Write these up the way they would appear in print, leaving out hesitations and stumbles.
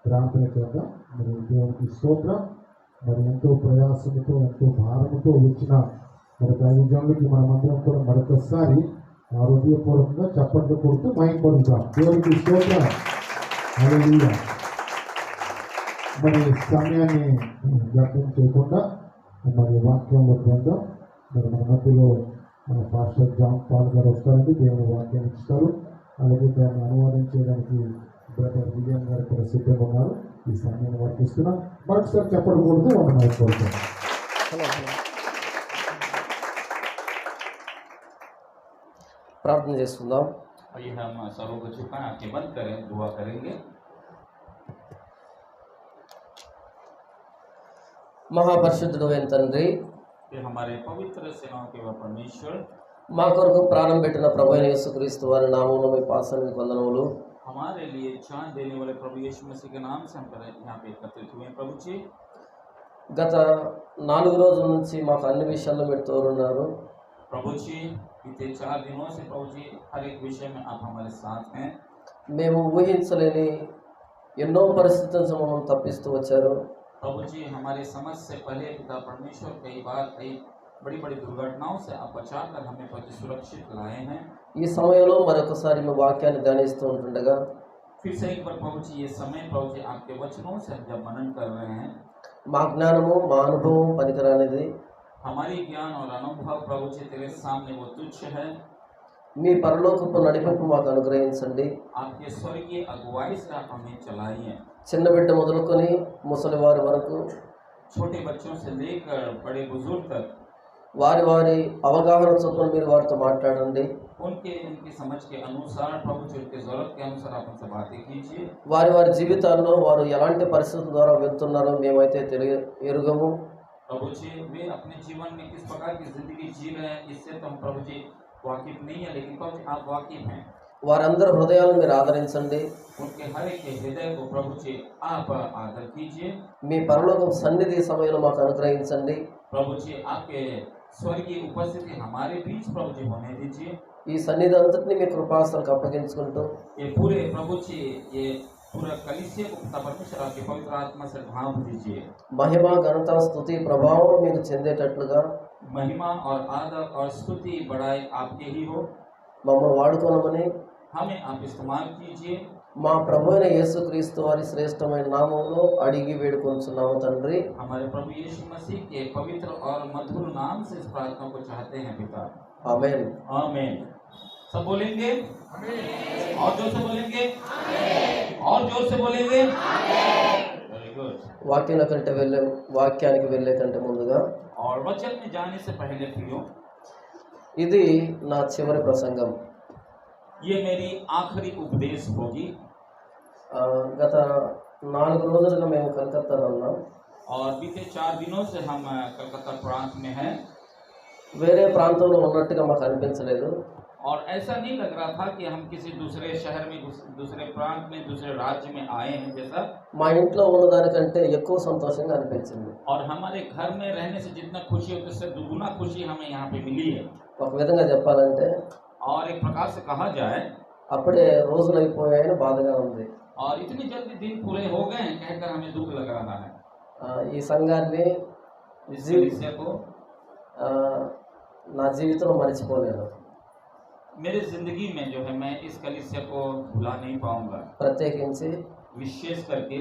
ప్రార్థన చేద్దాం. మరి దేవునికి స్తోత్రం. మరి ఎంతో ప్రయాసంతో ఎంతో భారంతో వచ్చిన మరి దైవజనులకి మనమందరం కూడా మరొకసారి హృదయపూర్వకంగా చప్పట్లు కొడుతూ మైంపడుతాం. దేవునికి స్తోత్రం. హల్లెలూయా. మరి సమయాన్ని వ్యర్థం చేయకుండా మరి వాక్యంలోకి వెళ్దాం. మరి మన మధ్యలో మన పాస్టర్ జాన్ పాల్ గారు వస్తారండి. దేవుని వాక్యాన్ని ఇస్తారు. అలాగే దాన్ని అనువాదించడానికి బ్రదర్ విలియం గారు కూడా సిద్ధంగా ఉన్నారు. ఈ సమయాన్ని వర్తిస్తున్నాం. మరొకసారి చెప్పకూడదు మనం అయిపోతాం. ప్రార్థన చేసుకుందాం. आइए हम सरों को झुकाएं, आंखें बंद करें, दुआ करेंगे। మహాపరిశుద్ధుడు అయిన తండ్రి, फिर हमारे पवित्र सेनाओं के वह परमेश्वर, మా కొరకు ప్రాణం పెట్టిన ప్రభు అయిన యేసుక్రీస్తు వారి నామములో మీ పాసానికి వందనములు. हमारे लिए जान देने वाले प्रभु यीशु मसीह के नाम से हम यहाँ पे एकत्रित हुए हैं। प्रभु जी, గత 4 రోజుల నుంచి మాకు అన్ని విషయాల్లో మీరు తోడున్నారు. प्रभु जी बीते 4 दिनों से प्रभु जी हर एक विषय में आप हमारे साथ हैं। మేము ఊహించలేని ఎన్నో పరిస్థితుల నుంచి మమ్మల్ని తప్పిస్తూ వచ్చారు. प्रभु जी हमारे समझ से पहले पिता परमेश्वर कई बार कई बड़ी बड़ी दुर्घटनाओं से आप बचाकर हमें प्रभु सुरक्षित लाए हैं। ఈ సమయంలో మరొకసారి మీ వాక్యాన్ని ధ్యానిస్తూ ఉంటుండగా फिर से एक बार प्रभु जी ये समय प्रभु जी आपके वचनों से हम जब मनन कर रहे हैं, మా జ్ఞానము మా అనుభవం పనికిరానిది. हमारी ज्ञान और अनुभव प्रभु जी तेरे सामने वो तुच्छ है। మీ పరలోకపు నడిపింపు మాకు అనుగ్రహించండి. आपके स्वर्गीय अगुवाई से आप हमें चलाइए। చిన్న బిడ్డ మొదలుకొని ముసలివారి వరకు छोटे बच्चों से लेकर बड़े बुजुर्ग तक వారి వారి అవగాహన చొప్పున మీరు వారితో మాట్లాడండి. उनकी समझ के अनुसार प्रभु जी उनके जरूरत के अनुसार आप उनसे बातें कीजिए। వారి వారి జీవితాల్లో వారు ఎలాంటి పరిస్థితుల ద్వారా వెళ్తున్నారో మేమైతే ఎరుగము. प्रभु जी वे अपने जीवन में किस प्रकार की जिंदगी जी रहे हैं इससे तो हम प्रभु जी वाकिफ नहीं है, लेकिन प्रभु जी आप वाकिफ हैं। వారందరి హృదయాలను మీరు ఆదరించండి. उनके हर एक के हृदय को प्रभु जी आप आदर कीजिए। మీ పరలోక సన్నిధి సమయంలో మాకు అనుగ్రహించండి. प्रभु जी आपके स्वर्गीय उपस्थिति हमारे बीच प्रभु जी होने दीजिए। ఈ సన్నిధి అంతటిని మీ కృపాసనకు అప్పగించుకుంటూ ये पूरे प्रभु जी ये पूरा कलीसिया को पिता परमेश्वर आपके पवित्र आत्मा से ढांप दीजिए। మహిమ ఘనత స్తుతి ప్రభావం మీకు చెందేటట్లుగా महिमा और आदर और स्तुति बड़ाई आपके ही हो। మమ్మల్ని వాడుకోనమని हमें आप इस्तेमाल कीजिए। మా ప్రభు అయిన యేసుక్రీస్తు వారి శ్రేష్టమైన నామములో అడిగి వేడుకొంచున్నాము తండ్రి. हमारे प्रभु यीशु मसीह के पवित्र और मधुर नाम से इस प्रार्थना को चाहते हैं पिता। ఆమేన్. आमीन। सब बोलेंगे और जोर से बोलेंगे और जोर से बोलेंगे। Very good. వాక్యానికి వెళ్ళే కంటే ముందుగా और वचन में जाने से पहले प्रियो, ఇది నా చివరి ప్రసంగం. ये मेरी आखिरी उपदेश होगी। గత 4 రోజులుగా మేము కలకత్తాలో ఉన్నాం. और बीते 4 दिनों से हम कलकत्ता प्रांत में हैं। వేరే ప్రాంతంలో ఉన్నట్టుగా మాకు అనిపించలేదు. और ऐसा नहीं लग रहा था कि हम किसी दूसरे शहर में दूसरे प्रांत में दूसरे राज्य में आए हैं जैसा। మా ఇంట్లో ఉన్నదానికంటే ఎక్కువ సంతోషంగా అనిపించింది. और हमारे घर में रहने से जितना खुशी होती है उससे दुगुना खुशी हमें यहाँ पे मिली है। ఒక విధంగా చెప్పాలంటే और एक प्रकार से कहा जाए అప్పుడే రోజులు అయిపోయాయని బాధగా ఉంది. और इतनी जल्दी दिन पूरे हो गए हैं कहकर हमें दुख लग रहा है। ఈ సంఘాన్ని इस कलीसिया को నా జీవితంలో మర్చిపోలేను. मेरी जिंदगी में जो है मैं इस कलीसिया को भुला नहीं पाऊंगा। ప్రత్యేకించి विशेष करके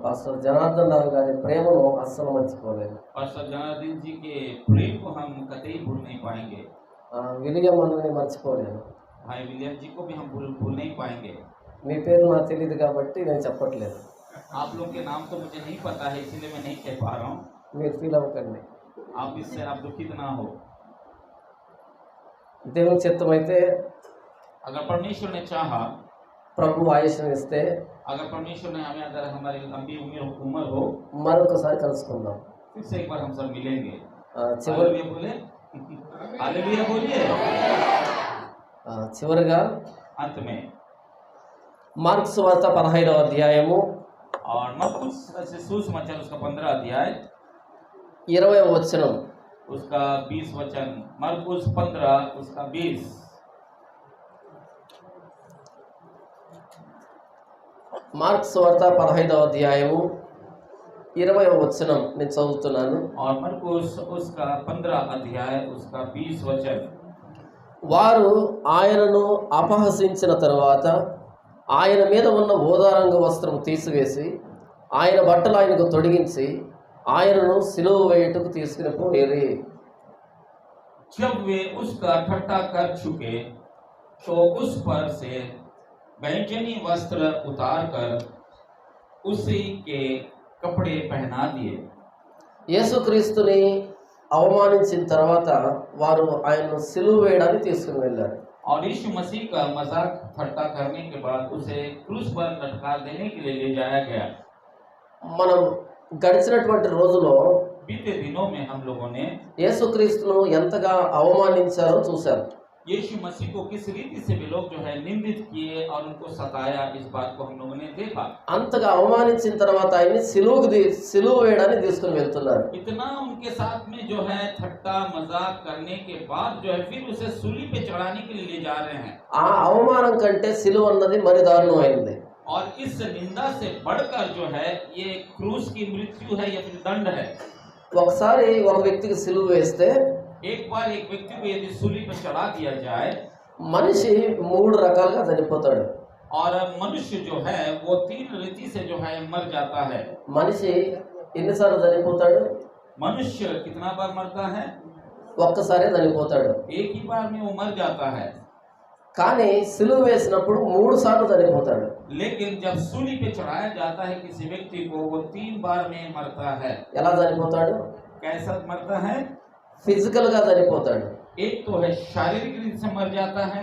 పాస్టర్ జనార్దన్ రావు గారి ప్రేమను అస్సలు మర్చిపోలేను. पास्टर जनार्दन जी के प्रेम को हम कतई भूल नहीं पाएंगे। విలియం అన్నని మర్చిపోలేను. भाई विलियम जी को भी हम भूल नहीं पाएंगे। మీ పేరు నాకు తెలియదు కాబట్టి నేను చెప్పట్లేదు. आप लोग के नाम तो मुझे नहीं पता है इसलिए मैं नहीं कह पा रहा हूँ। మీరు ఫీల్ అవ్వకండి. आप इससे आप दुखित ना हो। దేవుని చిత్తమైతే अगर परमेश्वर ने चाहा, ప్రభు ఆయుష్ని इస్తే अगर परमेश्वर ने हमें अगर हमारी लंबी उम्र हो మరొకసారి కలుసుకుందాం. फिर से एक बार हम सब मिलेंगे। చివరి हालेलुया बोले, हालेलुया बोलिए। చివరిగా अंत में మార్కు సువార్త 15వ అధ్యాయము और मरकुस सुसमाचार उसका 15 अध्याय 20వ వచనం उसका 20 वचन। मरकुस 15 उसका 20। మార్క్స్ వార్త 15వ అధ్యాయము 20వ వచనం నేను చదువుతున్నాను. और मरकुस उसका 15 अध्याय उसका 20 वचन। వారు ఆయనను అపహసించిన తరువాత ఆయన మీద ఉన్న ఊదారంగ వస్త్రం తీసివేసి ఆయన బట్టలు ఆయనకు తొడిగించి ఆయనను సిలువ వేయుటకు తీసుకుని పోయిరి. जब वे उसका ठट्ठा कर चुके तो उस पर से बैंजनी वस्त्र उतार कर उसी के कपड़े पहना दिए। యేసుక్రీస్తుని అవమానించిన తర్వాత వారు ఆయనను సిలువ వేయడానికి తీసుకుని వెళ్ళారు. और यीशु मसीह का मजाक ठट्टा करने के बाद उसे क्रूस पर लटका देने के लिए ले जाया गया। మనం గడిచినటువంటి రోజులో बीते दिनों में हम लोगों ने యేసుక్రీస్తును ఎంతగా అవమానించారో చూశారు. यीशु मसीह को किस रीति से वे लोग जो है निंदित किए और उनको सताया, इस बात को हम लोगों ने देखा। అంతగా అవమానించిన తర్వాత ఆయన్ని సిలువ వేయడానికి తీసుకుని వెళ్తున్నారు. इतना उनके साथ में जो है ठट्टा मजाक करने के बाद जो है फिर उसे सूली पे चढ़ाने के लिए ले जा रहे हैं। ఆ అవమానం కంటే సిలువ అన్నది మరి దారుణమైంది. और इस निंदा से बढ़कर जो है ये क्रूस की मृत्यु है या फिर दंड है। ఒకసారి ఒక వ్యక్తికి సిలువ వేస్తే एक बार एक व्यक्ति को यदि सूली पर चढ़ा दिया जाए మనిషి 3 రకాలుగా చనిపోతాడు. और मनुष्य जो है वो 3 रीति से जो है मर जाता है। మనిషి ఎన్నిసార్లు చనిపోతాడు? मनुष्य कितना बार मरता है? ఒక్కసారే చనిపోతాడు. एक ही बार में वो मर जाता है। కానీ సిలువ వేసినప్పుడు 3 సార్లు చనిపోతాడు. लेकिन जब सूली पे चढ़ाया जाता है किसी व्यक्ति को वो 3 बार में मरता है। ఎలా చనిపోతాడు? कैसा मरता है? ఫిజికల్ గా చనిపోతాడు, एक तो है शारीरिक रीति से मर जाता है,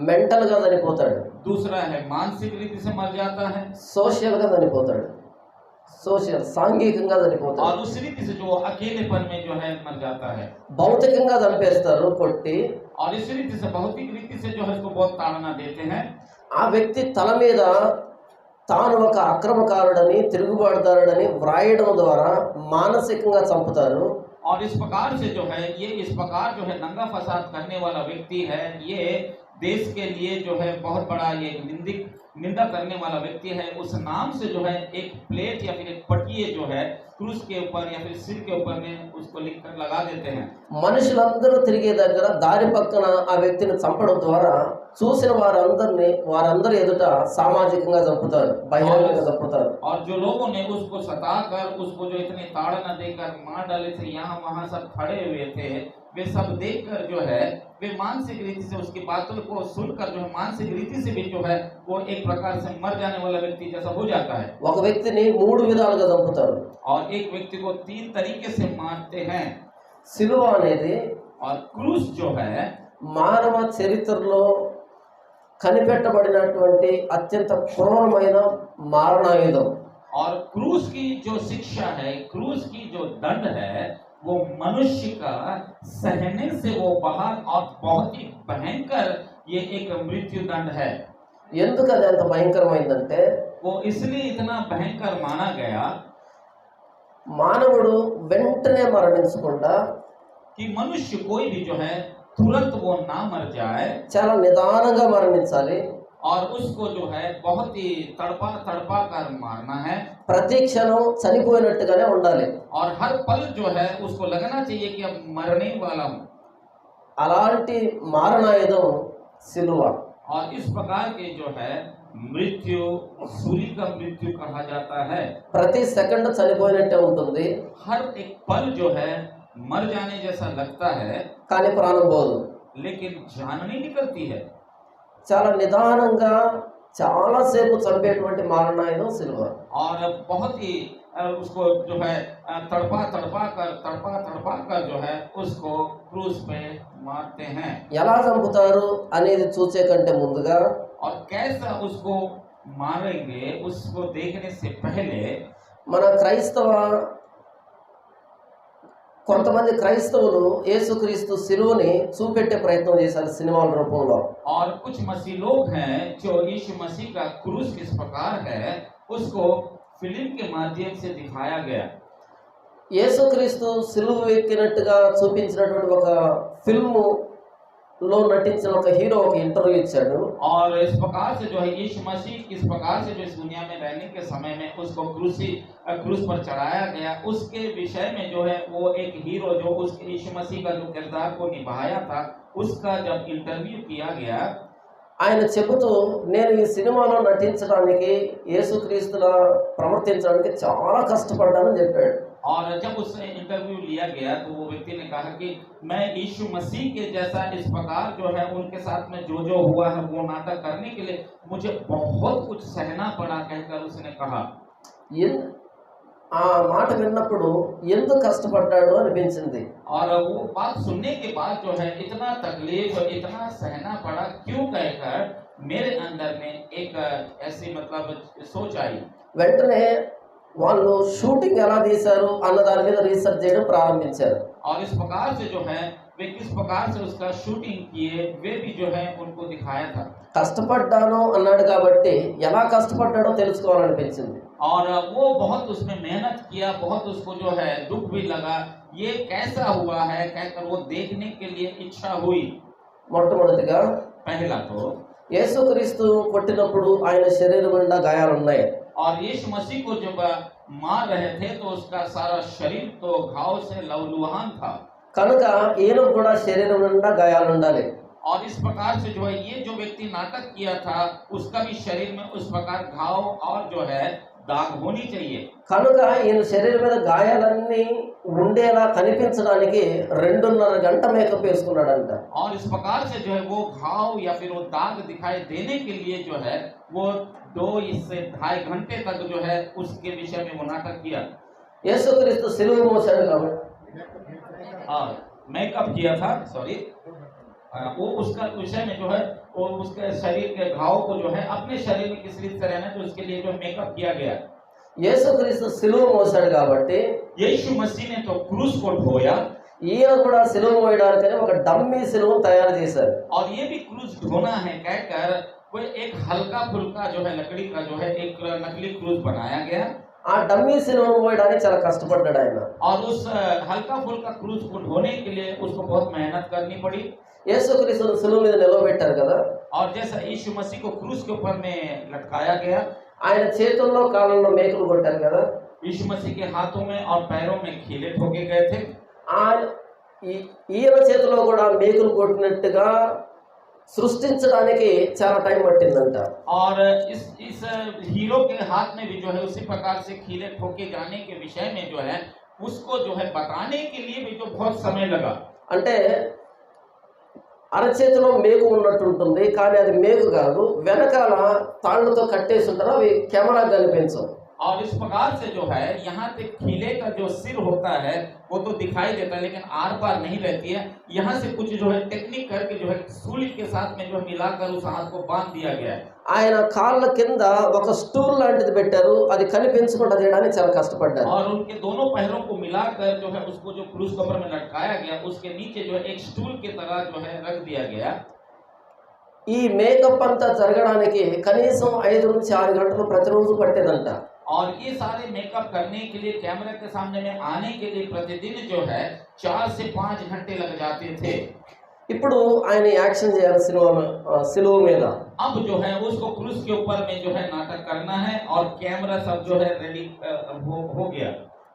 మెంటల్ గా చనిపోతాడు, दूसरा है मानसिक रीति से मर जाता है, సోషల్ గా చనిపోతాడు, సాంఘికంగా और చనిపోతాడు. उस रीति से जो अकेलेपन में जो है मर जाता है। భౌతికంగా చంపేస్తారు కొట్టి. और इस रीति से भौतिक रीति से जो है उसको बहुत ताड़ना देते हैं। ఆ వ్యక్తి తల మీద తాను ఒక అక్రమకారుడని తిరుగుబాటుదారుడని వ్రాయడం ద్వారా మానసికంగా చంపుతారు. और इस प्रकार से जो है ये इस प्रकार जो है दंगा फसाद करने वाला व्यक्ति है, ये देश के लिए जो है बहुत बड़ा ये निंदा करने वाला व्यक्ति है। उस नाम से जो है एक प्लेट या फिर एक पटिए जो है क्रूस के ऊपर या फिर सिर के ऊपर में उसको लिख कर लगा देते हैं। మనుషులందరూ తిరిగే దగ్గర దారి పక్కన ఆ వ్యక్తిని చంపడం ద్వారా చూసిన వారందరి ఎదుట సామాజికంగా చంపుతారు, బహిరంగంగా చంపుతారు. और जो लोगों ने उसको सताकर उसको जो इतने ताड़ना देकर मार डाले थे, यहाँ वहाँ सब खड़े हुए थे, वे सब देखकर जो है वे मानसिक रीति से उसकी बातों को सुनकर जो है मानसिक रीति से भी जो है वो एक प्रकार से मर जाने वाला व्यक्ति जैसा हो जाता है। ఒక వ్యక్తిని 3 విధాలుగా చంపుతారు. और एक व्यक्ति को 3 तरीके से मारते हैं। సిలువ అనేది और क्रूस जो है మానవ చరిత్రలో కనిపెట్టబడినటువంటి అత్యంత క్రూరమైన మారణాయుధం. और क्रूस की जो शिक्षा है, क्रूस की जो दंड है, वो मनुष्य का सहने से वो बाहर और बहुत ही भयंकर ये एक मृत्यु दंड है। ఎందుకు అది అంత భయంకరమైందంటే वो इसलिए इतना भयंकर माना गया మానవుడు వెంటనే మరణించకుండా कि मनुष्य कोई भी जो है तुरंत वो ना मर जाए చాలా నిదానంగా మరణించాలి. और उसको जो है बहुत ही तड़पा तड़पा कर मारना है। ప్రతి క్షణం చనిపోయినట్టుగానే ఉండాలి. और हर पल जो है उसको लगना चाहिए कि अब मरने वाला हूँ। అలాంటి మారణాయుధం సిలువ. और इस प्रकार के जो है मृत्यु सूली का मृत्यु कहा जाता है। ప్రతి సెకండ్ చనిపోయినట్టే ఉంటుంది, हर एक पल जो है मर जाने जैसा लगता है, కానీ ప్రాణం పోదు. लेकिन जान नहीं निकलती है। చాలా నిదానంగా చాలాసేపు చంపేటువంటి మారణాయుధం సిలువ. और बहुत ही उसको जो है तड़पा तड़पा कर जो है उसको क्रूस पे मारते हैं। ఎలా చంపుతారు అనేది చూసే కంటే ముందుగా और कैसा उसको मारेंगे उसको देखने से पहले మన కొంతమంది క్రైస్తవులు యేసుక్రీస్తు సిలువని చూపెట్టే ప్రయత్నం చేశారు సినిమాల రూపంలో. और कुछ मसीह लोग हैं जो यीशु मसीह का क्रूस किस प्रकार है उसको फिल्म के माध्यम से दिखाया गया। యేసుక్రీస్తు సిలువ ఎక్కినట్టుగా చూపించినటువంటి ఒక ఫిల్మ్ లో నటించిన ఒక హీరో ఒక ఇంటర్వ్యూ ఇచ్చాడు. और इस प्रकार से जो है यीशु मसीह किस प्रकार से जो इस दुनिया में रहने के समय में उसको क्रूस पर चढ़ाया गया, उसके विषय में जो है वो एक हीरो जो उस यीशु मसीह का जो किरदार को निभाया था, उसका जब इंटरव्यू किया गया, ఆయన చెబుతూ నేను ఈ సినిమాలో నటించడానికి యేసుక్రీస్తులా ప్రవర్తించడానికి చాలా కష్టపడ్డానని చెప్పాడు. और जब उससे इंटरव्यू लिया गया तो वो व्यक्ति ने कहा कि मैं यीशु मसीह के जैसा इस प्रकार जो है उनके साथ में जो हुआ है वो नाटक करने के लिए मुझे बहुत कुछ सहना पड़ा, कहकर उसने कहा। ఆ మాట విన్నప్పుడు ఎందుకు కష్టపడ్డాడు అనిపించింది. और वो बात सुनने के बाद जो है इतना तकलीफ इतना सहना पड़ा क्यों, कहकर मेरे अंदर में एक ऐसी मतलब सोच आई। వెంటనే వాళ్ళు షూటింగ్ ఎలా తీశారు అన్న దాని మీద రీసెర్చ్ చేయడం ప్రారంభించారు. और इस प्रकार से जो है वे किस प्रकार से उसका शूटिंग किए वे भी जो है उनको दिखाया था। కష్టపడ్డాను అన్నాడు కాబట్టి ఎలా కష్టపడ్డాడో తెలుసుకోవాలనిపించింది. और वो बहुत उसमें मेहनत किया, बहुत उसको जो है दुख भी लगा, ये कैसा हुआ है कहकर वो देखने के लिए इच्छा हुई। మొట్టమొదటిగా पहला तो యేసుక్రీస్తు కొట్టినప్పుడు ఆయన శరీరం నిండా గాయాలున్నాయి. और यीशु मसीह को जब मार रहे थे तो उसका सारा शरीर तो घाव से लहूलुहान था, కనుక ఈయన కూడా శరీరం నిండా గాయాలు ఉండాలి. और इस प्रकार से जो है ये जो व्यक्ति नाटक किया था उसका भी शरीर में उस प्रकार घाव और जो है दाग होनी चाहिए। కనుక ఈయన శరీరం మీద గాయాలన్నీ ఉండేలా కనిపించడానికి 2.5 గంట మేకప్ వేసుకున్నాడంట. और इस प्रकार से जो है वो घाव या फिर वो दाग दिखाई देने के लिए जो है वो 2 से 2.5 घंटे तक जो है उसके विषय में वो नाटक किया। యేసుక్రీస్తు సిలువ మోసాడు కాబట్టి मेकअप किया था, सॉरी, वो उसका विषय में जो है वो उसके शरीर के घाव को जो है अपने शरीर में किस रीत से रहना तो उसके लिए जो मेकअप किया गया। యేసుక్రీస్తు సిలువ మోసాడు కాబట్టి यीशु मसीह ने तो क्रूस को ढोया, ఈయన కూడా సిలువ మోయడానికని ఒక డమ్మీ సిలువ తయారు చేశారు. और ये भी क्रूस ढोना है कहकर कोई एक हल्का फुल्का जो है लकड़ी का जो है एक नकली क्रूस बनाया गया। ఆ డమ్మీ సిలువను మోయడానికి చాలా కష్టపడ్డాడు ఆయన. और उस हल्का फुल्का क्रूस को ढोने के लिए उसको बहुत मेहनत करनी पड़ी। యేసుక్రీస్తును సిలువ మీద నిలవబెట్టారు కదా, और जैसा यीशु मसीह को क्रूस के ऊपर में लटकाया गया, ఆయన చేతుల్లో కాళ్ళల్లో మేకులు కొట్టారు కదా, यीशु मसीह के हाथों में और पैरों में खीले ठोके गए थे। ఈయన చేతిలో కూడా మేకులు కొట్టినట్టుగా సృష్టించడానికి చాలా టైం పట్టిందంట. और इस हीरो के हाथ में भी जो है उसी प्रकार से खीले ठोके जाने के विषय में जो है उसको जो है बताने के लिए भी जो बहुत समय लगा। అంటే అరచేతిలో మేకు ఉన్నట్టు ఉంటుంది కానీ అది మేకు కాదు, వెనకాల తాళ్ళతో కట్టేసి ఉంటారు, అవి కెమెరా కనిపించవు. और इस प्रकार से जो है यहाँ पे खीले का जो सिर होता है वो तो दिखाई देता है लेकिन आर पार नहीं रहती है। यहाँ से कुछ जो है टेक्निक करके जो है सूली के साथ में जो मिलाकर उस हाथ को बांध दिया गया है। ఆయన కాళ్ళ కింద ఒక స్టూల్ లాంటిది పెట్టారు, అది కనిపించకుండా చేయడానికి చాలా కష్టపడ్డారు. और उनके दोनों पैरों को मिलाकर जो है उसको जो क्रूस कवर में लटकाया गया उसके नीचे जो है एक स्टूल की तरह जो है रख दिया गया। ఈ మేకప్ అంతా జరగడానికి కనీసం 5 నుంచి 6 గంటలు ప్రతిరోజు పట్టేదంట. और ये सारे मेकअप करने के लिए कैमरा के सामने में आने के लिए प्रतिदिन जो है 4 से 5 घंटे लग जाते थे। ఇప్పుడు ఆయన యాక్షన్ చేయాలి సిలువ మీద. अब जो है उसको क्रूस के ऊपर में जो है नाटक करना है और कैमरा सब जो है रेडी हो गया।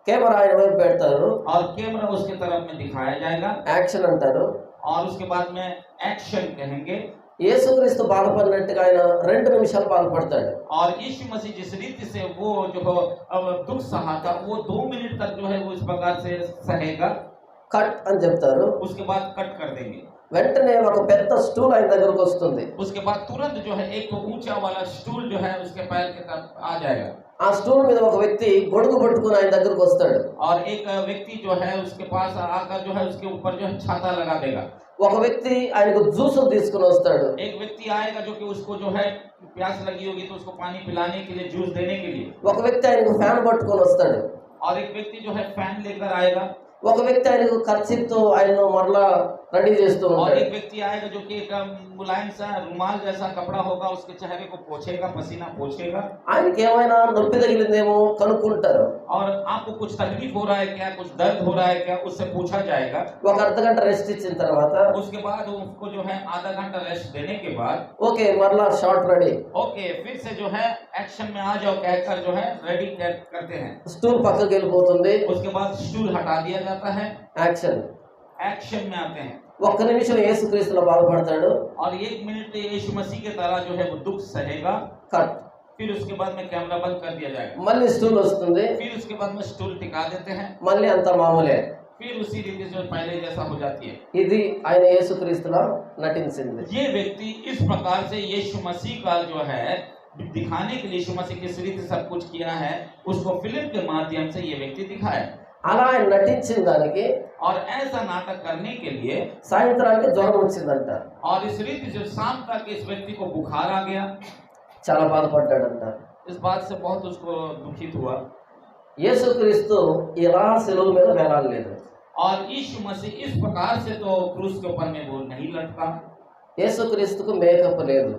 కెమెరా ఆయన వైపు పెడతారు, और कैमरा उसके तरफ में दिखाया जाएगा యాక్షన్ అంటారు. और उसके बाद में एक्शन कहेंगे। యేసుక్రీస్తు బాధపడినట్టుగా ఆయన 2 నిమిషాలు బాధపడతాడు. और यीशु मसीह जिस रीति से वो जो अब दुख सहा था वो 2 मिनट तक जो है वो इस प्रकार से सहेगा। కట్ అని చెప్తారు. उसके बाद कट कर देंगे। వెంటనే ఒక పెద్ద స్టూల్ ఆయన దగ్గరకు వస్తుంది. उसके बाद तुरंत जो है एक तो ऊंचा वाला स्टूल जो है उसके पैर के तरफ आ जाएगा। ఆ స్టూల్ మీద ఒక వ్యక్తి గొడుగు పట్టుకుని ఆయన దగ్గరకు వస్తాడు. और एक व्यक्ति जो है उसके पास आकर जो है उसके ऊपर जो है छाता लगा देगा। ఒక వ్యక్తి ఆయనకు జ్యూస్ తీసుకుని వస్తాడు. एक व्यक्ति आएगा जो कि उसको जो है प्यास लगी होगी तो उसको पानी पिलाने के लिए जूस देने के लिए। ఒక వ్యక్తి ఆయనకు ఫ్యాన్ పట్టుకొని వస్తాడు. और एक व्यक्ति जो है फैन लेकर आएगा। ఒక వ్యక్తి ఆయనకు కర్చీఫ్తో ఆయన్ను మరలా రెడీ చేస్తూ और ఉంటాడు. एक व्यक्ति आएगा जो कि एक मुलायम सा रुमाल जैसा कपड़ा होगा, उसके चेहरे को पोंछेगा, पसीना पोंछेगा। ఆయనకి ఏమైనా నొప్పి తగిలిందేమో కనుక్కుంటారు. और आपको कुछ तकलीफ हो रहा है क्या, कुछ दर्द हो रहा है क्या, उससे पूछा जाएगा। ఒక అర్ధగంట రెస్ట్ ఇచ్చిన తర్వాత उसके बाद उसको जो है आधा घंटा रेस्ट देने के बाद ఓకే మరలా షార్ట్ రెడీ, ओके फिर से जो है एक्शन में आ जाओ कहकर जो है रेडी करते हैं। స్టూల్ పక్కకి వెళ్ళిపోతుంది, उसके बाद स्टूल हटा दिया जाता है, యాక్షన్. एक्शन में आते हैं। ఒక్క నిమిషం యేసుక్రీస్తులో బాధపడతాడు, और 1 मिनट यीशु मसीह के तरह जो है वो दुख सहेगा। కట్. फिर उसके बाद में कैमरा बंद कर दिया जाएगा। మళ్ళీ స్టూల్ వస్తుంది, फिर उसके बाद में स्टूल टिका देते हैं। మళ్ళీ అంత మామూలే. फिर उसी रीति से पहले जैसा हो जाती है। ఇది ఆయన యేసుక్రీస్తులో నటించింది. ये व्यक्ति इस प्रकार से यीशु मसीह का जो है दिखाने के लिए यीशु मसीह किस रीति सब कुछ किया है, उसको फिल्म के माध्यम से ये व्यक्ति दिखाया। అలా ఆయన నటించిన దానికి और ऐसा नाटक करने के लिए సాయంత్రానికి జ్వరం వచ్చిందంట, और इस रीति से शाम तक इस व्यक्ति को बुखार आ गया। చాలా బాధపడ్డాడంట. इस बात से बहुत उसको दुखित हुआ। యేసుక్రీస్తు ఇలా సెలవు మీద వేలాడలేదు. और यीशु मसीह इस प्रकार से तो क्रूस के ऊपर में वो नहीं लटका। యేసుక్రీస్తుకు మేకప్ లేదు,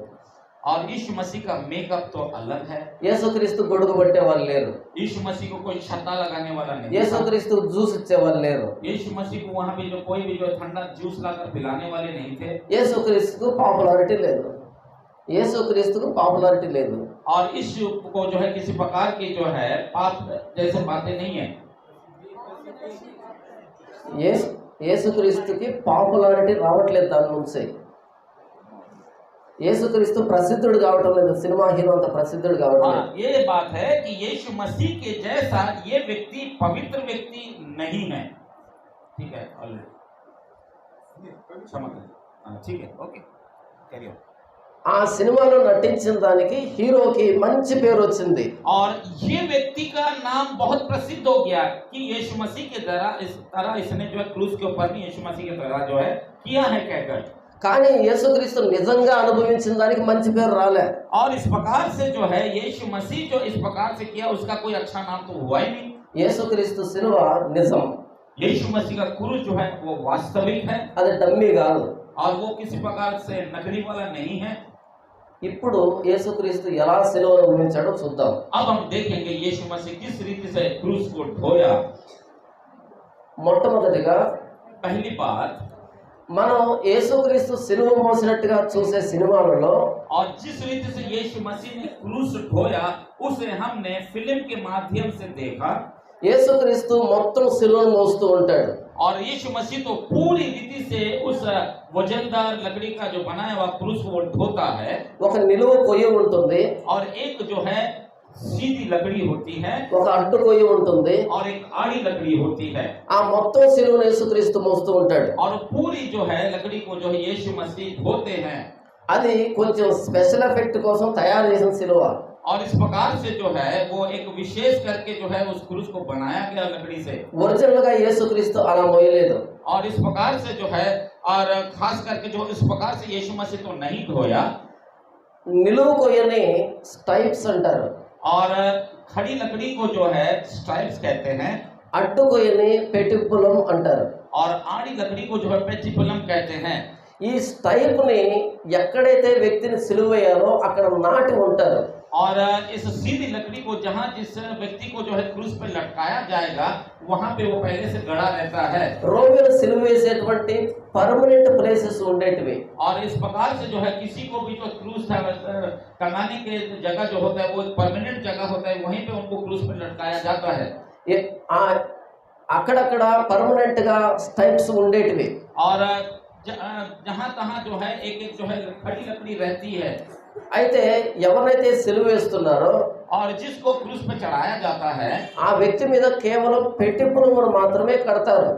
और यीशु मसीह का मेकअप तो अलग है। యేసుక్రీస్తు గొడుగు పట్టే వాళ్ళు లేరు, यीशु मसीह को कोई छत्ता लगाने वाला नहीं था। యేసుక్రీస్తు జ్యూస్ ఇచ్చే వాళ్ళు లేరు, यीशु मसीह को वहाँ पे जो कोई भी जो ठंडा जूस लाकर पिलाने वाले नहीं थे। యేసుక్రీస్తుకు పాపులారిటీ లేదు, యేసుక్రీస్తుకు పాపులారిటీ లేదు. और यीशु को जो है किसी प्रकार की जो है पाप जैसे बातें नहीं है। యేసుక్రీస్తుకి పాపులారిటీ రావట్లేదు దాని నుంచి. యేసుక్రీస్తు ప్రసిద్ధుడు కావటం లేదు, సినిమా హీరో అంత ప్రసిద్ధుడు కావటం లేదు. ये बात है कि यीशु मसीह के जैसा ये व्यक्ति पवित्र व्यक्ति नहीं है। ठीक है, क्षमा करें। ठीक है, ओके, करिए। ఆ సినిమాలో నటించిన దానికి హీరోకి మంచి పేరు వచ్చింది. और ये व्यक्ति का नाम बहुत प्रसिद्ध हो गया कि यीशु मसीह के तरह इसने जो है क्रूस के ऊपर भी यीशु मसीह के तरह जो है किया है कहकर। కానీ యేసుక్రీస్తు నిజంగా అనుభవించిన దానికి మంచి పేరు రాలే. और इस प्रकार से जो है यीशु मसीह जो इस प्रकार से किया उसका कोई अच्छा नाम तो हुआ ही नहीं। యేసుక్రీస్తు సిలువ నిజం, यीशु मसीह का क्रूस जो है वो वास्तविक है అది డమ్మీ కాదు. और वो किसी प्रकार से नकली वाला नहीं है। ఇప్పుడు యేసుక్రీస్తు ఎలా సిలువ అనుభవించాడో చూద్దాం. अब हम देखेंगे यीशु मसीह किस रीति से क्रूस को ढोया। మొట్టమొదటిగా पहली बात, మనం యేసుక్రీస్తు సిలువ మోసినట్టుగా చూసే సినిమాలలో और जिस रीति से यीशु मसीह ने क्रूस ढोया उसे हमने फिल्म के माध्यम से देखा। యేసుక్రీస్తు మొత్తం సిలువను మోస్తూ ఉంటాడు. और यीशु मसीह तो पूरी रीति से उस वजनदार लकड़ी का जो बनाया हुआ क्रूस को वो ढोता है। ఒక నిలువ కొయ్య ఉంటుంది, और एक जो है सीधी लकड़ी होती है ఒక అడ్డు కొయ్య ఉంటుంది. और एक आड़ी लकड़ी होती है। ఆ మొత్తం సిలువను యేసుక్రీస్తు మోస్తూ ఉంటాడు. और पूरी जो है लकड़ी को जो है यीशु मसीह ढोते हैं। అది కొంచెం స్పెషల్ ఎఫెక్ట్ కోసం తయారు చేసిన సిలువ. और इस प्रकार से जो है वो एक विशेष करके जो है उस क्रूस को बनाया गया लकड़ी से। ఒరిజినల్ గా యేసుక్రీస్తు అలా మోయలేదు. और इस प्रकार से जो है और खास करके जो इस प्रकार से यीशु मसीह तो नहीं ढोया। నిలువ కొయ్యని స్టైప్స్ అంటారు, और खड़ी लकड़ी को जो है स्ट्राइप्स कहते हैं। అడ్డు కొయ్యని పెటిపులం అంటారు. और आड़ी लकड़ी को जो है पेटिपुलम कहते हैं। ఈ స్టైప్ ని ఎక్కడైతే వ్యక్తిని సిలువ వేయాలో అక్కడ నాటి ఉంటారు. और इस सीधी लकड़ी को जहां जिस व्यक्ति को जो है क्रूस पे लटकाया जाएगा वहां पे वो पहले से गड़ा रहता है। రోమిల సిలువ వేసేటువంటి పర్మనెంట్ ప్లేసెస్ ఉండేటివి. और इस प्रकार से जो है किसी को भी जो क्रूस टंगाने के जगह जो होता है वो एक परमानेंट जगह होता है, वहीं पे उनको क्रूस पे लटकाया जाता है। అక్కడక్కడ పర్మనెంట్ గా స్టైప్స్ ఉండేటివి. और जहां तहां जो है एक एक जो है खड़ी लकड़ी रहती है। అయితే ఎవరైతే సిలువ వేస్తున్నారో और जिसको क्रूस पे चढ़ाया जाता है ఆ వ్యక్తి మీద కేవలం పెట్టిపులమును మాత్రమే కడతారు.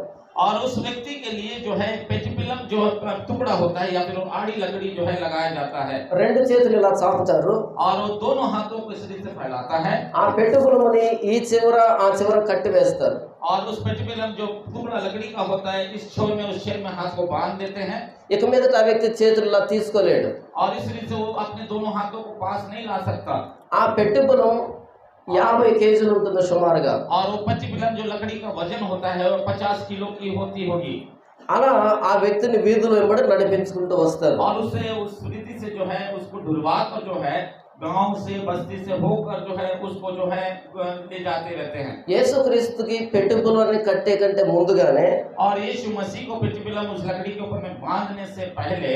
और उस व्यक्ति के लिए जो है पेटिपुलम जो टुकड़ा होता है या फिर आड़ी लकड़ी जो है लगाया जाता है। రెండు చేతులు ఇలా చాపుతారు, और वो दोनों हाथों को इस रीति से फैलाता है ఆ పెట్టుపులముని ఈ చివర ఆ చివర కట్టి వేస్తారు. और उस पेटिपुलम जो टुकड़ा लकड़ी का होता है इस छोर में उस शेर में हाथ को बांध देते हैं। ఇక మీదట ఆ వ్యక్తి చేతుల్లో తీసుకోలేడు. और इस रीति से वो अपने दोनों हाथों को पास नहीं ला सकता। ఆ పెట్టుపులం 50 కేజీలు ఉంటుంది సుమారుగా. और वो पेटिपुलम जो लकड़ी का वजन होता है वो 50 किलो की होती होगी। అలా ఆ వ్యక్తిని వీధులు వెంబడి నడిపించుకుంటూ వస్తారు. और उसे उस रीति से जो है उसको ढुलवा कर जो है गांव से बस्ती से होकर जो है उसको जो है ले जाते रहते हैं. యేసుక్రీస్తుకి పెట్టుబడులని కట్టే కంటే ముందుగానే और यीशु मसीह को पिटिपिलम उस लकड़ी के ऊपर में बांधने से पहले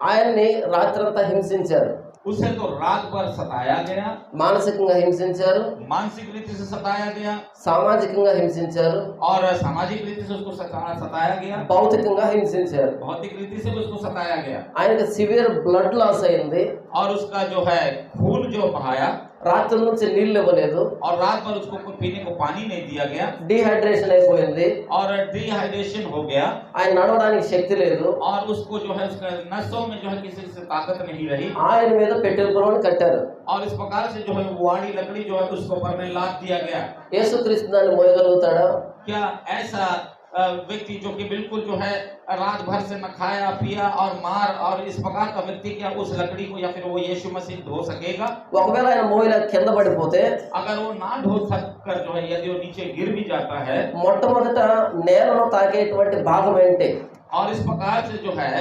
ఆయన్ని రాత్రంతా హింసించారు. उसे तो रात भर सताया गया, మానసికంగా హింసించారు, मानसिक रीति से सताया गया సామాజికంగా హింసించారు, और सामाजिक रीति से उसको सताया गया, భౌతికంగా హింసించారు. भौतिक रीति से उसको सताया गया ఆయనకి సివియర్ బ్లడ్ లాస్ అయింది. और उसका जो है खून जो बहाया రాత్రి నుంచి నీళ్ళు ఇవ్వలేదు, और रात भर उसको कोई पीने को पानी नहीं दिया गया డిహైడ్రేషన్ అయిపోయింది, और डिहाइड्रेशन हो गया ఆయన నడవడానికి శక్తి లేదు. और उसको जो है उसका नसों में जो है किसी से ताकत नहीं रही ఆయన మీద పెట్టుబడులను కట్టారు. और इस प्रकार से जो है वाड़ी लकड़ी जो है उसको ऊपर में लाद दिया गया. యేసుక్రీస్తు దాన్ని మోయగలుగుతాడా? क्या ऐसा व्यक्ति जो कि बिल्कुल जो है रात भर से न खाया पिया और मार और इस प्रकार का व्यक्ति क्या उस लकड़ी को या फिर वो यीशु मसीह ढो सकेगा? ఒకవేళ ఆయన మోయలేక కింద పడిపోతే अगर वो ना ढो सक कर जो है यदि वो नीचे गिर भी जाता है మొట్టమొదట నేలను తాకేటువంటి భాగం ఏంటి? और इस प्रकार से जो है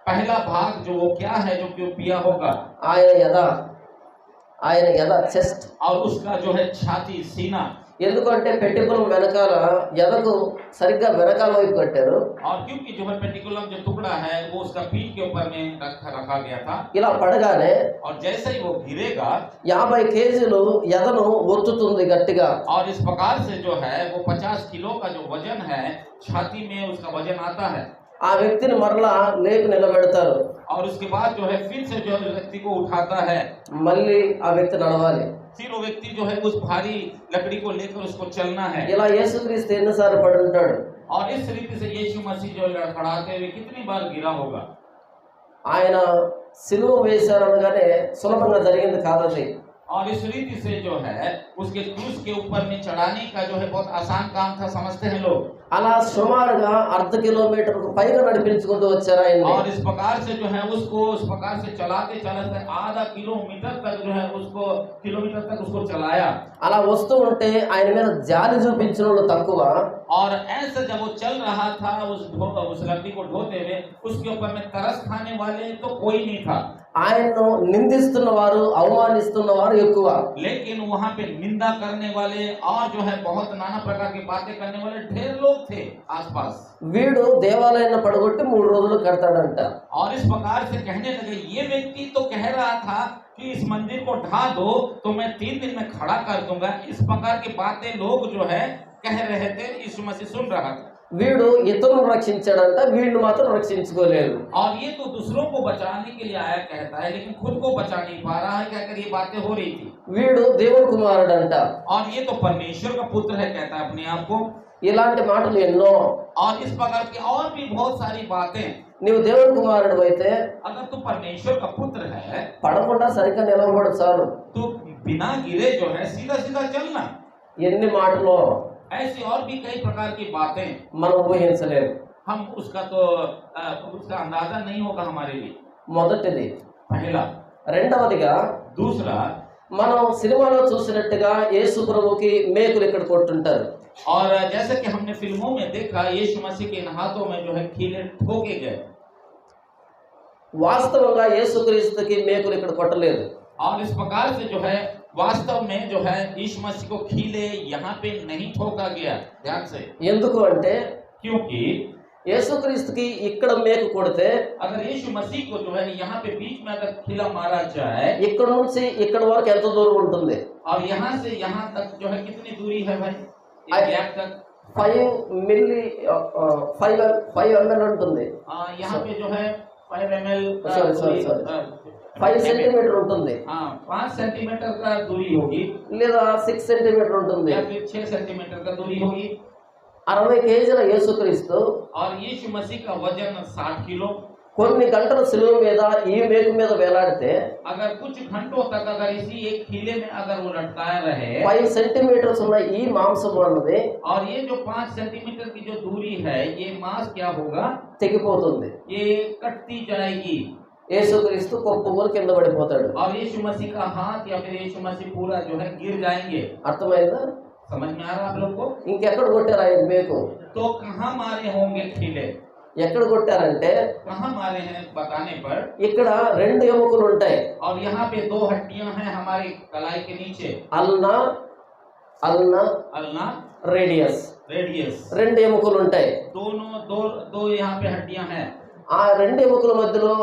पहला भाग जो वो क्या है जो कि वो पिया होगा ఆయన యద చెస్ట్. और उसका जो है छाती सीना. ఎందుకంటే పెట్టుబడుల వెనకాల ఎదకు సరిగ్గా వెనకాల వైపు కట్టారు. और क्योंकि जो है पेटिकुलम जो टुकड़ा है वो उसका पीठ के ऊपर में रखा गया था ఇలా పడగానే और जैसे ही वो गिरेगा 50 కేజీలు ఎదను ఒత్తుతుంది గట్టిగా. और इस प्रकार से जो है वो 50 किलो का जो वजन है छाती में उसका वजन आता है ఆ వ్యక్తిని మరలా లేపి నిలబెడతారు. और उसके बाद जो है फिर से जो व्यक्ति को उठाता है మళ్ళీ ఆ వ్యక్తి నడవాలి. फिर वो व्यक्ति जो है उस भारी लकड़ी को लेकर उसको चलना है. ఇలా యేసుక్రీస్తు ఎన్నిసార్లు పడి ఉంటాడు? और इस रीति से यीशु मसीह जो लड़खड़ाते हुए कितनी बार गिरा होगा. ఆయన సిలువ వేశారనగానే సులభంగా జరిగింది కాదది. और इस रीति से जो है उसके क्रूस के ऊपर में चढ़ाने का जो है बहुत आसान काम था समझते हैं लोग. అలా సుమారుగా అర్ధ కిలోమీటర్కు పైగా నడిపించుకుంటూ వచ్చారు ఆయన్ని. और इस प्रकार से जो है उसको उस प्रकार से चलाते चलाते आधा किलोमीटर तक जो है उसको किलोमीटर तक उसको चलाया. అలా వస్తూ ఉంటే ఆయన మీద జాలి చూపించిన వాళ్ళు తక్కువ. और ऐसा जब वो चल रहा था उस लकड़ी को ढोते हुए उसके ऊपर में तरस खाने वाले तो कोई नहीं था. ఆయన్ను నిందిస్తున్న వారు అవమానిస్తున్న వారు ఎక్కువ. लेकिन वहां पे निंदा करने वाले और जो है बहुत नाना प्रकार की बातें करने वाले ढेर लोग थे आसपास. వీడు దేవాలయాన్ని పడగొట్టి 3 రోజులు కడతాడంట. और इस प्रकार से कहने लगे ये व्यक्ति तो कह रहा था कि इस मंदिर को ढा दो तो मैं 3 दिन में खड़ा कर दूंगा. इस प्रकार की बातें लोग जो है कह रहे थे. यीशु मसीह सुन रहा था. వీడు ఇతరులను రక్షించాడంట, వీడిని మాత్రం రక్షించుకోలేదు. और ये तो दूसरों को बचाने के लिए आया कहता है लेकिन खुद को बचा नहीं पा रहा है. कहकर ये बातें हो रही थी. వీడు దేవుని కుమారుడంట. और ये तो परमेश्वर का पुत्र है कहता है अपने आप को. ఇలాంటి మాటలు ఎన్నో. और इस प्रकार की और भी बहुत सारी बातें. నీవు దేవుని కుమారుడు అయితే अगर तू परमेश्वर का पुत्र है పడకుండా సరిగ్గా నిలబడు చాలు. तो बिना गिरे जो है सीधा सीधा चलना. ఎన్ని మాటలు ऐसी और भी कई प्रकार की बातें మనం ఊహించలేము. हम उसका तो उसका अंदाजा नहीं होगा हमारे लिए. మొదటిది. पहला. రెండవదిగా दूसरा మనం సినిమాలో చూసినట్టుగా యేసు ప్రభుకి మేకులు ఇక్కడ కొట్టుంటారు. और जैसे कि हमने फिल्मों में देखा यीशु मसीह के इन हाथों में जो है कीले ठोके गए. వాస్తవంగా యేసుక్రీస్తుకి మేకులు ఇక్కడ కొట్టలేదు. और इस प्रकार से जो है वास्तव में जो है यीशु मसीह को खीले यहाँ पे नहीं ठोका गया. ध्यान से. ఎందుకు అంటే क्योंकि యేసుక్రీస్తుకి ఇక్కడ మేకు కొడితే अगर यीशु मसीह को जो है यहाँ पे बीच में अगर खीला मारा जाए ఇక్కడ నుంచి ఇక్కడ వరకు ఎంత దూరం ఉంటుంది? और यहाँ से यहाँ तक जो है कितनी दूरी है भाई इस गैप तक? 5 मिली 5 ml ఉంటుంది. यहाँ पे जो है 5 ml का Sorry. दूरी, 5 సెంటీమీటర్ ఉంటుంది, 5 सेंटीमीटर का दूरी होगी లేదా 6 సెంటీమీటర్ ఉంటుంది. या फिर 6 सेंटीमीटर का दूरी होगी. 60 కేజీల యేసుక్రీస్తు और यीशु मसीह का वजन 60 किलो. కొన్ని గంటల సిలువ మీద ఈ మేకు మీద వేలాడితే अगर कुछ घंटों तक अगर इसी एक खीले में अगर वो लटकाया रहे 5 సెంటీమీటర్స్ ఉన్న ఈ మాంసము అన్నది और ये जो 5 सेंटीमीटर की जो दूरी है ये मांस क्या होगा? తెగిపోతుంది. ये कटती जाएगी యేసుక్రీస్తు కొప్పుకొని కింద పడిపోతాడు. और यीशु मसीह का हाथ या फिर यीशु मसीह पूरा जो है गिर जाएंगे. అర్థమైందా? समझ में आ रहा आप लोग को? ఇంకెక్కడ కొట్టారు ఆయన మేకు? तो कहाँ मारे होंगे खीले? ఎక్కడ కొట్టారంటే कहाँ मारे हैं बताने पर, ఇక్కడ రెండు ఎముకలు ఉంటాయి. और यहाँ पे दो हड्डियां हैं हमारी कलाई के नीचे, ulna ulna ulna radius radius, రెండు ఎముకలు ఉంటాయి. दोनों दो दो यहाँ पे हड्डियां हैं, ఆ రెండు ఎముకల మధ్యలో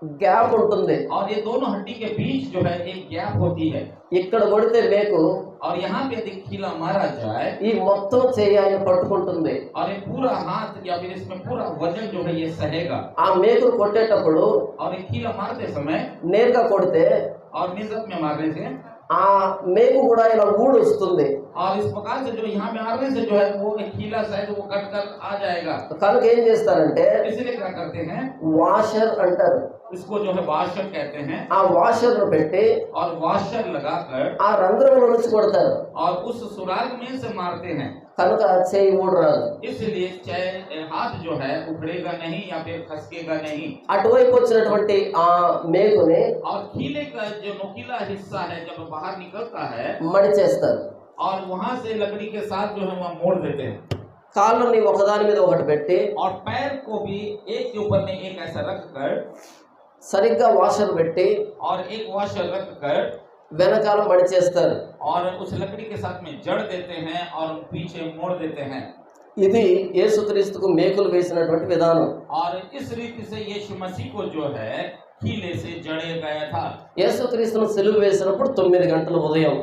గ్యాప్ ఉంటుంది. और ये दोनों हड्डी के बीच जो है एक गैप होती है, ఇక్కడ కొడితే మేకు और यहाँ पे यदि खीला मारा जाए ఈ మొత్తం చేయి ఆయన పట్టుకుంటుంది. और ये पूरा हाथ या फिर इसमें पूरा वजन जो है ये सहेगा, ఆ మేకును కొట్టేటప్పుడు और ये खीला मारते समय నేరుగా కొడితే और निजत में मारने से, ఆ మేకు కూడా ఇలా ఊడొస్తుంది. और इस प्रकार से जो यहाँ में मारने से जो है वो एक खीला शायद वो कट कर आ जाएगा, కనుక ఏం చేస్తారంటే इसलिए क्या करते हैं, వాషర్ అంటారు. इसको जो है वाशर कहते हैं, ఆ వాషర్ ను పెట్టి और वाशर लगाकर ఆ రంధ్రంలో నుంచి కొడతారు. और उस सुराग में से मारते हैं, కనుక చేయి ఊడరాదు. इसलिए चाहे हाथ जो है उखड़ेगा नहीं या फिर खसकेगा नहीं, అటువైపు వచ్చినటువంటి ఆ మేకుని और खीले का जो नोकीला हिस्सा है जब बाहर निकलता है మడిచేస్తారు. और वहां से लकड़ी के साथ जो है वहाँ मोड़ देते हैं, కాళ్ళని ఒకదాని మీద ఒకటి పెట్టి और पैर को भी एक के ऊपर में एक ऐसा रख कर సరిగ్గా వాషర్ పెట్టి और एक वॉशर रख कर వెనకాల మడిచేస్తారు. और उस लकड़ी के साथ में जड़ देते हैं और पीछे मोड़ देते हैं, ఇది యేసుక్రీస్తుకు మేకులు వేసినటువంటి విధానం. और इस रीति से यीशु मसीह को जो है खीले से जड़े गया था, యేసుక్రీస్తును సిలువ వేసినప్పుడు 9 గంటల ఉదయం.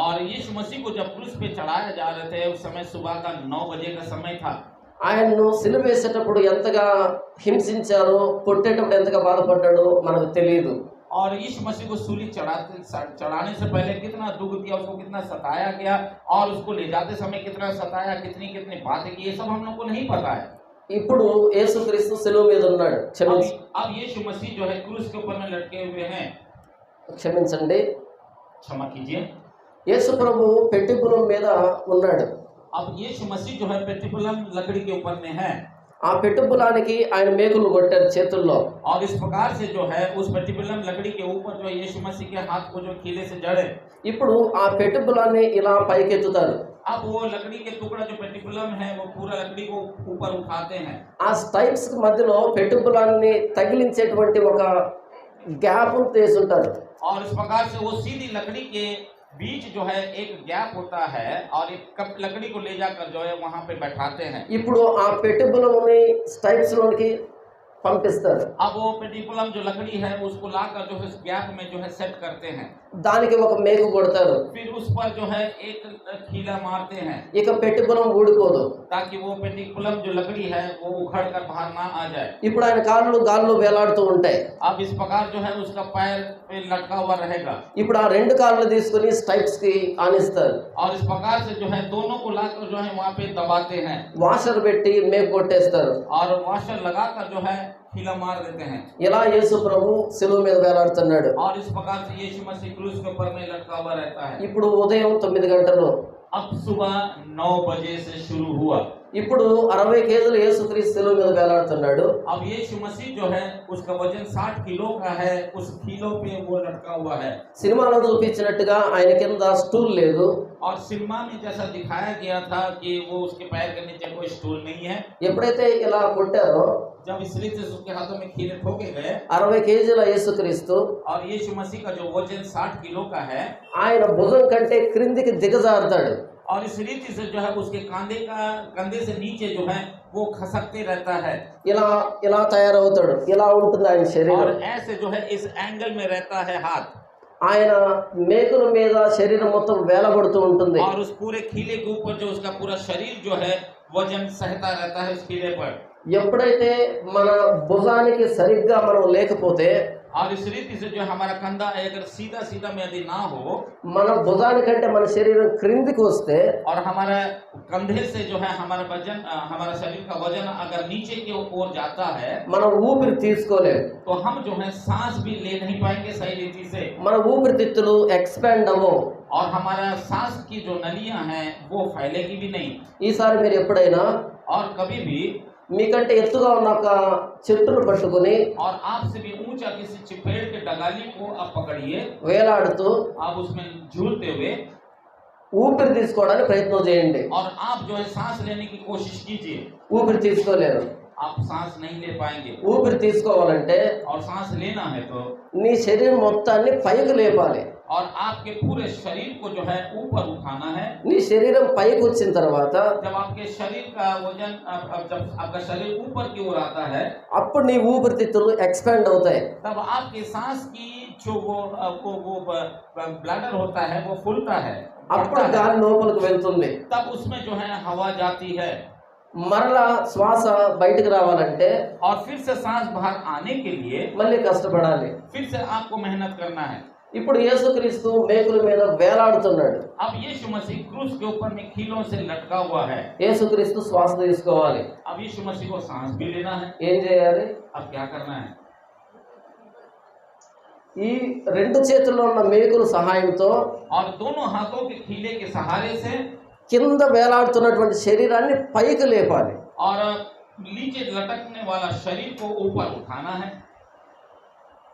और यीशु मसीह को जब क्रूस पे चढ़ाया जा रहे थे उस समय सुबह का 9 बजे का समय था, ఆయన్ను సిలువ వేసేటప్పుడు ఎంతగా హింసించారో, కొట్టేటప్పుడు ఎంతగా బాధపడ్డాడో మనకు తెలియదు. और यीशु मसीह को सूली चढ़ाने से पहले कितना दुख दिया, उसको कितना सताया गया, और उसको ले जाते समय कितना सताया, कितनी कितनी बातें की, ये सब हम लोग को नहीं पता है। ఇప్పుడు యేసుక్రీస్తు సిలువ మీద ఉన్నాడు. अब यीशु मसीह जो है क्रूस के ऊपर में लटके हुए हैं, క్షమించండి, क्षमा कीजिए, యేసు ప్రభు పెట్టిపులం మీద ఉన్నాడు. अब यीशु मसीह जो है पेटिपुलम लकड़ी के ऊपर में है, ఆ పెట్టిపులానికి ఆయన మేకులు కొట్టారు చేతుల్లో. और इस प्रकार से जो है उस पेटिपुलम लकड़ी के ऊपर जो यीशु मसीह के हाथ को जो खीले से जड़े, ఇప్పుడు ఆ పెట్టిపులాన్ని ఇలా పైకెత్తుతారు. अब वो लकड़ी के टुकड़ा जो पेटिकुलम है वो पूरा लकड़ी को ऊपर उठाते हैं, ఆ స్టైప్స్ మధ్యలో పెట్టిపులాన్ని తగిలించేటువంటి ఒక గ్యాప్ తీసుంటారు. और इस प्रकार से वो सीधी लकड़ी के बीच जो है एक गैप होता है, और एक कप लकड़ी को ले जाकर जो है वहां पे बैठाते हैं। ఇప్పుడు ఆ పెట్టిపులంని స్టైప్స్ లోనికి పంపిస్తారు. अब वो पेटिकुलम जो लकड़ी है उसको लाकर जो है इस गैप में जो है सेट करते हैं, దానికి ఒక మేకు కొడతారు. फिर उस पर जो है एक खीला मारते हैं, ఇక పెట్టిపులం ఊడిపోదు. ताकि वो पेटिकुलम जो लकड़ी है वो उखड़ कर बाहर ना आ जाए। ఇప్పుడు ఆయన కాళ్ళు గాల్లో వేలాడుతూ ఉంటాయి. अब इस प्रकार जो है उसका पैर पे लटका हुआ रहेगा, ఇప్పుడు ఆ రెండు కాళ్ళు తీసుకుని స్టైప్స్ కి ఆనిస్తారు. और इस प्रकार से जो है दोनों को लाकर जो है वहाँ पे दबाते हैं, వాషర్ పెట్టి మేకు కొట్టేస్తారు. और वॉशर लगाकर जो है खीला मार देते हैं, ఇలా యేసు ప్రభు సిలువ మీద వేలాడుతున్నాడు. और इस प्रकार से यीशु मसीह क्रूस के ऊपर में लटका हुआ रहता है। ఇప్పుడు उదయం 9 గంటలు. अब सुबह 9 बजे से शुरू हुआ। ఇప్పుడు 60 కేజీలు యేసుక్రీస్తు సిలువ మీద వేలాడుతున్నాడు. अब यीशु मसीह जो है उसका वजन 60 किलो का है, उस किलो पे वो लटका हुआ है। సినిమాలో చూపించినట్టుగా ఆయన కింద స్టూల్ లేదు. और सिनेमा में जैसा दिखाया गया था कि वो उसके पैर के नीचे कोई स्टूल नहीं है, ఎప్పుడైతే ఇలా కొట్టారో जब इस रीति से उसके हाथों में खीले ठोके गए, 60 కేజీల యేసుక్రీస్తు और यीशु मसीह का जो वजन 60 किलो का है, ఆయన భుజం కంటే క్రిందికి దిగజారుతాడు. और इस रीति से जो है उसके कंधे से नीचे जो है वो खसकते रहता है, ఇలా ఇలా తయారవుతాడు. ఇలా ఉంటుంది ఆయన और శరీరం. ऐसे जो है इस एंगल में रहता है हाथ, ఆయన మేకుల మీద శరీరం మొత్తం వేలబడుతూ ఉంటుంది. और उस पूरे खीले के ऊपर जो उसका पूरा शरीर जो है वजन सहता रहता है उस खीले पर। ఎప్పుడైతే మన భుజానికి సరిగ్గా మనం లేకపోతే, और इस रीति से जो हमारा कंधा अगर सीधा सीधा में यदि ना हो, మన భుజానికంటే మన శరీరం క్రిందికి వస్తే, और हमारा कंधे से जो है हमारा वजन हमारा शरीर का वजन अगर नीचे की ओर जाता है, మనం ఊపిరి తీసుకోలేము. तो हम जो है सांस भी ले नहीं पाएंगे सही रीति से, మన ఊపిరితిత్తులు ఎక్స్పాండ్ అవ్వవు. और हमारा सांस की जो नलियां हैं वो फैलेगी भी नहीं। ఈసారి మీరు ఎప్పుడైనా और कभी भी మీకంటే ఎత్తుగా ఉన్న ఒక చెట్టును పట్టుకుని और आपसे भी ऊंचा किसी पेड़ के डगाली को आप पकड़िए, వేలాడుతూ आप उसमें झूलते हुए, ఊపిరి తీసుకోవడానికి ప్రయత్నం చేయండి. और आप जो है सांस लेने की कोशिश कीजिए, ఊపిరి తీసుకోలేరు. आप सांस नहीं ले पाएंगे। ఊపిరి తీసుకోవాలంటే और सांस लेना है तो నీ శరీరం మొత్తాన్ని పైకి లేపాలి. और आपके पूरे शरीर को जो है ऊपर उठाना है। నీ శరీరం పైకి వచ్చిన తర్వాత जब आपके शरीर का वजन अब जब आपका शरीर ऊपर की ओर आता है అప్పుడు నీ ఊపిరితిత్తులు ఎక్స్పాండ్ అవుతాయి. तब आपकी सांस की जो वो ब्लैडर होता है वो फूलता है, అప్పుడు बढ़ता है। గాలి లోపలికి వెళ్తుంది. तब उसमें जो है हवा जाती है మరలా శ్వాస బయటకు రావాలంటే और फिर से सांस बाहर आने के लिए మళ్ళీ కష్టపడాలి. फिर से आपको मेहनत करना है। ఇప్పుడు యేసుక్రీస్తు మేకుల మీద వేలాడుతున్నాడు. अब यीशु मसीह क्रूस के ऊपर में कीलों से लटका हुआ है। యేసుక్రీస్తు శ్వాస తీసుకోవాలి. अब यीशु मसीह को सांस भी लेना है। ఏం చేయాలి? अब क्या करना है? ఈ రెండు చేతుల్లో ఉన్న మేకుల సహాయంతో और दोनों हाथों के खीले के सहारे से కింద వేలాడుతున్నటువంటి శరీరాన్ని పైకి లేపాలి. और नीचे लटकने वाला शरीर को ऊपर उठाना है।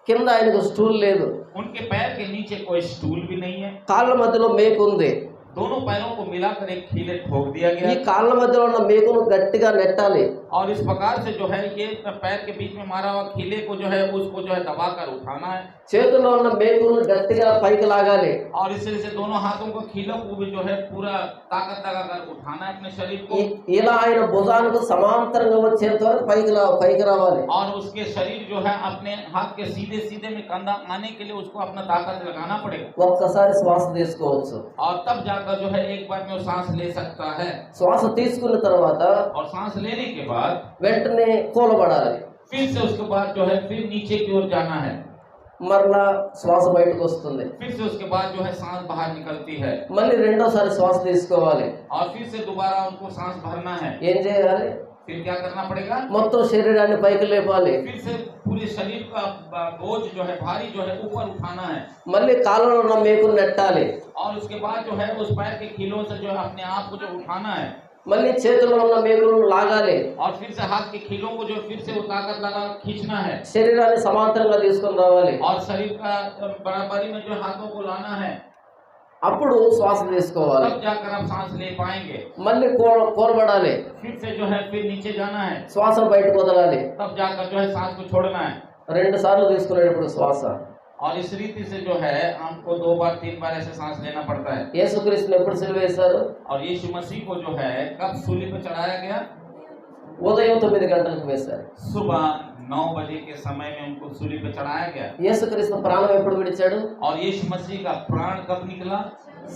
కింద ఆయనకు స్టూల్ లేదు, उनके पैर के नीचे कोई स्टूल भी नहीं है। కాళ్ళ మధ్యలో మేకు ఉంది. दोनों पैरों को मिलाकर एक खीले ठोक दिया गया ఈ है। కాళ్ళ మధ్యలో ఉన్న మేకును గట్టిగా నెట్టాలి. और इस प्रकार से जो है ये पैर के बीच में मारा हुआ खीले को जो है उसको जो है दबाकर उठाना है। చేతుల్లో ఉన్న మేకును గట్టిగా పైకి లాగాలి. और इस तरह से दोनों हाथों को खीलों को भी जो है पूरा ताकत लगाकर उठाना है अपने शरीर को। ఇలా ఆయన భుజానికి సమాంతరంగా వచ్చేంత వరకు పైకి రావాలి. और उसके शरीर जो है अपने हाथ के सीधे सीधे में कंधा आने के लिए उसको अपना ताकत लगाना पड़ेगा। ఒక్కసారి శ్వాస తీసుకోవచ్చు. और तब जाकर जो है एक बार में वो सांस ले सकता है। శ్వాస తీసుకున్న తర్వాత और सांस लेने के बाद వెంటనే కూలబడాలి. फिर से उसके बाद जो है फिर नीचे की ओर जाना है। మరలా శ్వాస బయటకు వస్తుంది. फिर से उसके बाद जो है सांस बाहर निकलती है। మళ్ళీ రెండోసారి శ్వాస తీసుకోవాలి. और फिर से दोबारा उनको सांस भरना है। ఏం చేయాలి? फिर क्या करना पड़ेगा? మొత్తం శరీరాన్ని పైకి లేపాలి. फिर से पूरे शरीर का बोझ जो है भारी जो है ऊपर उठाना है। మళ్ళీ కాళ్ళలో ఉన్న మేకును నెట్టాలి. और उसके बाद जो है उस पैर के खीलों से जो है अपने आप को जो उठाना है। మళ్ళీ చేతుల్లో ఉన్న మేకులను లాగాలి. और फिर से हाथ के खीलों को जो फिर से वो ताकत लगा खींचना है। శరీరాన్ని సమాంతరంగా తీసుకొని రావాలి. और शरीर का बराबरी में जो हाथों को लाना है। అప్పుడు శ్వాస తీసుకోవాలి. तब जाकर आप सांस ले पाएंगे। మళ్ళీ కూలబడాలి. फिर से जो है फिर नीचे जाना है। శ్వాసను బయటకు వదలాలి. तब जाकर जो है सांस को छोड़ना है। రెండు సార్లు తీసుకునేటప్పుడు శ్వాస. और इस रीति से जो है हमको 2 बार 3 बार ऐसे सांस लेना पड़ता है। యేసుక్రీస్తుని ఎప్పుడు సిలువ వేశారు? और यीशु मसीह को जो है कब सूली पे चढ़ाया गया? ఉదయం 9 గంటలకు వేశారు. सुबह 9 बजे के समय में उनको सूली पे चढ़ाया गया। యేసుక్రీస్తు ప్రాణం ఎప్పుడు విడిచాడు? और यीशु मसीह का प्राण कब निकला?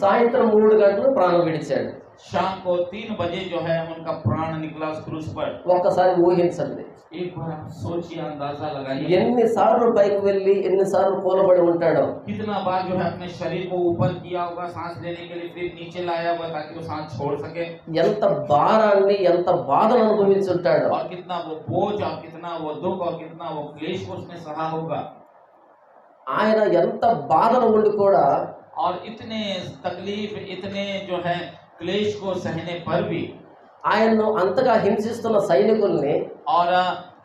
సాయంత్రం 3 గంటలకు ప్రాణం విడిచాడు. शाम को 3 बजे जो है उनका प्राण निकला उस क्रूस पर। ఒక్కసారి ఊహించండి. एक बार आप सोचिए, अंदाजा लगाइए ఎన్నిసార్లు పైకి వెళ్ళి ఎన్నిసార్లు కూలబడి ఉంటాడో. कितना बार जो है अपने शरीर को ऊपर किया होगा सांस लेने के लिए, फिर नीचे लाया होगा ताकि वो सांस छोड़ सके। ఎంత భారాన్ని ఎంత బాధను అనుభవించుంటాడో. और कितना वो बोझ और कितना वो दुख और कितना वो क्लेश को उसने सहा होगा। ఆయన ఎంత బాధను ఉండి కూడా और इतने तकलीफ इतने जो है क्लेश को सहने पर भी ఆయన్ను అంతగా హింసిస్తున్న సైనికుల్ని और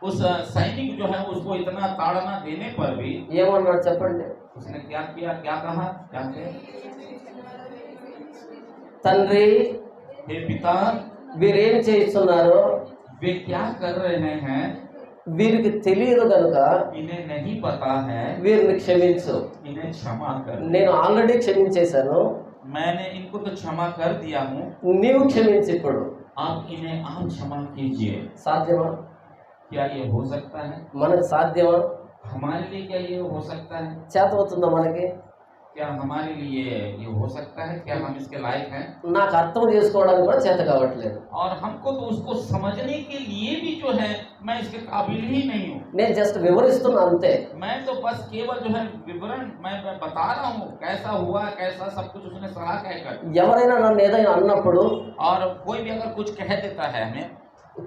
उस सैनिक जो है उसको इतना ताड़ना देने पर भी ఏమన్నాడు చెప్పండి? उसने क्या किया, क्या कहा, क्या किया? తండ్రి, हे पिता, వీరేం చేస్తున్నారు? वे क्या कर रहे हैं? వీరికి తెలియదు కనుక इन्हें नहीं पता है, వీరిని క్షమించు. इन्हें क्षमा कर। నేను ఆల్రెడీ క్షమించేశాను, मैंने इनको तो क्षमा कर दिया हूँ, నీవు క్షమించు. ఇప్పుడు आप इन्हें आप क्षमा कीजिए। సాధ్యమా? क्या ये हो सकता है? మనకు సాధ్యమా? हमारे लिए क्या ये हो सकता है? చేతవుతుందా మనకి? क्या हमारे लिए ये हो सकता है? क्या हम इसके लायक हैं? నాకు అర్థం చేసుకోవడానికి కూడా చేత కావట్లేదు. और हमको तो उसको समझने के लिए भी जो है मैं इसके काबिल ही नहीं हूँ। నేను జస్ట్ వివరిస్తున్నా అంతే. मैं तो बस केवल जो है विवरण मैं बता रहा हूँ कैसा हुआ, कैसा सब कुछ उसने सहा कहकर। ఎవరైనా నన్ను ఏదైనా అన్నప్పుడు और कोई भी अगर कुछ कह देता है हमें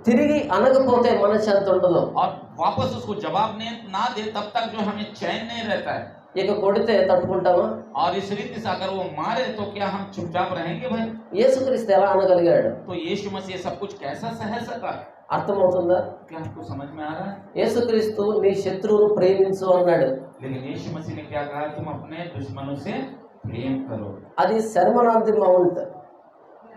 తిరిగి అనకపోతే మనశ్శాంతి ఉండదు. और वापस उसको जवाब ना दे तब तक जो हमें चैन नहीं रहता है। ఇక కొడితే తట్టుకుంటామా? और इस रीति से अगर वो मारे तो क्या हम चुपचाप रहेंगे भाई? యేసుక్రీస్తు ఎలా అనగలిగాడు? तो यीशु मसीह सब कुछ कैसा सह सका? అర్థమవుతుందా? क्या आपको समझ में आ रहा है? యేసుక్రీస్తు నీ శత్రువును ప్రేమించు అన్నాడు. लेकिन यीशु मसीह ने क्या कहा? तुम अपने दुश्मनों से प्रेम करो। అది శర్మన్ ఆన్ ది మౌంట్,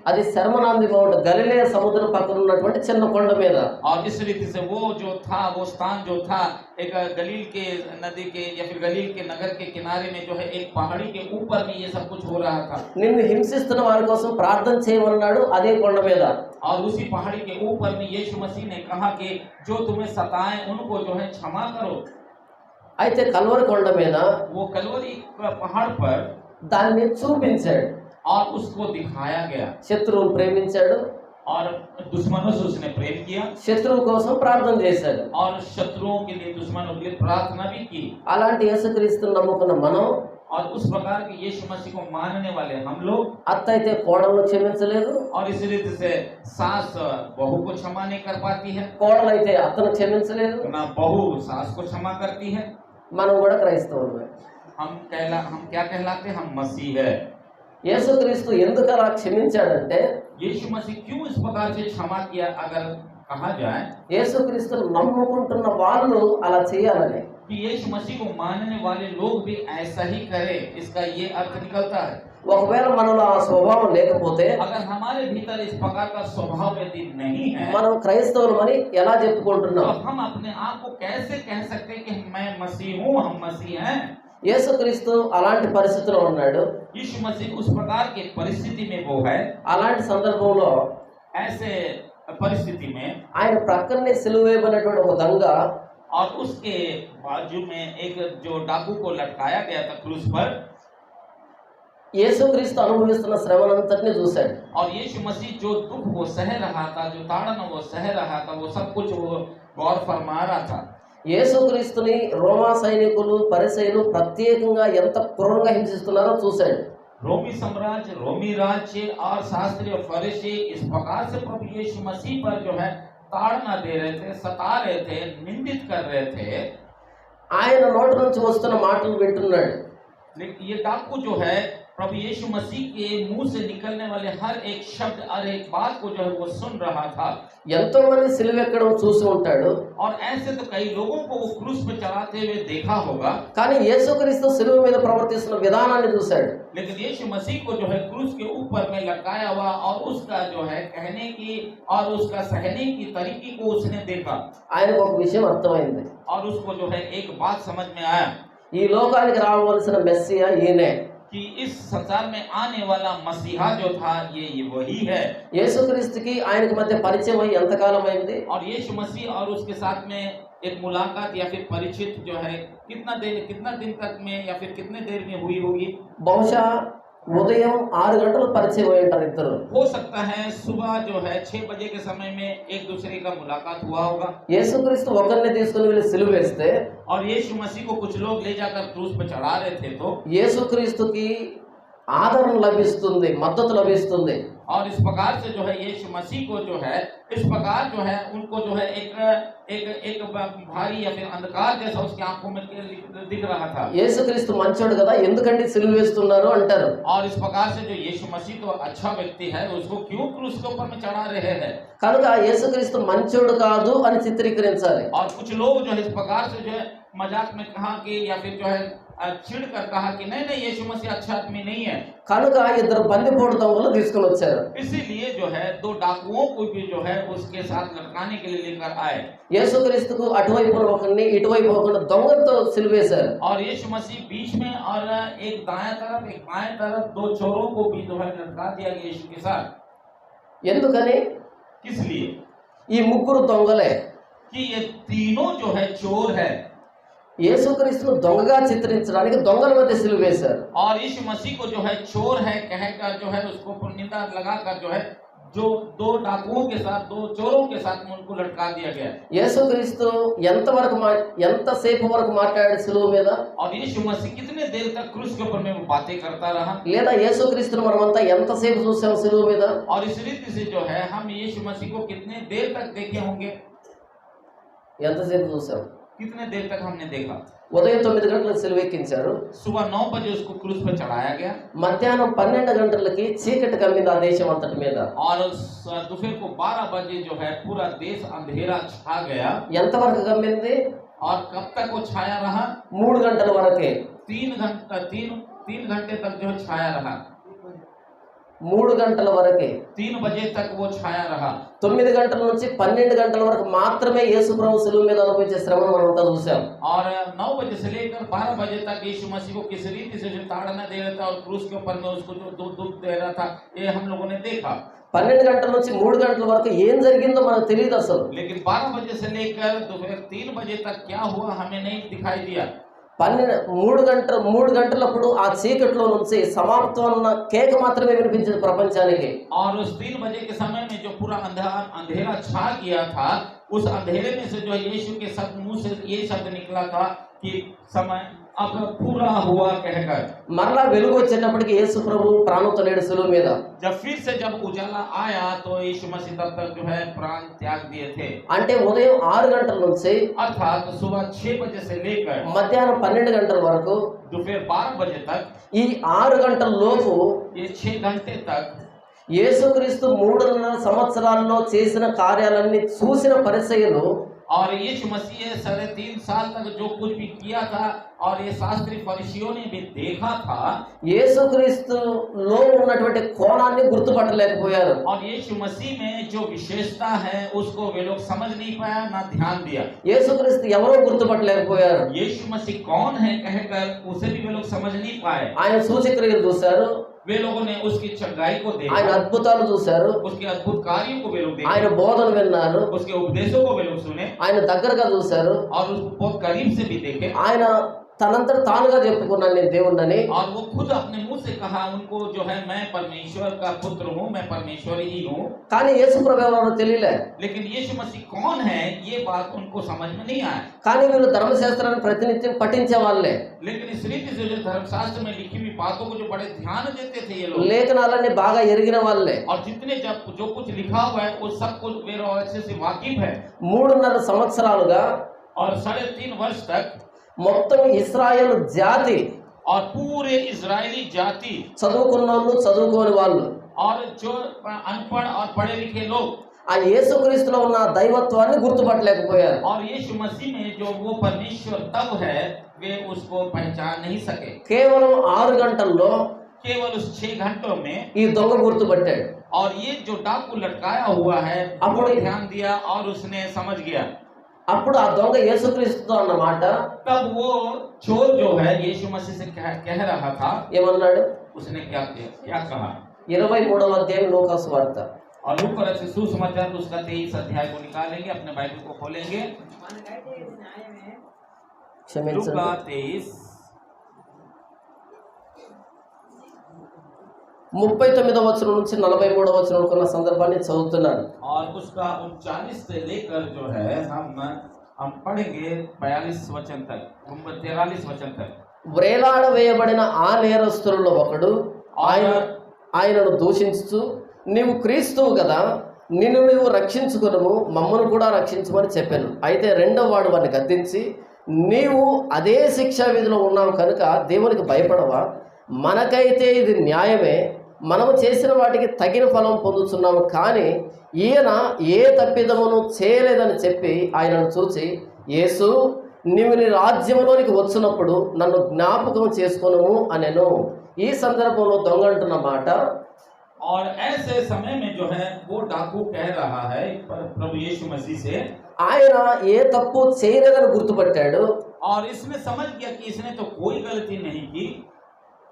అది శర్మనాంది మౌంట్, గలిలయ సముద్రం పక్కన ఉన్నటువంటి చిన్న కొండ మీద. और इस रीति से वो जो था, वो स्थान जो था एक गलील के नदी के या फिर गलील के नगर के किनारे में जो है एक पहाड़ी के ऊपर में ये सब कुछ हो रहा था। నిన్ను హింసిస్తున్న వారి కోసం ప్రార్థన చేయమన్నాడు అదే కొండ మీద. और उसी पहाड़ी के ऊपर में यीशु मसीह ने कहा कि जो तुम्हें सताए उनको जो है क्षमा करो। అయితే కల్వరి కొండ మీద वो कलवरी पहाड़ पर దాన్ని చూపించాడు. और उसको दिखाया गया శత్రువును ప్రేమించాడు, और दुश्मनों से उसने प्रेम किया శత్రువు కోసం ప్రార్థన చేశాడు. और शत्रुओं के लिए, दुश्मनों के लिए प्रार्थना भी की। అలాంటి యేసుక్రీస్తుని నమ్ముకున్న మనం, और उस प्रकार के यीशु मसीह को मानने वाले हम लोग, అత్త అయితే కోడలను క్షమించలేదు, और इस रीति से सास बहू को क्षमा नहीं कर पाती है, కోడలైతే అత్తను క్షమించలేదు. ना बहू सास को क्षमा करती है। మనం కూడా క్రైస్తవులమే. हम क्या कहलाते हैं? हम मसीह है। యేసుక్రీస్తు ఎందుకు అలా క్షమించాడంటే, यीशु मसीह क्यों इस प्रकार से क्षमा किया अगर कहा जाए యేసుక్రీస్తును నమ్ముకుంటున్న వాళ్ళు అలా చేయాలని. कि यीशु मसीह को मानने वाले लोग भी ऐसा ही करें, इसका ये अर्थ निकलता है। ఒకవేళ మనలో ఆ స్వభావం లేకపోతే अगर हमारे भीतर इस प्रकार का स्वभाव यदि नहीं है, మనం క్రైస్తవులమని ఎలా तो చెప్పుకుంటున్నాం? हम अपने आप को कैसे कह सकते हैं कि मैं मसीह हूँ, हम मसीह हैं? యేసుక్రీస్తు అలాంటి పరిస్థితిలో ఉన్నాడు. यीशु मसीह उस प्रकार की परिस्थिति में वो है। అలాంటి సందర్భంలో ऐसे परिस्थिति में ఆయన ప్రక్కనే సిలువ వేయబడినటువంటి ఒక దొంగ और उसके बाजू में एक जो डाकू को लटकाया गया था क्रूस पर, యేసుక్రీస్తు అనుభవిస్తున్న శ్రమనంతటిని చూశాడు. और यीशु मसीह जो दुख वो सह रहा था, जो ताड़न वो सह रहा था, वो सब कुछ वो गौर फरमा रहा था। యేసుక్రీస్తుని రోమా సైనికులు, పరిసయ్యులు ప్రత్యేకంగా ఎంత క్రూరంగా హింసిస్తున్నారో చూశాడు. रोमी साम्राज्य, रोमी राज्य और शास्त्री और फरीसी इस प्रकार से प्रभु यीशु मसीह पर जो है ताड़ना दे रहे थे, सता रहे थे, निंदित कर रहे थे। ఆయన నోటి నుంచి వస్తున్న మాటలు వింటున్నాడు. लेकिन ये डाकू जो है प्रभु यीशु मसीह के मुंह से निकलने वाले हर एक शब्द और एक बात को जो है वो सुन रहा था। ఎంతో మంది సిలువ ఎక్కడం చూసి ఉంటాడు, और ऐसे तो कई लोगों को वो क्रूस पे चढ़ाते हुए देखा होगा, కానీ యేసుక్రీస్తు సిలువ మీద ప్రవర్తిస్తున్న విధానాన్ని చూశాడు. लेकिन यीशु मसीह को जो है क्रूस के ऊपर में लटकाया हुआ और उसका जो है कहने की और उसका सहने की तरीके को उसने देखा, ఆయనకు ఒక విషయం అర్థమైంది. और उसको जो है एक बात समझ में आया ఈ లోకానికి రావలసిన మెస్సియా ఈయనే. कि इस संसार में आने वाला मसीहा जो था ये वही है। యేసుక్రీస్తుకి ఆయనకి మధ్య పరిచయం అయ్యి ఎంతకాలం అయింది? और यीशु मसीह और उसके साथ में एक मुलाकात या फिर परिचित जो है कितना दिन तक में या फिर कितने देर में हुई होगी? బహుశా ఉదయం 6 గంటలు పరిచయం అయి ఉంటారు ఇద్దరు. हो सकता है सुबह जो है 6 बजे के समय में एक दूसरे का मुलाकात हुआ होगा। యేసుక్రీస్తు ఒకరిని తీసుకుని వెళ్ళి సిలువ వేస్తే, और यीशु मसीह को कुछ लोग ले जाकर क्रूस पर चढ़ा रहे थे, तो యేసుక్రీస్తుకి ఆదరణ లభిస్తుంది, మద్దతు లభిస్తుంది. और इस प्रकार से जो है यीशु मसीह को जो है इस प्रकार जो है उनको जो है एक भारी या फिर अंधकार जैसा उसकी आंखों में दिख रहा था। యేసుక్రీస్తు మంచోడు కదా, ఎందుకంటే సిలువ వేస్తున్నారు అంటారు. और इस प्रकार से जो यीशु मसीह तो अच्छा व्यक्ति है, उसको क्यों क्रूस के ऊपर में चढ़ा रहे हैं? కనుక యేసుక్రీస్తు మంచోడు కాదు అని చిత్రీకరించాలి. और कुछ लोग जो है इस प्रकार से जो है मजाक में कहा कि या फिर जो है चिढ़ कर कहा कि नहीं नहीं यीशु मसीह अच्छा आदमी नहीं है। కనుక ఇద్దరు బందిపోటు దొంగలు తీసుకుని వచ్చారు. इसीलिए जो है 2 डाकुओं को भी जो है उसके साथ लटकाने के लिए लेकर आए, యేసుక్రీస్తుకు అటువైపు ఒకరిని, ఇటువైపు ఒకరిని దొంగతో సిలువేశారు. और यीशु मसीह बीच में और एक दाएं तरफ एक बाएं तरफ 2 चोरों को भी जो है लटका दिया गया यीशु के साथ। ఎందుకని? किस लिए? ఈ ముగ్గురు దొంగలే कि ये तीनों जो है चोर है, యేసుక్రీస్తును దొంగగా చిత్రించడానికి దొంగల మధ్య సిలువ వేశారు. और यीशु मसीह को जो है चोर है कहकर जो है उसको निंदा लगाकर जो है जो 2 डाकुओं के साथ 2 चोरों के साथ में उनको लटका दिया गया। యేసుక్రీస్తు ఎంతసేపు వరకు మాట్లాడాడు సిలువ మీద? और यीशु मसीह कितने देर तक क्रूस के ऊपर में वो बातें करता रहा? లేదా యేసుక్రీస్తును మనమంతా ఎంతసేపు చూసాం సిలువ మీద? और इस रीति से जो है हम यीशु मसीह को कितने देर तक देखे होंगे? ఎంతసేపు చూసాం? कितने देर तक हमने देखा? ఉదయం 9 గంటలకు సిలువ ఎక్కించారు. सुबह 9 बजे उसको क्रूस पर चढ़ाया गया, మధ్యాహ్నం 12 గంటలకి చీకటి కమ్మింది ఆ దేశం అంతటి మీద. और दोपहर को 12 बजे जो है पूरा देश अंधेरा छा गया। ఎంతవరకు కమ్మింది? और कब तक वो छाया रहा? 3 గంటల వరకే. 3 घंटे तक जो है छाया रहा। 3 గంటల వరకే 3 बजे तक वो छाया रहा 9 గంటల నుంచి 12 గంటల వరకు మాత్రమే యేసు ప్రభు శిలువ మీద అనుభవించే శ్రమను మనం అంతా చూసాం और 9 बजे से लेकर 12 बजे तक यीशु मसीह को किस रीति से जो ताड़ना दे रहा था और क्रूस के ऊपर में उसको जो दुख दे रहा था ये हम लोगों ने देखा 12 గంటల నుంచి 3 గంటల వరకు ఏం జరిగిందో మనకు తెలియదు అసలు लेकिन 12 बजे से लेकर दोपहर 3 बजे तक क्या हुआ हमें नहीं दिखाई दिया 3 గంటలప్పుడు ఆ చీకట్లో నుంచి సమాప్తం అన్న కేక మాత్రమే వినిపించింది ప్రపంచానికి और उस 3 बजे के समय में जो पूरा अंधेरा छा गया था उस अंधेरे में से जो यीशु के मुंह से ये शब्द निकला था कि समय अब पूरा हुआ कहकर మరలా వెలుగు వచ్చేటప్పటికి యేసు ప్రభు ప్రాణంతో లేడు శిలువ మీద जब उजाला आया तो यीशु मसीह तब तक जो है प्राण त्याग दिए थे అంటే ఉదయం 6 గంటల నుంచి अर्थात सुबह 6 बजे से लेकर మధ్యాహ్నం 12 గంటల వరకు दोपहर 12 बजे तक ఈ 6 గంటల లోపు ये 6 घंटे तक యేసుక్రీస్తు 3.5 సంవత్సరాల్లో చేసిన కార్యాలన్నీ చూసిన పరిసయ్యులు और यीशु मसीह 3.5 साल तक जो कुछ भी किया था और ये शास्त्री फरीसियों ने भी देखा था యేసుక్రీస్తులో ఉన్నటువంటి కోణాన్ని గుర్తుపట్టలేకపోయారు और यीशु मसीह में जो विशेषता है उसको वे लोग समझ नहीं पाया ना ध्यान दिया యేసుక్రీస్తు ఎవరో గుర్తుపట్టలేకపోయారు यीशु मसीह कौन है कहकर उसे भी वे लोग समझ नहीं पाए ఆయన సూచక్రియలు చూశారు वे लोगों ने उसकी चंगाई को ఆయన देखा అద్భుతాలు చూశారు उसके अद्भुत कार्यों को वे लोग ఆయన देखे బోధన విన్నారు उसके उपदेशों को वे लोग सुने ఆయన దగ్గరగా చూశారు और उसको बहुत करीब से भी देखे ఆయన తనంతట తానుగా చెప్పుకున్నాను నేను దేవుణ్ణని और वो खुद अपने मुंह से कहा उनको जो है मैं परमेश्वर का पुत्र हूँ मैं परमेश्वर ही हूँ కానీ యేసు ప్రభు ఎవరో తెలియలే लेकिन यीशु मसीह कौन है ये बात उनको समझ में नहीं आया కానీ వీళ్ళు ధర్మశాస్త్రాన్ని ప్రతినిత్యం పఠించే వాళ్ళే लेकिन इस रीति से जो धर्मशास्त्र में लिखी हुई बातों को जो बड़े ध्यान देते थे ये लोग లేఖనాలన్నీ బాగా ఎరిగిన వాళ్ళే और जितने जब जो कुछ लिखा हुआ है वो सब कुछ वे लोग अच्छे से वाकिफ है 3.5 సంవత్సరాలుగా और 3.5 वर्ष तक మొత్తం ఇశ్రాయేలు జాతి और पूरे इजरायली जाति చదువుకున్న వాళ్ళు చదువుకోని వాళ్ళు और जो अनपढ़ और पढ़े लिखे लोग ఆ యేసుక్రీస్తులో ఉన్న దైవత్వాన్ని గుర్తుపట్టలేకపోయారు और यीशु मसीह में जो वो परमेश्वर तब है वे उसको पहचान नहीं सके కేవలం 6 గంటల్లో केवल उस 6 घंटों में ఈ దొంగ గుర్తుపట్టాడు और ये जो डाकू लटकाया हुआ है अब वो वो- ध्यान दिया और उसने समझ गया అప్పుడు ఆ దొంగ యేసుక్రీస్తుతో అన్నమాట तब वो चोर जो है यीशु मसीह से कह रहा था ఏమన్నాడు उसने क्या कहा 23వ అధ్యాయం లూకాసు వార్త और ऊपर से सुसमाचार उसका 23 अध्याय को निकालेंगे अपने बाइबल को खोलेंगे క్షమించండి लूका 23 39వ వచనం నుంచి 43వ వచనం వరకు ఉన్న సందర్భాన్ని చదువుతున్నాను और उसका 39 से लेकर जो है हम पढ़ेंगे 42 वचन तक 43 वचन तक వ్రేలాడ వేయబడిన ఆ నేరస్తులలో ఒకడు ఆయనను దూషించుచు నీవు క్రీస్తువు కదా నిన్ను నీవు రక్షించుకును మమ్మను కూడా రక్షించమని చెప్పాను అయితే రెండవ వాడు వాడిని గద్దించి నీవు అదే శిక్షా విధిలో ఉన్నావు కనుక దేవునికి భయపడవా మనకైతే ఇది న్యాయమే మనము చేసిన వాటికి తగిన ఫలం పొందుతున్నాము కానీ ఈయన ఏ తప్పిదమును చేయలేదని చెప్పి ఆయనను చూచి యేసు నీవు నీ రాజ్యంలోనికి వచ్చినప్పుడు నన్ను జ్ఞాపకం చేసుకొనుము అనెను ఈ సందర్భంలో దొంగ అంటున్న మాట और ऐसे समय में जो है वो डाकू कह रहा है प्रभु यीशु मसीह से ఆయన ఏ తప్పు చేయలేదని గుర్తుపట్టాడు और इसने समझ गया कि इसने तो कोई गलती नहीं की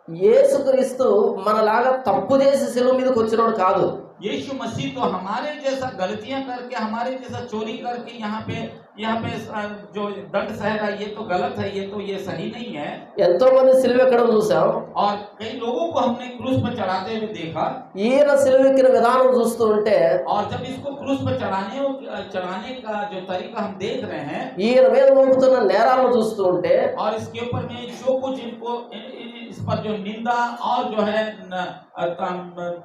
యేసుక్రీస్తు మనలాగా తప్పు చేసి శిలువ మీదకి వచ్చినోడు కాదు यीशु मसीह तो हमारे जैसा गलतियां करके हमारे जैसा चोरी करके यहाँ पे जो दंड सह रहा है ये तो गलत है ये सही नहीं है ఎంతో మంది శిలువ ఎక్కడం చూసాం और कई लोगों को हमने क्रूस पर चढ़ाते हुए देखा ఈయన శిలువ ఎక్కిన విధానం చూస్తూ ఉంటే और जब इसको क्रूस पर चढ़ाने का जो तरीका हम देख रहे हैं ఈయన మీద మోపుతున్న నేరాలను చూస్తూ ఉంటే और इसके ऊपर में जो कुछ इनको इस पर जो निंदा और जो है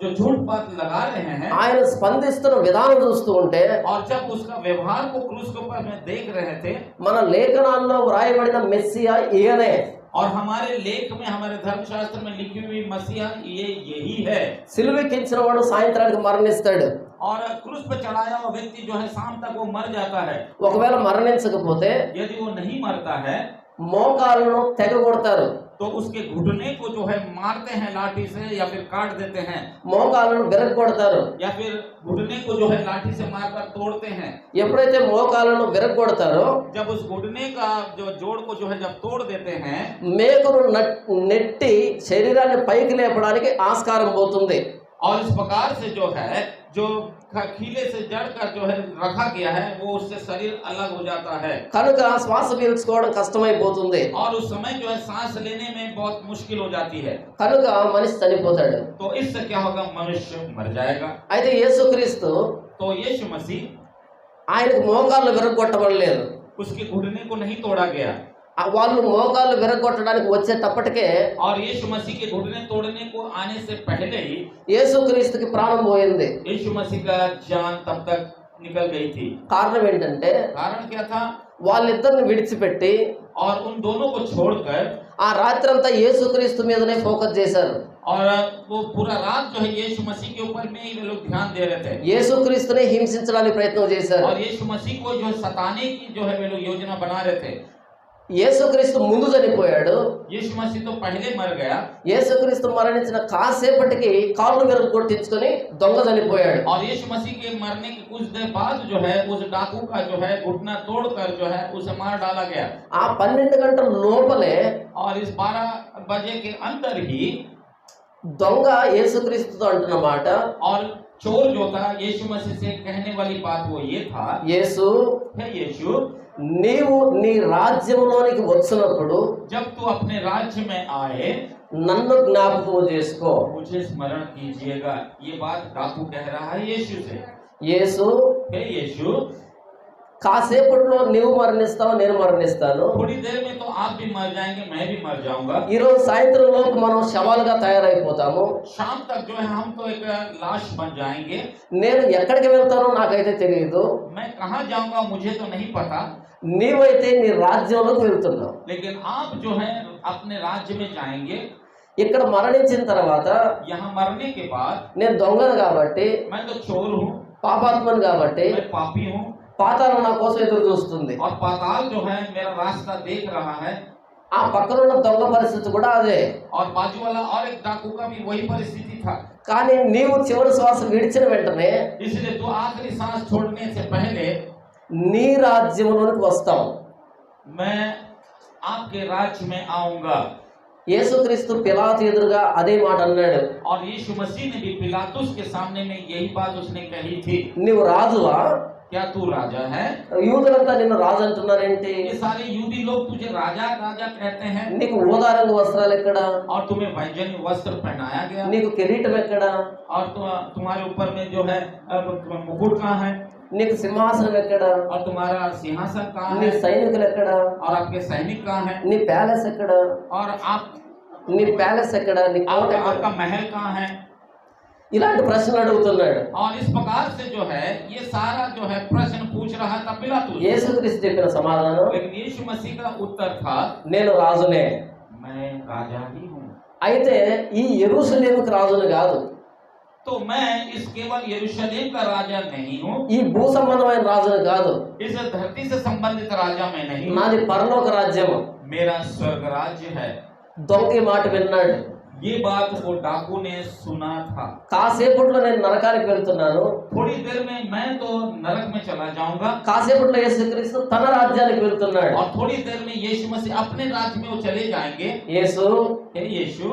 जो झूठ बात लगा रहे हैं ఆయన స్పందిస్తున్న విధానం చూస్తూ ఉంటే और जब उसका व्यवहार को क्रूस के ऊपर में देख रहे थे మన లేఖనాల్లో వ్రాయబడిన మెస్సియా ఈయనే और हमारे लेख में हमारे धर्मशास्त्र में लिखी हुई मसीहा यही है సిలువెక్కించిన వాడు సాయంత్రానికి మరణిస్తాడు और क्रूस पर चढ़ाया हुआ व्यक्ति जो है शाम तक वो मर जाता है ఒకవేళ మరణించకపోతే यदि वो नहीं मरता है మోకాళ్ళను తెగ కొడతారు तो तो उसके घुटने को जो है मारते हैं लाठी से या फिर काट देते हैं మోకాళ్ళను విరగొడతారు. या फिर घुटने को जो है लाठी से मारकर तोड़ते हैं। ఎప్పుడైతే మోకాళ్ళను విరగొడతారో जब उस घुटने का जो जोड़ को जो है जब तोड़ देते हैं మేకును నెట్టి శరీరాన్ని పైకి లేపడానికి ఆస్కారం పోతుంది. और इस प्रकार से जो है जो खीले से जड़कर जो है रखा गया है वो उससे शरीर अलग हो जाता है కనుక శ్వాస పీల్చుకోవడం కష్టమైపోతుంది. और उस समय जो है सांस लेने में बहुत मुश्किल हो जाती है। కనుక మనిషి చనిపోతాడు. तो इससे क्या होगा, मनुष्य मर जाएगा। అయితే యేసుక్రీస్తు तो यीशु मसीह ఆయనకు మోకాళ్ళు విరగొట్టబడలేదు. उसके घुटने को नहीं तोड़ा गया వాళ్ళు మోకాళ్ళు విరగొట్టడానికి వచ్చేటప్పటికే और यीशु मसीह के घुटने तोड़ने को आने से पहले ही యేసుక్రీస్తుకి ప్రాణం పోయింది. यीशु मसीह का जान तब तक निकल गई थी। కారణం ఏంటంటే कारण क्या था, వాళ్ళిద్దరిని విడిచిపెట్టి और उन दोनों को छोड़कर ఆ రాత్రంతా యేసుక్రీస్తు మీదనే ఫోకస్ చేశారు. और वो पूरा रात जो है यीशु मसीह के ऊपर में ही वे लोग ध्यान दे रहे थे యేసుక్రీస్తునే హింసించడానికి ప్రయత్నం చేశారు. और यीशु मसीह को जो है सताने की जो है वे लोग योजना बना रहे थे। యేసుక్రీస్తు ముందు చనిపోయాడు. यीशु मसीह तो पहले मर गया యేసుక్రీస్తు మరణించిన కాసేపటికి కాళ్ళు విరగొట్టించుకొని దొంగ చనిపోయాడు. और यीशु मसीह के मरने के कुछ देर बाद जो है उस डाकू का जो है घुटना तोड़कर जो है उसे मार डाला गया। ఆ 12 గంటల లోపలే और इस 12 बजे के अंदर ही దొంగ యేసుక్రీస్తుతో అంటున్న మాట, और चोर जो था यीशु मसीह से कहने वाली बात वो ये था, యేసు हे यीशु, నీవు నీ రాజ్యంలోనికి వచ్చినప్పుడు जब तू अपने राज्य में आए నన్ను జ్ఞాపకం చేసుకో. मुझे स्मरण कीजिएगा। ये बात डाकू कह रहा है यीशु से। యేసు हे यीशु, కాసేపట్లో నీవు మరణిస్తావు, నేను మరణిస్తాను. थोड़ी देर में तो आप भी मर जाएंगे, मैं भी मर जाऊंगा। ఈ రోజు సాయంత్రం లోపు మనం శవాలుగా తయారైపోతాము. शाम तक जो है हम तो एक लाश बन जाएंगे। నేను ఎక్కడికి వెళ్తానో నాకైతే తెలియదు. मैं कहाँ जाऊंगा मुझे तो नहीं पता, నీవైతే నీ రాజ్యంలోకి వెళ్తున్నావు. लेकिन आप जो है अपने राज्य में जाएंगे। ఇక్కడ మరణించిన తర్వాత यहाँ मरने के बाद నేను దొంగను కాబట్టి, मैं तो चोर हूँ, పాపాత్మను కాబట్టి मैं पापी हूँ, పాతాళం నా కోసం ఎదురు చూస్తుంది. और पाताल जो है मेरा रास्ता देख रहा है। ఆ పక్కనున్న దొంగ పరిస్థితి కూడా అదే. और बाजू वाला और एक डाकू का भी वही परिस्थिति था। కానీ నీవు చివరి శ్వాస విడిచిన వెంటనే इसलिए तो आखिरी सांस छोड़ने से पहले నీ రాజ్యంలోనికి వస్తావు. मैं आपके राज्य में आऊंगा। యేసుక్రీస్తు పిలాతు ఎదురుగా అదే మాట అన్నాడు. और यीशु मसीह ने भी पिलातुस के सामने में यही बात उसने कही थी, నీవు రాజువా? क्या तू राजा है? యూదులంతా నిన్ను రాజు అంటున్నారేంటి? ये सारे यूदी लोग तुझे राजा राजा कहते हैं, నీకు ఊదారంగు వస్త్రాలు ఎక్కడ? और तुम्हें वैजनी वस्त्र पहनाया गया, నీకు కిరీటం ఎక్కడ? और तुम्हारे ऊपर में जो है मुकुट कहाँ है, నీకు సింహాసనం ఎక్కడ? और तुम्हारा सिंहासन कहाँ నీ है, సైనికులు ఎక్కడ? और आपके सैनिक कहाँ है, నీ ప్యాలెస్ ఎక్కడ? और నీ ప్యాలెస్ ఎక్కడ? నీ కోట ఎక్కడ? आपका महल कहाँ है। ఇలాంటి ప్రశ్నలు అడుగుతున్నాడు. और इस प्रकार से जो है ये सारा जो है प्रश्न पूछ रहा था पिलातुस। యేసుక్రీస్తు చెప్పిన సమాధానం, लेकिन यीशु मसीह का उत्तर था, నేను రాజునే. मैं राजा ही हूँ। అయితే ఈ యెరూషలేముకి రాజుని కాదు, तो मैं इस केवल यरूशलेम का राजा नहीं हूँ, ఈ భూ సంబంధమైన రాజుని కాదు, इस धरती से संबंधित राजा मैं नहीं हूँ, నాది పరలోక రాజ్యం. मेरा स्वर्ग राज्य है। దొంగ ఈ మాట విన్నాడు. ये बात वो डाकू ने सुना था। కాసేపట్లో నేను నరకానికి వెళ్తున్నాను, थोड़ी देर में मैं तो नरक में चला जाऊंगा, కాసేపట్లో యేసుక్రీస్తు తన రాజ్యానికి వెళ్తున్నాడు. और थोड़ी देर में यीशु मसीह अपने राज्य में वो चले जाएंगे। యేసు, हे यीशु,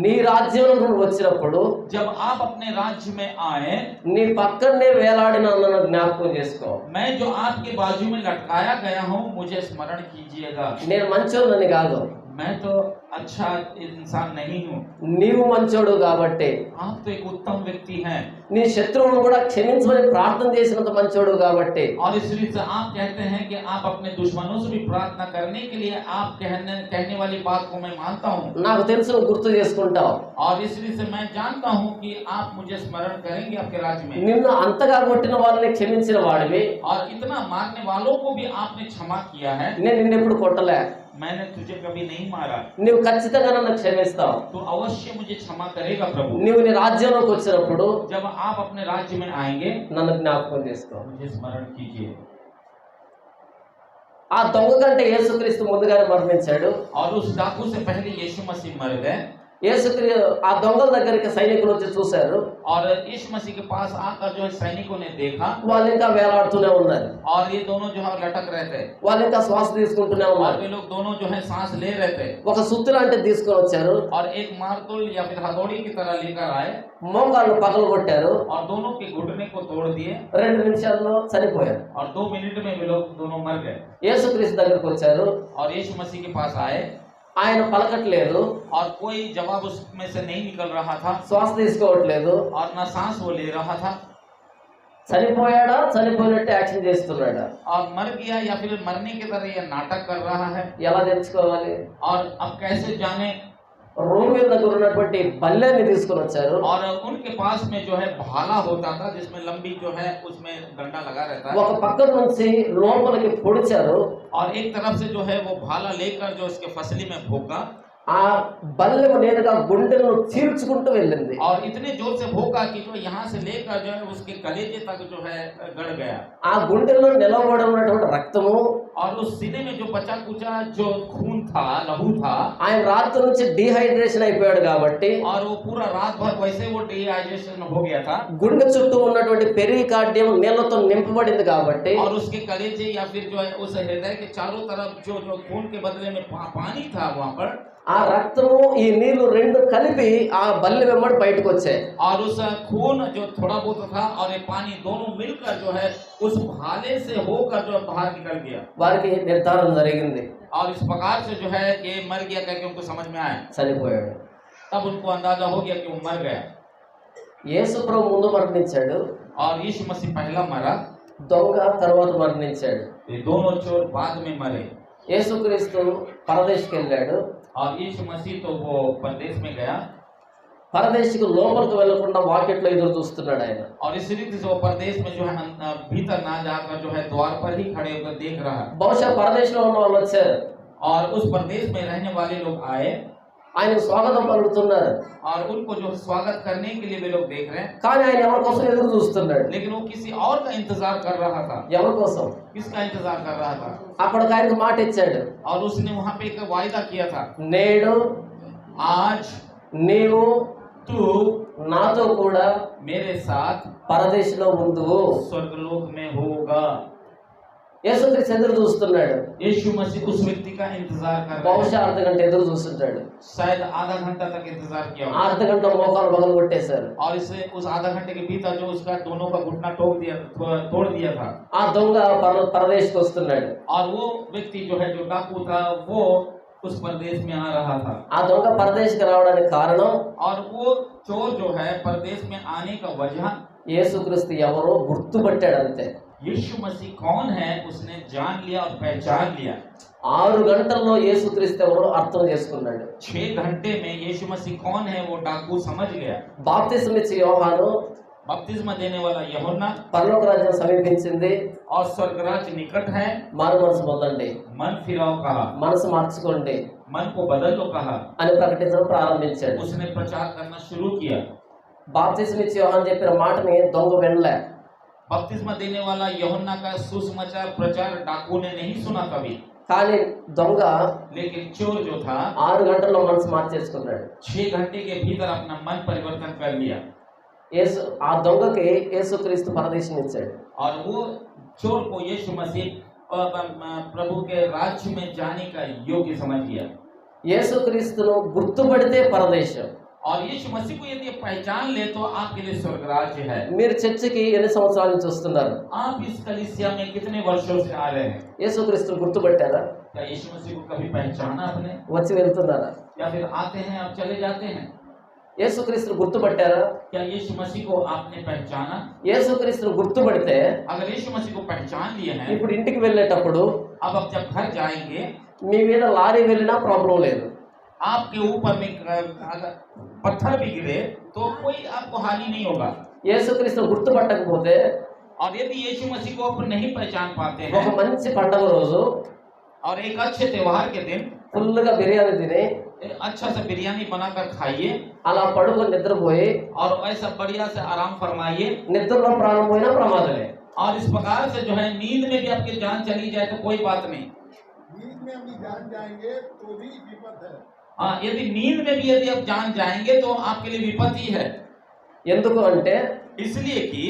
నీ రాజ్యంలో నువ్వు వచ్చినప్పుడు जब आप अपने राज्य में आए, నీ పక్కనే వేలాడిన నన్ను జ్ఞాపకం చేసుకో. मैं जो आपके बाजू में लटकाया गया हूँ मुझे स्मरण कीजिएगा। నేను మంచోడిని కాదు, मैं तो अच्छा इंसान नहीं हूँ, నీవు మంచోడు కాబట్టి, आप तो एक उत्तम व्यक्ति हैं, నీ శత్రువులను కూడా క్షమించమని ప్రార్థన చేసినంత మంచోడు కాబట్టి, और इसलिए से आप कहते हैं कि आप अपने दुश्मनों से भी प्रार्थना करने के लिए आप कहने वाली बात को मैं मानता हूँ, నాకు తెలుసు నువ్వు గుర్తు చేసుకుంటావు. और इसलिए से मैं जानता हूँ कि आप मुझे स्मरण करेंगे आपके राज्य में। నిన్ను అంతగా కొట్టిన వాళ్ళని క్షమించిన వాడివి, और इतना मारने वालों को भी आपने क्षमा किया है, నేను నిన్నెప్పుడు కొట్టలే, मैंने तुझे कभी नहीं मारा, నువ్వు ఖచ్చితంగా నన్ను క్షమిస్తావు. तो अवश्य मुझे क्षमा करेगा प्रभु। నువ్వు నీ రాజ్యంలోకి వచ్చినప్పుడు जब आप अपने राज्य में आएंगे నన్ను జ్ఞాపకం చేసుకో. मुझे स्मरण कीजिए। ఆ దొంగ కంటే యేసుక్రీస్తు ముందుగానే మరణించాడు. और उस डाकू से पहले यीशु मसीह मर गए ఆ దొంగల దగ్గరికి సైనికులు వచ్చి చూశారు. और यीशु मसीह के पास आकर जो है सैनिकों ने देखा వాళ్ళు ఇంకా వేలాడుతూనే ఉన్నారు. और ये दोनों जो है लटक रहे थे వాళ్ళు ఇంకా శ్వాస తీసుకుంటూనే और ఉన్నారు. वे लोग दोनों जो है सांस ले रहे थे ఒక సుత్తి లాంటిది తీసుకొని వచ్చారు. और एक मारतुल या फिर हथौड़ी की तरह लेकर आए మోకాళ్ళు పగలు కొట్టారు. और दोनों के घुटने को तोड़ दिए 2 నిమిషాల్లో చనిపోయారు. और 2 मिनट में वे लोग दोनों मर गए యేసుక్రీస్తు దగ్గరికి వచ్చారు. और यीशु मसीह के पास आए ఆయన పలకట్లేదు, और कोई जवाब उसमें से नहीं निकल रहा था శ్వాస తీసుకోవట్లేదు. और ना सांस वो ले रहा था చనిపోయాడా చనిపోయినట్టు యాక్షన్ చేస్తున్నాడా? और मर गया या फिर मरने की तरह ये नाटक कर रहा है ఎలా తెలుసుకోవాలి? और अब कैसे जाने రోమి దగ్గర ఉన్నటువంటి బల్లెని తీసుకొని వచ్చారు. और उनके पास में जो है भाला होता था जिसमें लंबी जो है उसमें डंडा लगा रहता है ఒక పక్క నుంచి లోపలికి పొడిచారు. और एक तरफ से जो है वो भाला लेकर जो इसके फसली में भोंका ఆ బల్లెము నేరుగా గుండెలను చీల్చుకుంటూ వెళ్ళింది. और इतने जोर से भोंका कि जो यहाँ से लेकर जो है उसके कलेजे तक जो है गड़ गया ఆ గుండెల్లో నిలవబడి ఉన్నటువంటి రక్తము और उस सीने में जो बचा कुचा जो खून था लहू था ఆయన రాత్రి నుంచి డిహైడ్రేషన్ అయిపోయాడు కాబట్టి और वो पूरा रात भर वैसे वो डिहाइड्रेशन हो गया था గుండె చుట్టూ ఉన్నటువంటి పెరికార్డియం నీళ్లతో నింపబడింది కాబట్టి और उसके कलेजे या फिर जो है उस हृदय के चारों तरफ जो खून के बदले में पानी था वहां पर ఆ రక్తము ఈ నీళ్లు రెండు కలిపి ఆ బల్లె వెంబడి బయటకు వచ్చాయి. और उस खून जो थोड़ा बहुत था और ये पानी दोनों मिलकर जो है उस भाले से होकर जो बाहर निकल गया వారికి నిర్ధారణ జరిగింది, और इस प्रकार से जो है ये मर गया करके उनको समझ में आया చనిపోయాడు. तब उनको अंदाजा हो गया कि वो मर गया యేసు ప్రభు ముందు మరణించాడు, और यीशु मसीह पहला मरा దొంగ తర్వాత మరణించాడు. ये दोनों चोर बाद में मरे యేసుక్రీస్తు పరదేశికి వెళ్ళాడు. और यीशु मसीह तो वो परदेश में गया పరదేశికి లోపలికి వెళ్లకుండా వాకిట్లో ఎదురు చూస్తున్నాడు ఆయన. और इस रीति से वो परदेश में जो है भीतर ना जाकर जो है द्वार पर ही खड़े होकर देख रहा है బహుశా పరదేశంలో ఉన్న వాళ్ళు వచ్చారు, और उस प्रदेश में रहने वाले लोग आए ఆయన స్వాగతం పలుకుతున్నారు. और उनको जो स्वागत करने के लिए वे लोग देख रहे हैं కానీ ఆయన ఎవరి కోసం ఎదురు చూస్తున్నాడు? लेकिन वो किसी और का इंतजार कर रहा था ఎవరి కోసం? किसका इंतजार कर रहा था అక్కడికి ఆయనకు మాట ఇచ్చాడు, और उसने वहां पे एक वायदा किया था నేడు आज నీవు तू నాతో కూడా मेरे साथ పరదేశంలో ఉందువు. स्वर्गलोक में होगा యేసుక్రీస్తు ఎదురు చూస్తున్నాడు. यीशु मसीह उस व्यक्ति का इंतजार कर रहा బహుశా है అర్ధ గంట ఎదురు చూస్తుంటాడు. शायद आधा घंटा तक इंतजार किया होगा। అర్ధ గంట మోకాలు పగలు కొట్టేశారు. और इसे उस आधा घंटे के भीतर जो उसका दोनों का घुटना तोड़ दिया था ఆ దొంగ పరదేశికి వస్తున్నాడు. और वो व्यक्ति जो है जो डाकू था वो उस प्रदेश में आ रहा था ఆ దొంగ పరదేశికి రావడానికి కారణం और वो चोर जो है प्रदेश में आने का वजह యేసుక్రీస్తు ఎవరో గుర్తుపట్టాడు అంతే. यीशु मसीह कौन है उसने जान लिया और पहचान लिया 6 गंటల్లో యేసుక్రీస్తు ఎవరో అర్థం చేసుకున్నాడు. 6 घंटे में यीशु मसीह कौन है वो डाकू समझ गया బాప్తిసం ఇచ్చే యోహాను बपतिस्मा देने वाला यूहन्ना పరలోక రాజ్యం సమీపించింది, और स्वर्गराज निकट है మారు మనసు పొందండి, मन फिराओ कहा మనసు మార్చుకోండి मन को बदल लो कहा అని ప్రకటించడం ప్రారంభించాడు. उसने प्रचार करना शुरू किया బాప్తిసం ఇచ్చే యోహాను చెప్పిన మాటని దొంగ వినలే. बपतिस्मा देने वाला यूहन्ना का सुसमाचार प्रचार डाकू ने नहीं सुना कभी కానీ దొంగ लेकिन चोर जो था 6 గంటల్లో మనసు మార్చేసుకున్నాడు. 6 घंटे के भीतर अपना मन परिवर्तन कर लिया ఆ దొంగకి యేసుక్రీస్తు పరదేశం ఇచ్చాడు. और वो चोर को यीशु मसीह प्रभु के राज्य में जाने का योग्य समझ लिया యేసుక్రీస్తును గుర్తుపడితే పరదేశం. और यीशु मसीह को यदि पहचान ले तो आपके लिए स्वर्ग राज्य है మీరు చర్చికి ఎన్ని సంవత్సరాల నుంచి వస్తున్నారు? आप इस कलीसिया में कितने वर्षों से आ रहे हैं యేసుక్రీస్తును గుర్తుపట్టారా? क्या यीशु मसीह को कभी पहचाना आपने వచ్చి వెళ్తున్నారా? या फिर आते हैं आप चले जाते हैं యేసుక్రీస్తును గుర్తుపట్టారా? क्या यीशु मसीह को आपने पहचाना యేసుక్రీస్తును గుర్తుపడితే अगर यीशु मसीह को पहचान लिए हैं ఇప్పుడు ఇంటికి వెళ్ళేటప్పుడు अब आप जब घर जाएंगे మీ మీద లారీ వెళ్ళినా ప్రాబ్లం లేదు. आपके ऊपर में अगर पत्थर भी गिरे तो कोई आपको हानि नहीं होगा యేసుక్రీస్తును గుర్తుపట్టకపోతే और यदि यीशु मसीह को आप नहीं पहचान पाते ఒక हैं మంచి పండగ రోజు और एक अच्छे त्योहार के दिन ఫుల్గా బిర్యానీ తిని अच्छा सा बिरयानी बनाकर खाइए అలా పడుకొని నిద్రపోయి और ऐसा बढ़िया से आराम फरमाइए నిద్రలో ప్రాణం పోయినా ప్రమాదమే. और इस प्रकार से जो है नींद में भी आपकी जान चली जाए तो कोई बात नहीं नींद में भी जान जाएंगे तो भी विपद है। यदि नींद में भी यदि आप जान जाएंगे तो आपके लिए विपत्ति है। ఎందుకు అంటే इसलिए कि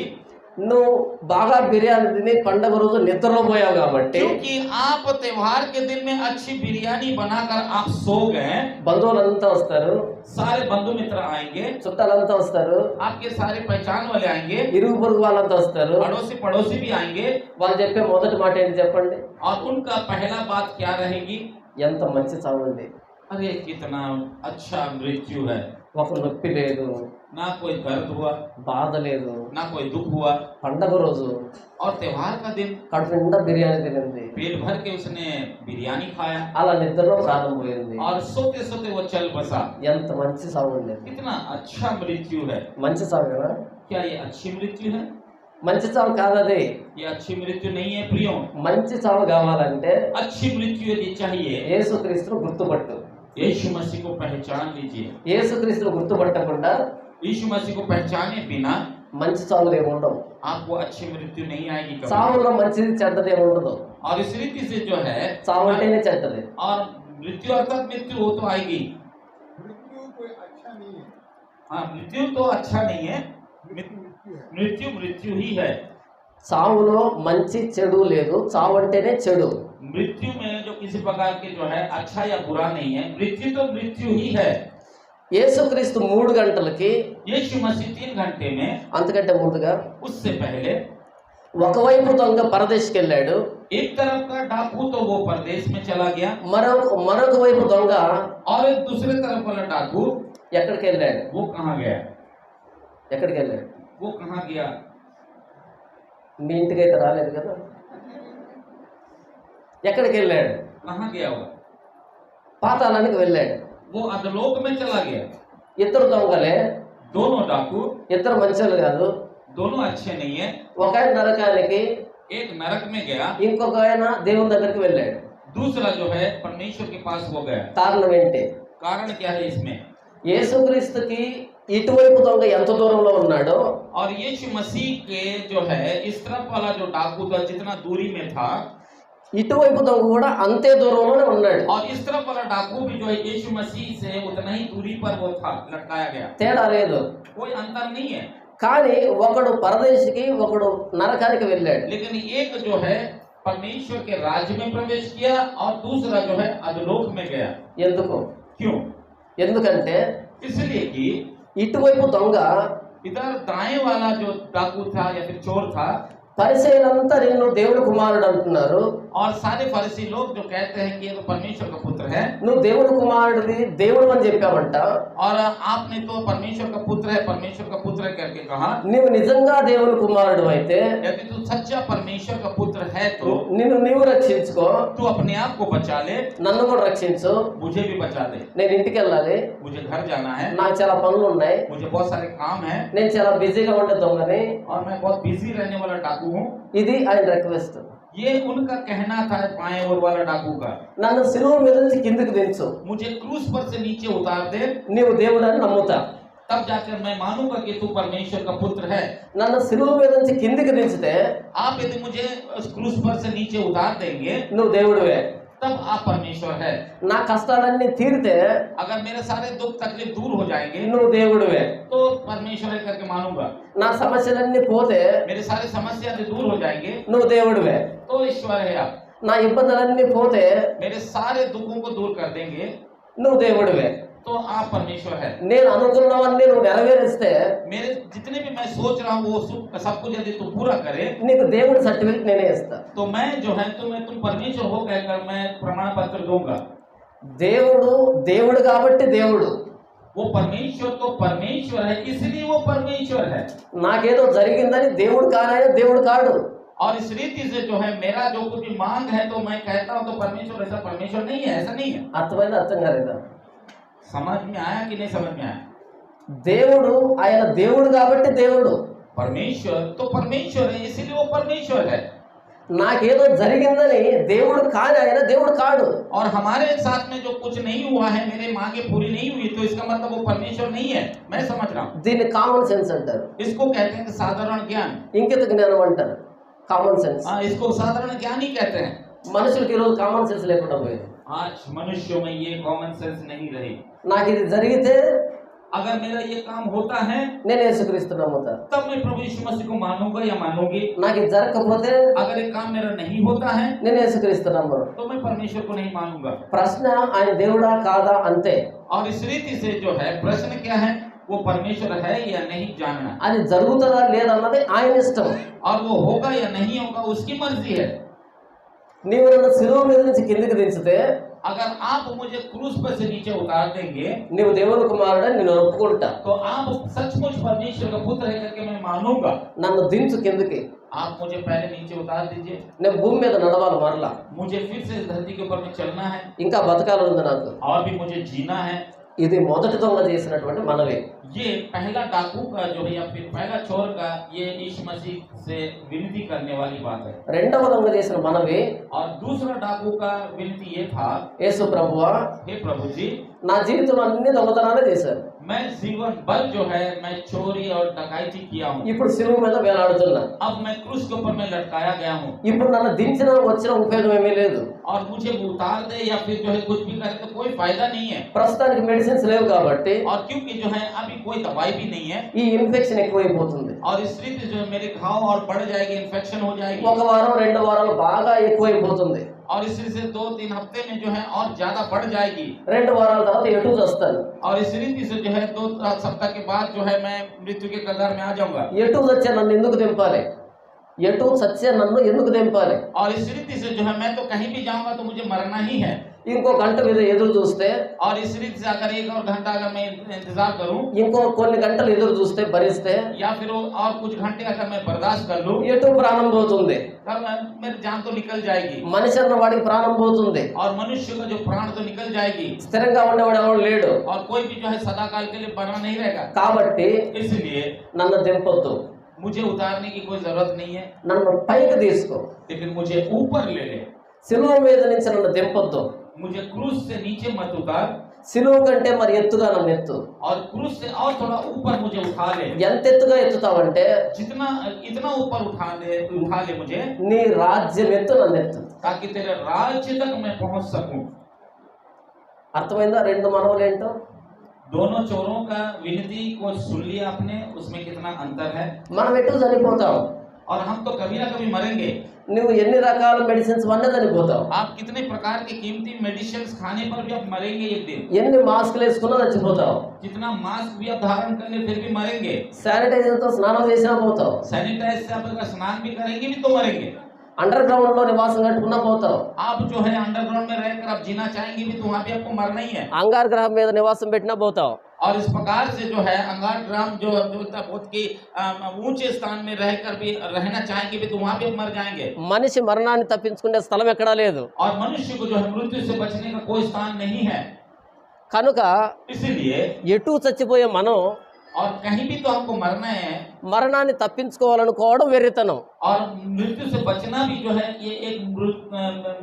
నువ్వు బాగా బిర్యానీ తిని పండగ రోజు నిద్రలో పోయావు కాబట్టి क्योंकि आप त्योहार के दिन में अच्छी बिरयानी बनाकर आप सो गए, బంధువులంతా వస్తారు, सारे बंधु मित्र आएंगे, చుట్టాలంతా వస్తారు, आपके सारे पहचान वाले आएंगे, ఇరుగు పొరుగు వాళ్ళంతా వస్తారు. पड़ोसी भी आएंगे, వాళ్ళు చెప్పే మొదటి మాట ఏంటి చెప్పండి? और उनका पहला बात क्या रहेगी? ఎంత మంచి చావండి, अरे कितना अच्छा मृत्यु है, ఒక నొప్పి లేదు, ना कोई दर्द हुआ, బాధ లేదు, ना कोई दुख हुआ, పండగ రోజు और त्योहार का दिन కడుపు నిండా బిర్యానీ తినింది, पेट भर के उसने बिरयानी खाया అలా నిద్రలో ప్రాణం పోయింది. और सोते सोते वो चल बसा। ఎంత మంచి చావండి, कितना अच्छा मृत्यु है। మంచి చావు కదా? क्या ये अच्छी मृत्यु है? మంచి చావు కాదది. ये अच्छी मृत्यु नहीं है प्रियो। మంచి చావు కావాలంటే अच्छी मृत्यु यदि चाहिए, యేసుక్రీస్తును గుర్తుపట్టు. यीशु मसीह को पहचान लीजिए। యేసుక్రీస్తును గుర్తుపట్టకుండా यीशु मसीह को पहचाने बिना మంచి చావులు ఏమి ఉండవు. आपको अच्छी मृत्यु नहीं आएगी कभी। చావులో మంచిది చెడ్డది ఏమి ఉండదు. और इस रीति से जो है చావు అంటేనే చెడ్డది. और मृत्यु अर्थात मृत्यु हो तो आएगी। मृत्यु कोई अच्छा नहीं है, हाँ, मृत्यु तो अच्छा नहीं है, मृत्यु है। मृत्यु मृत्यु ही है। చావులో మంచి చెడు లేదు, చావు అంటేనే చెడు. मृत्यु में जो किसी प्रकार के जो है अच्छा या बुरा नहीं है, मृत्यु तो मृत्यु ही है। యేసుక్రీస్తు 3 గంటలకి, यीशु मसीह 3 घंटे में, అంతకంటే ముందుగా उससे पहले ఒకవైపు దొంగ పరదేశికి వెళ్ళాడు, एक तरफ का डाकू तो वो परदेश में चला गया, మరొక వైపు దొంగ और एक दूसरे तरफ वाला डाकू ఎక్కడికి వెళ్ళాడు? वो कहाँ गया? ఎక్కడికి వెళ్ళాడు? वो कहाँ गया? మీ ఇంటికి అయితే రాలేదు కదా. ఎక్కడికి వెళ్ళాడు? कहाँ गया वो? పాతాళానికి వెళ్ళాడు. वो अधलोक में चला गया। ఇద్దరు దొంగలే, दोनों डाकू, ఇద్దరు మంచోళ్ళు కాదు. दोनों अच्छे नहीं है। ఒక ఆయన నరకానికి, एक नरक में गया, ఇంకొక ఆయన దేవుని దగ్గరికి వెళ్ళాడు. दूसरा जो है परमेश्वर के पास वो गया। కారణం ఏంటి? कारण क्या है इसमें? యేసుక్రీస్తుకి ఇటువైపు దొంగ ఎంత దూరంలో ఉన్నాడో, और यीशु मसीह के जो है इस तरफ वाला जो डाकू था जितना दूरी में था, ఇటువైపు దొంగ కూడా అంతే దూరంలోనే ఉన్నాడు. और इस तरफ वाला डाकू भी जो है यीशु मसीह से उतना ही दूरी पर वो था, लटकाया गया। తేడా లేదు. कोई अंतर नहीं है। కానీ ఒకడు పరదేశికి, ఒకడు నరకానికి వెళ్ళాడు. लेकिन एक जो है परमेश्वर के राज्य में प्रवेश किया और दूसरा जो है अधलोक में गया। ఎందుకు? क्यों? ఎందుకంటే इसलिए कि ఇటువైపు దొంగ इधर दाएं वाला जो डाकू था या फिर चोर था, పరిసయ్యులంతా నిన్ను దేవుని కుమారుడు అంటున్నారు, और सारे फरीसी लोग जो कहते हैं कि ये तो परमेश्वर का पुत्र है, నువ్వు దేవుని కుమారుడివి, దేవుడు అని చెప్పావంట. और आपने तो परमेश्वर का पुत्र है, परमेश्वर का पुत्र है करके कहा। నీవు నిజంగా దేవుని కుమారుడు అయితే यदि तू सच्चा परमेश्वर का पुत्र है तो నిన్ను నీవు రక్షించుకో, तू अपने आप को बचा ले, నన్ను కూడా రక్షించు. मुझे भी बचा दे। నేను ఇంటికి వెళ్ళాలి, मुझे घर जाना है, నాకు చాలా పనులు ఉన్నాయి, मुझे बहुत सारे काम है, నేను చాలా బిజీగా ఉండే దొంగని. और मैं बहुत बिजी रहने वाला डाकू हूँ। ఇది ఆయన రిక్వెస్ట్. ये उनका कहना था बाएं ओर वाला डाकू का। నన్ను సిలువ మీద నుంచి కిందికి దించు, मुझे क्रूस पर से नीचे उतार दे, నీవు దేవుడని నమ్ముతా. तब जाकर मैं मानूंगा कि तू परमेश्वर का पुत्र है। నన్ను సిలువ మీద నుంచి కిందికి దించితే आप यदि मुझे उस क्रूस पर से नीचे उतार देंगे నువ్వు దేవుడివే. तब आप परमेश्वर है। నా कष्टाలన్నీ తీరితే अगर मेरे सारे दुख तकलीफ दूर हो जाएंगे నువ్వు దేవుడివే. तो परमेश्वर है करके मानूंगा। నా సమస్యలన్నీ పోతే मेरे सारे समस्या से दूर हो जाएंगे నువ్వు దేవుడివే. तो ईश्वर है आप। నా ఇబ్బందులన్నీ పోతే मेरे सारे दुखों को दूर कर देंगे నువ్వు దేవుడివే. तो आप परमेश्वर है। నేను అనుకున్నవన్నీ నువ్వు నెరవేరిస్తే मेरे जितने भी मैं सोच रहा हूँ वो सब कुछ यदि तू पूरा करे నీకు దేవుడి సర్టిఫికెట్ నేనే ఇస్తా. तो मैं जो है तुम परमेश्वर हो कहकर मैं प्रमाण पत्र दूंगा। దేవుడు దేవుడు కాబట్టి దేవుడు. वो परमेश्वर तो परमेश्वर है, इसलिए वो परमेश्वर है। నాకేదో జరిగిందని దేవుడు కానాయన దేవుడు కాడు. और इस रीति से जो है मेरा जो कुछ भी मांग है तो मैं कहता हूँ तो परमेश्वर ऐसा परमेश्वर नहीं है, ऐसा नहीं है। అర్థమైంది? అర్థం కాలేదా? समझ में आया कि नहीं समझ में आया? దేవుడు ఆయన దేవుడు కాబట్టి దేవుడు. परमेश्वर तो परमेश्वर है, इसीलिए वो परमेश्वर है। నాకేదో జరిగిందని దేవుడు కాని ఆయన దేవుడు కాడు. और हमारे साथ में जो कुछ नहीं हुआ है, मेरे मांगे पूरी नहीं हुई, तो इसका मतलब वो परमेश्वर नहीं है। मैं समझ रहा हूँ। దీన్ని కామన్ సెన్స్ అంటారు, इसको कहते हैं कि साधारण ज्ञान। ఇంకిత జ్ఞానం అంటారు. Common sense. इसको साधारण ज्ञान ही कहते हैं। మనుషులకి ఈరోజు కామన్ సెన్స్ లేకుండా పోయింది. आज मनुष्यों में ये कॉमन सेंस नहीं रही. నాకు ఇది జరిగితే अगर मेरा ये काम होता है నేను యేసుక్రీస్తు నమ్ముతా. तब मैं प्रभु यीशु मसीह को मानूंगा या मानूंगी. నాకు ఇది జరగకపోతే अगर ये काम मेरा नहीं होता है నేను యేసుక్రీస్తు నమ్మను. तो मैं परमेश्वर को नहीं मानूंगा. ప్రశ్న ఆయన దేవుడా కాదా అంతే. और इस रीति से जो है प्रश्न क्या है, वो परमेश्वर है या नहीं जानना, అది జరుగుతుందా లేదన్నది ఆయన ఇష్టం. और वो होगा या नहीं होगा उसकी मर्जी है. నీవు నన్ను శిలువ మీద నుంచి కిందికి దించితే अगर आप मुझे क्रूस पर से नीचे उतार देंगे నీవు దేవుని కుమారుడని నేను ఒప్పుకుంటా. तो आप सचमुच परमेश्वर का पुत्र है करके मैं मानूंगा. నన్ను దించు కిందికి. आप मुझे पहले नीचे उतार दीजिए. నేను భూమి మీద నడవాలి మరలా. मुझे फिर से इस धरती के ऊपर में चलना है ఇంకా బతకాలనుంది నాకు. और भी मुझे जीना है. ఇది మొదటి దొంగ చేసినటువంటి మనవి. ये पहला डाकू का जो है या फिर पहला चोर का ये यीशु मसीह से विनती करने वाली बात है. రెండవ దొంగ చేసిన మనవి, और दूसरा डाकू का विनती ये था, యేసు ప్రభువా हे प्रभु जी, నా జీవితంలో అన్ని దొంగతనాలే చేశాను. मैं जीवन भर जो है मैं चोरी और डकैती किया हूँ. ఇప్పుడు శిలువ మీద వేలాడుతున్నా. अब मैं क्रूस के ऊपर में लटकाया गया हूँ. ఇప్పుడు నన్ను దించిన వచ్చిన ఉపయోగం ఏమీ లేదు. और मुझे उतार दे या फिर जो है कुछ भी करे तो कोई फायदा नहीं है. ప్రస్తుతానికి మెడిసిన్స్ లేవు కాబట్టి और क्योंकि जो है अभी कोई दवाई भी नहीं है ఈ ఇన్ఫెక్షన్ ఎక్కువైపోతుంది. और इस रीति जो है मेरे घाव और बढ़ जाएगी, इन्फेक्शन हो जाएगी. ఒక వారం 2 వారాలు బాగా ఎక్కువైపోతుంది. और इस रीति से 2-3 हफ्ते में जो है और ज्यादा बढ़ जाएगी. 2 వారాల తర్వాత ఎటు వస్తాను. और इस रीति से जो है 2 सप्ताह के बाद जो है मैं मृत्यु के कगार में आ जाऊंगा. ఎటు వచ్చే నన్ను ఎందుకు దింపాలి? ఎటు సచ్చే నన్ను ఎందుకు దింపాలి? और इस रीति से जो है मैं तो कहीं भी जाऊंगा तो मुझे मरना ही है. ఇంకో గంట మీద ఎదురు చూస్తే, और इस रीति से अगर 1 और घंटा अगर मैं इंतजार करूं ఇంకో కొన్ని గంటలు ఎదురు చూస్తే భరిస్తే या फिर और कुछ घंटे अगर मैं बर्दाश्त कर लूं ఎటు ప్రాణం పోతుంది. तब मेरी जान तो निकल जाएगी. మనిషి అన్న వాడికి ప్రాణం పోతుంది. और मनुष्य का जो प्राण तो निकल जाएगी. స్థిరంగా ఉండేవాడు ఎవడు లేడు. और कोई भी जो है सदा काल के लिए बना नहीं रहेगा. కాబట్టి इसलिए నన్ను దింపొద్దు. मुझे उतारने की कोई जरूरत नहीं है, నన్ను పైకి తీసుకో. लेकिन मुझे ऊपर ले ले. శిలువ మీద నుంచి నన్ను దింపొద్దు. मुझे क्रूस से नीचे मत उतार శిలువ కంటే మరి ఎత్తుగా నన్ను ఎత్తు. और क्रूस से और थोड़ा ऊपर मुझे उठा ले. ఎంత ఎత్తుగా ఎత్తుతావంటే जितना इतना ऊपर उठा ले मुझे, నీ రాజ్యం ఎత్తు నన్ను ఎత్తు. ताकि तेरे राज्य तक मैं पहुंच सकूं. అర్థమైందా 2 మనవులేంటో? दोनों चोरों का विनती को सुन लिया आपने, उसमें कितना अंतर है. మనం ఎటు చనిపోతాం. और हम तो कभी ना कभी मरेंगे. నువ్వు ఎన్ని రకాల మెడిసిన్స్ వల్ల చనిపోతావు. आप कितने प्रकार के कीमती मेडिसिन खाने पर भी आप मरेंगे एक दिन. ఎన్ని మాస్కులు వేసుకున్నా చచ్చిపోతావు. जितना मास्क भी आप धारण कर ले फिर भी मरेंगे. శానిటైజర్ తో స్నానం చేసినా పోతావు. सैनिटाइज से आप अगर स्नान भी करेंगे भी तो मरेंगे. अंडर ग्राउंड లో నివాసం కట్టుకున్నా పోతావు. आप जो है अंडरग्राउंड में रहकर आप जीना चाहेंगे भी तो वहाँ भी आपको मरना ही है. అంగార గ్రహం మీద నివాసం పెట్టినా పోతావు. और इस प्रकार से जो है अंगार ग्राम जो बहुत की ऊंचे स्थान में रहकर भी रहना चाहेंगे भी तो वहाँ भी आप मर जाएंगे. మనిషి మరణాన్ని తప్పించుకునే స్థలం ఎక్కడా లేదు. और मनुष्य को जो है मृत्यु से बचने का कोई स्थान नहीं है. కనుక इसीलिए ఎటు చచ్చిపోయే మనం और कहीं भी तो हमको मरना है. మరణాన్ని తప్పించుకోవాలనుకోవడం వెర్రితనం. और मृत्यु से बचना भी जो है ये एक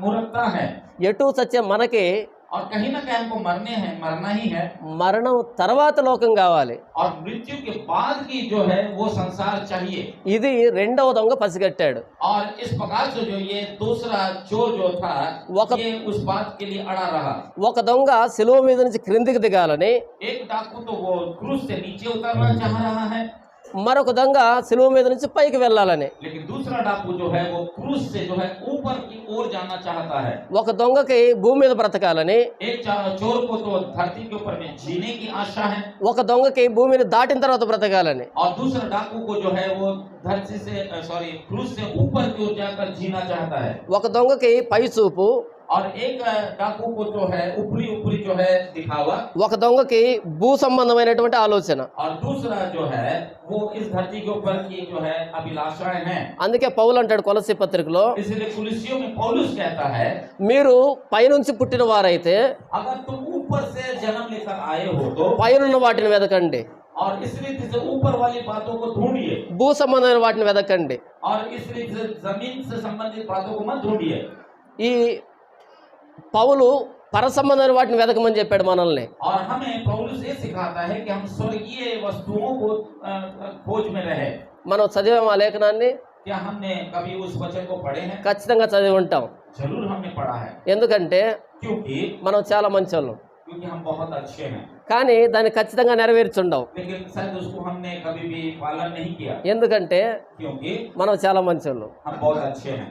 मूर्खता है. ఎటు చచ్చే మనకి और कहीं ना कहीं हमको मरना ही है. మరణం తర్వాత లోకం కావాలి. और मृत्यु के बाद की जो है वो संसार चाहिए. ఇది రెండవ దొంగ పసిగట్టాడు. और इस प्रकार से जो ये दूसरा चोर जो था ये उस बात के लिए अड़ा रहा. ఒక దొంగ శిలువ మీద నుంచి క్రిందికి దిగాలని, एक डाकू तो वो क्रूस से नीचे उतरना चाह रहा है. మరొక దొంగ శిలువ మీద నుంచి పైకి వెళ్ళాలని. लेकिन दूसरा डाकू जो है वो क्रूस से जो है ऊपर की ओर जाना चाहता है. ఒక దొంగకి భూమి మీద బ్రతకాలని, एक चोर को तो धरती के ऊपर में जीने की आशा है. ఒక దొంగకి భూమిని దాటిన తర్వాత బ్రతకాలని. और दूसरा डाकू को जो है वो धरती से क्रूस से ऊपर की ओर जाकर जीना चाहता है. ఒక దొంగకి పై చూపు, और एक डाकू को जो है ऊपरी जो है दिखावा. ఒక దొంగకి భూ సంబంధమైనటువంటి ఆలోచన. और दूसरा जो है वो इस धरती के ऊपर की जो है अभिलाषाएं हैं. అందుకే పౌలు అంటాడు కొలస్సీ పత్రికలో, इसलिए कुलिसियों में पौलुस कहता है మీరు పైనుంచి పుట్టిన వారైతే अगर तुम ऊपर से जन्म लेकर आए हो तो పైనున్న వాటిని వెదకండి, और इस रीति से ऊपर वाली बातों को ढूंढिए. భూ సంబంధమైన వాటిని వెదకండి. और इस रीति से जमीन से संबंधित बातों को मत ढूंढिए. ఈ పౌలు పర సంబంధమైన వాటిని వెదకమని చెప్పాడు మనల్ని. और हमें पौलुस ये सिखाता है कि हम स्वर्गीय वस्तुओं को खोज में रहे. మనం చదివాము ఆ లేఖనాన్ని. क्या हमने कभी उस वचन को पढ़े हैं? ఖచ్చితంగా చదివి ఉంటాం. जरूर हमने पढ़ा है, ఎందుకంటే क्योंकि మనం చాలా మంచోళ్ళం, हम बहुत अच्छे हैं, కానీ దాన్ని ఖచ్చితంగా నెరవేర్చుండం. लेकिन शायद उसको हमने कभी भी पालन नहीं किया, ఎందుకంటే क्योंकि మనం చాలా మంచోళ్ళం. हम बहुत अच्छे हैं.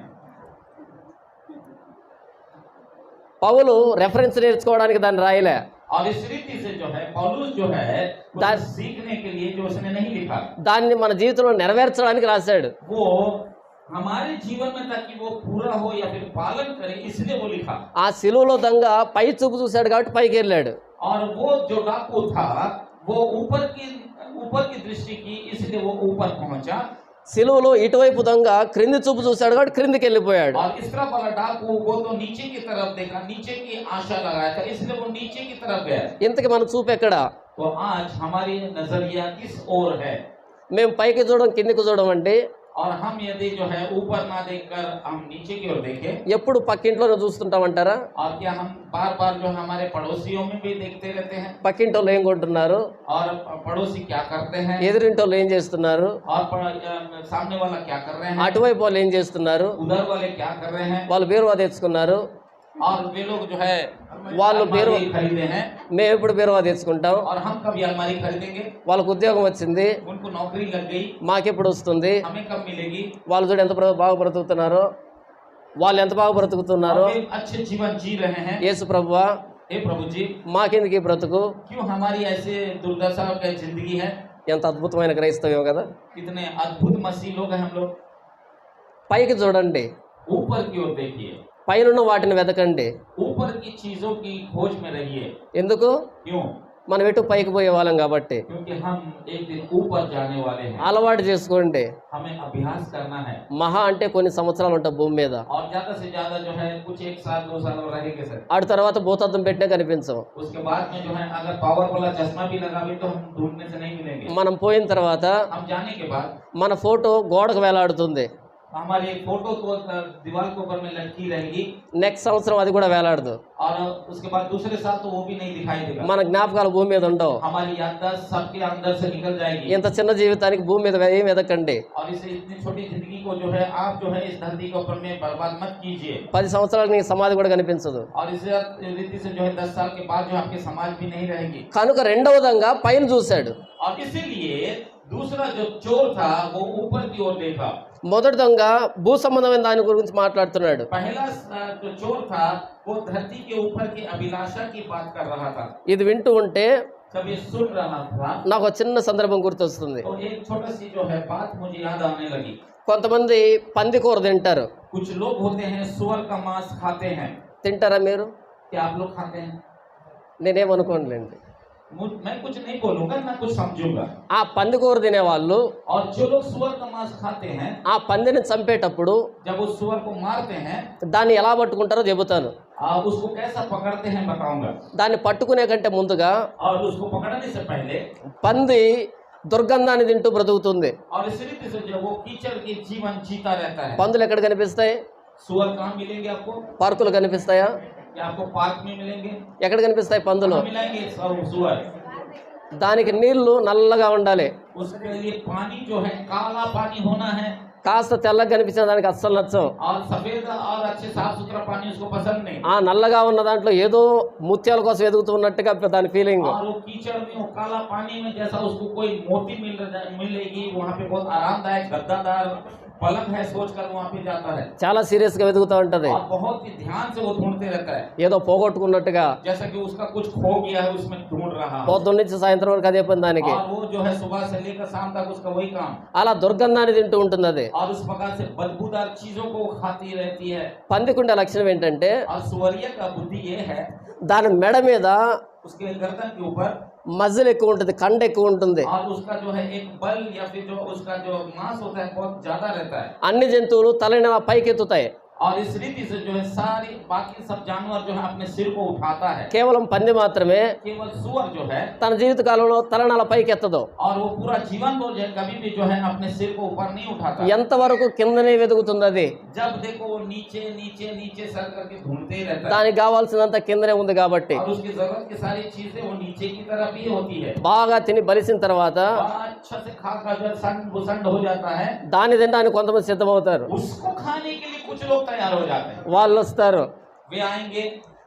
పౌలు రెఫరెన్స్ నేర్చుకోవడానికి దాన్ని రాయలే. और इस रीति से जो है पौलुस जो है कुछ दा- सीखने के लिए जो उसने नहीं लिखा, దాన్ని మన జీవితంలో నెరవేర్చడానికి రాశాడు. वो हमारे जीवन में ताकि वो पूरा हो या फिर पालन करे, इसलिए वो लिखा. ఆ సిలువలో దొంగ పై చూపు చూశాడు కాబట్టి పైకి వెళ్ళాడు. और वो जो डाकू था वो ऊपर की दृष्टि की, इसलिए वो ऊपर पहुंचा. సిలువలో ఇటువైపు దొంగ క్రింది చూపు చూశాడు కాబట్టి క్రిందికి వెళ్ళిపోయాడు. और इस तरफ वाला डाकू वो तो नीचे की तरफ देखा, नीचे की आशा लगाया था, इसलिए वो नीचे की तरफ गया. ఇంతకి మన చూపు ఎక్కడ? तो आज हमारी नजरिया किस ओर है? మేము పైకి చూడడం కిందికి చూడడం అంటే और हम यदि जो है ऊपर ना देखकर हम नीचे की ओर देखें, ఎప్పుడు పక్కింట్లోనే చూస్తుంటామంటారా? और क्या हम बार बार जो हमारे पड़ोसियों में भी देखते रहते हैं, పక్కింటోళ్ళు ఏం కొంటున్నారు, और पड़ोसी क्या करते हैं, ఎదురింటోళ్ళు ఏం చేస్తున్నారు, और सामने वाला क्या कर रहे हैं, అటువైపు వాళ్ళు ఏం చేస్తున్నారు, उधर वाले क्या कर रहे हैं, వాళ్ళు బీరువా తెచ్చుకున్నారు, और वे लोग जो है వాళ్ళు బీరువా, अलमारी खरीदे हैं, మేము ఎప్పుడు బీరువా తెచ్చుకుంటాం, और हम कभी अलमारी खरीदेंगे, వాళ్ళకు ఉద్యోగం వచ్చింది, उनको नौकरी लग गई, మాకెప్పుడు వస్తుంది, हमें कब मिलेगी, వాళ్ళు చూడు ఎంత బాగా బ్రతుకుతున్నారో, వాళ్ళు ఎంత బాగా బ్రతుకుతున్నారో. और वे अच्छे जीवन जी रहे हैं. యేసు ప్రభువా हे प्रभु जी, మాకెందుకు ఈ బ్రతుకు? क्यों हमारी ऐसे दुर्दशा की जिंदगी है? ఎంత అద్భుతమైన క్రైస్తవ్యం కదా. कितने अद्भुत मसीह लोग हैं हम लोग. పైకి చూడండి, ऊपर की ओर देखिए, పైనున్న వాటిని వెతకండి. ऊपर की चीजों की खोज में रहिए. ఎందుకు? क्यों? మనం ఎటు పైకి పోయే వాళ్ళం కాబట్టి. क्योंकि हम एक दिन ऊपर जाने वाले हैं. అలవాటు చేసుకోండి. हमें अभ्यास करना है. మహా అంటే కొన్ని సంవత్సరాలు ఉంటాం భూమి మీద. और ज्यादा से ज्यादा जो है कुछ 1 साल 2 साल और रहेंगे सर. ఆడి తర్వాత భూతద్దం పెట్టినా కనిపించం. उसके बाद में जो है अगर पावर वाला चश्मा भी लगावे तो हम ढूंढने से नहीं मिलेंगे. మనం పోయిన తర్వాత हम जाने के बाद మన ఫోటో గోడకు వేలాడుతుంది. हमारी फोटो तो दीवार के ऊपर में लटकी रहेगी, నెక్స్ట్ సంవత్సరం అది కూడా వేలాడదు. और उसके बाद दूसरे साल तो वो भी नहीं दिखाई देगा. మన జ్ఞాపకాలు భూమి మీద ఉండవు. हमारी याददाश्त सबके अंदर से निकल जाएगी. ఇంత చిన్న జీవితానికి భూమి మీద ఏం వెతకండి. और इसे इतनी छोटी जिंदगी को जो है आप जो है इस धरती के ऊपर में बर्बाद मत कीजिए. 10 సంవత్సరాలకు నీ సమాధి కూడా కనిపించదు. और इस रीति से जो है 10 साल के बाद जो आपके समाज भी नहीं रहेगी. కనుక రెండవదంగా పైన చూశాడు. और इसीलिए दूसरा जो चोर था वो ऊपर की ओर देखा. మొదటి దొంగ భూ సంబంధమైన దాని గురించి మాట్లాడుతున్నాడు. पहला जो चोर था वो धरती के ऊपर की अभिलाषा की बात कर रहा था. ఇది వింటూ ఉంటే जब ये सुन रहा था నాకు ఒక చిన్న సందర్భం గుర్తొస్తుంది. तो एक छोटी सी जो है बात मुझे याद आने लगी. కొంతమంది పంది కూర తింటారు. कुछ लोग होते हैं सुअर का मांस खाते हैं. తింటారా మీరు? क्या आप लोग खाते हैं? నేనేమనుకోనులేండి. मैं कुछ नहीं बोलूंगा, मैं कुछ समझूंगा. ఆ పంది కూర తినేవాళ్ళు और जो लोग सुअर का मांस खाते हैं, ఆ పందిని చంపేటప్పుడు जब उस सुअर को मारते हैं దాన్ని ఎలా పట్టుకుంటారో చెబుతాను. उसको कैसा पकड़ते हैं बताऊंगा. దాన్ని పట్టుకునే కంటే ముందుగా और उसको पकड़ने से पहले పంది దుర్గంధాన్ని తింటూ బ్రతుకుతుంది. और इस रीति से जो वो कीचड़ के जीवन जीता रहता है. పందులు ఎక్కడ కనిపిస్తాయి? सुअर कहाँ मिलेंगे आपको? పార్కులు కనిపిస్తాయా? क्या आपको पार्क में मिलेंगे? ఎక్కడ కనిపిస్తాయి పందులు? कहाँ मिलेंगे सुअर? దానికి నీళ్లు నల్లగా ఉండాలి. उसके लिए पानी जो है काला पानी होना है. కాస్త తెల్లగా కనిపించిన దానికి అస్సలు నచ్చవు. और सफेद और अच्छे साफ सुथरा पानी उसको पसंद नहीं. ఆ నల్లగా ఉన్న దాంట్లో ఏదో ముత్యాల కోసం ఎదుగుతున్నట్టుగా దాని ఫీలింగ్. और वो कीचड़ में वो काला पानी में जैसा उसको कोई मोती मिलेगी, वहाँ पे बहुत आरामदायक गद्दादार पलंग है सोचकर वहाँ पे जाता है. చాలా సీరియస్ గా వెతుకుతూ ఉంటది. और बहुत ही ध्यान से वो ढूंढते रहता है, ఏదో పోగొట్టుకున్నట్టుగా. जैसा कि उसका कुछ खो गया है उसमें ढूंढ रहा है. పొద్దున్న నుంచి సాయంత్రం వరకు అదే పని దానికి. और वो जो है सुबह से लेकर शाम तक उसका वही काम. అలా దుర్గంధాన్ని తింటూ ఉంటుంది అది. और उस प्रकार से बदबूदार चीजों को वो खाती रहती है. పందికుండే లక్షణం ఏంటంటే और सुअरिया का बुद्धि ये है, దాని మెడ మీద उसके गर्दन के ऊपर మజిల్ ఎక్కువ ఉంటుంది, కండ ఎక్కువ ఉంటుంది. और उसका जो है एक बल या फिर जो उसका जो मांस होता है बहुत ज्यादा रहता है. అన్ని జంతువులు తలని అలా పైకెత్తుతాయి. और इस रीति से जो है सारी बाकी सब जानवर जो है अपने सिर को उठाता है, కేవలం పంది మాత్రమే केवल सुअर जो है తన జీవిత కాలంలో తలను అలా పైకి ఎత్తదు. और वो पूरा जीवन तो जो है कभी भी जो है अपने सिर को ऊपर नहीं उठाता। ఎంతవరకు కిందనే వెతుకుతుంది అది. जब देखो वो नीचे नीचे नीचे सर करके ढूंढते ही रहता है, దానికి కావాల్సినంత కిందనే ఉంది కాబట్టి और उसकी जरूरत की सारी चीजें वो नीचे की तरफ ही होती है। బాగా తిని బలిసిన తర్వాత बड़ा अच्छा से खाकर जब संड बुसंड हो जाता है, దాన్ని తినడానికి కొంతమంది సిద్ధమవుతారు. उसको खाने के लिए कुछ लोग तैयार हो जाते हैं। వాళ్ళు వస్తారు, वे आएंगे,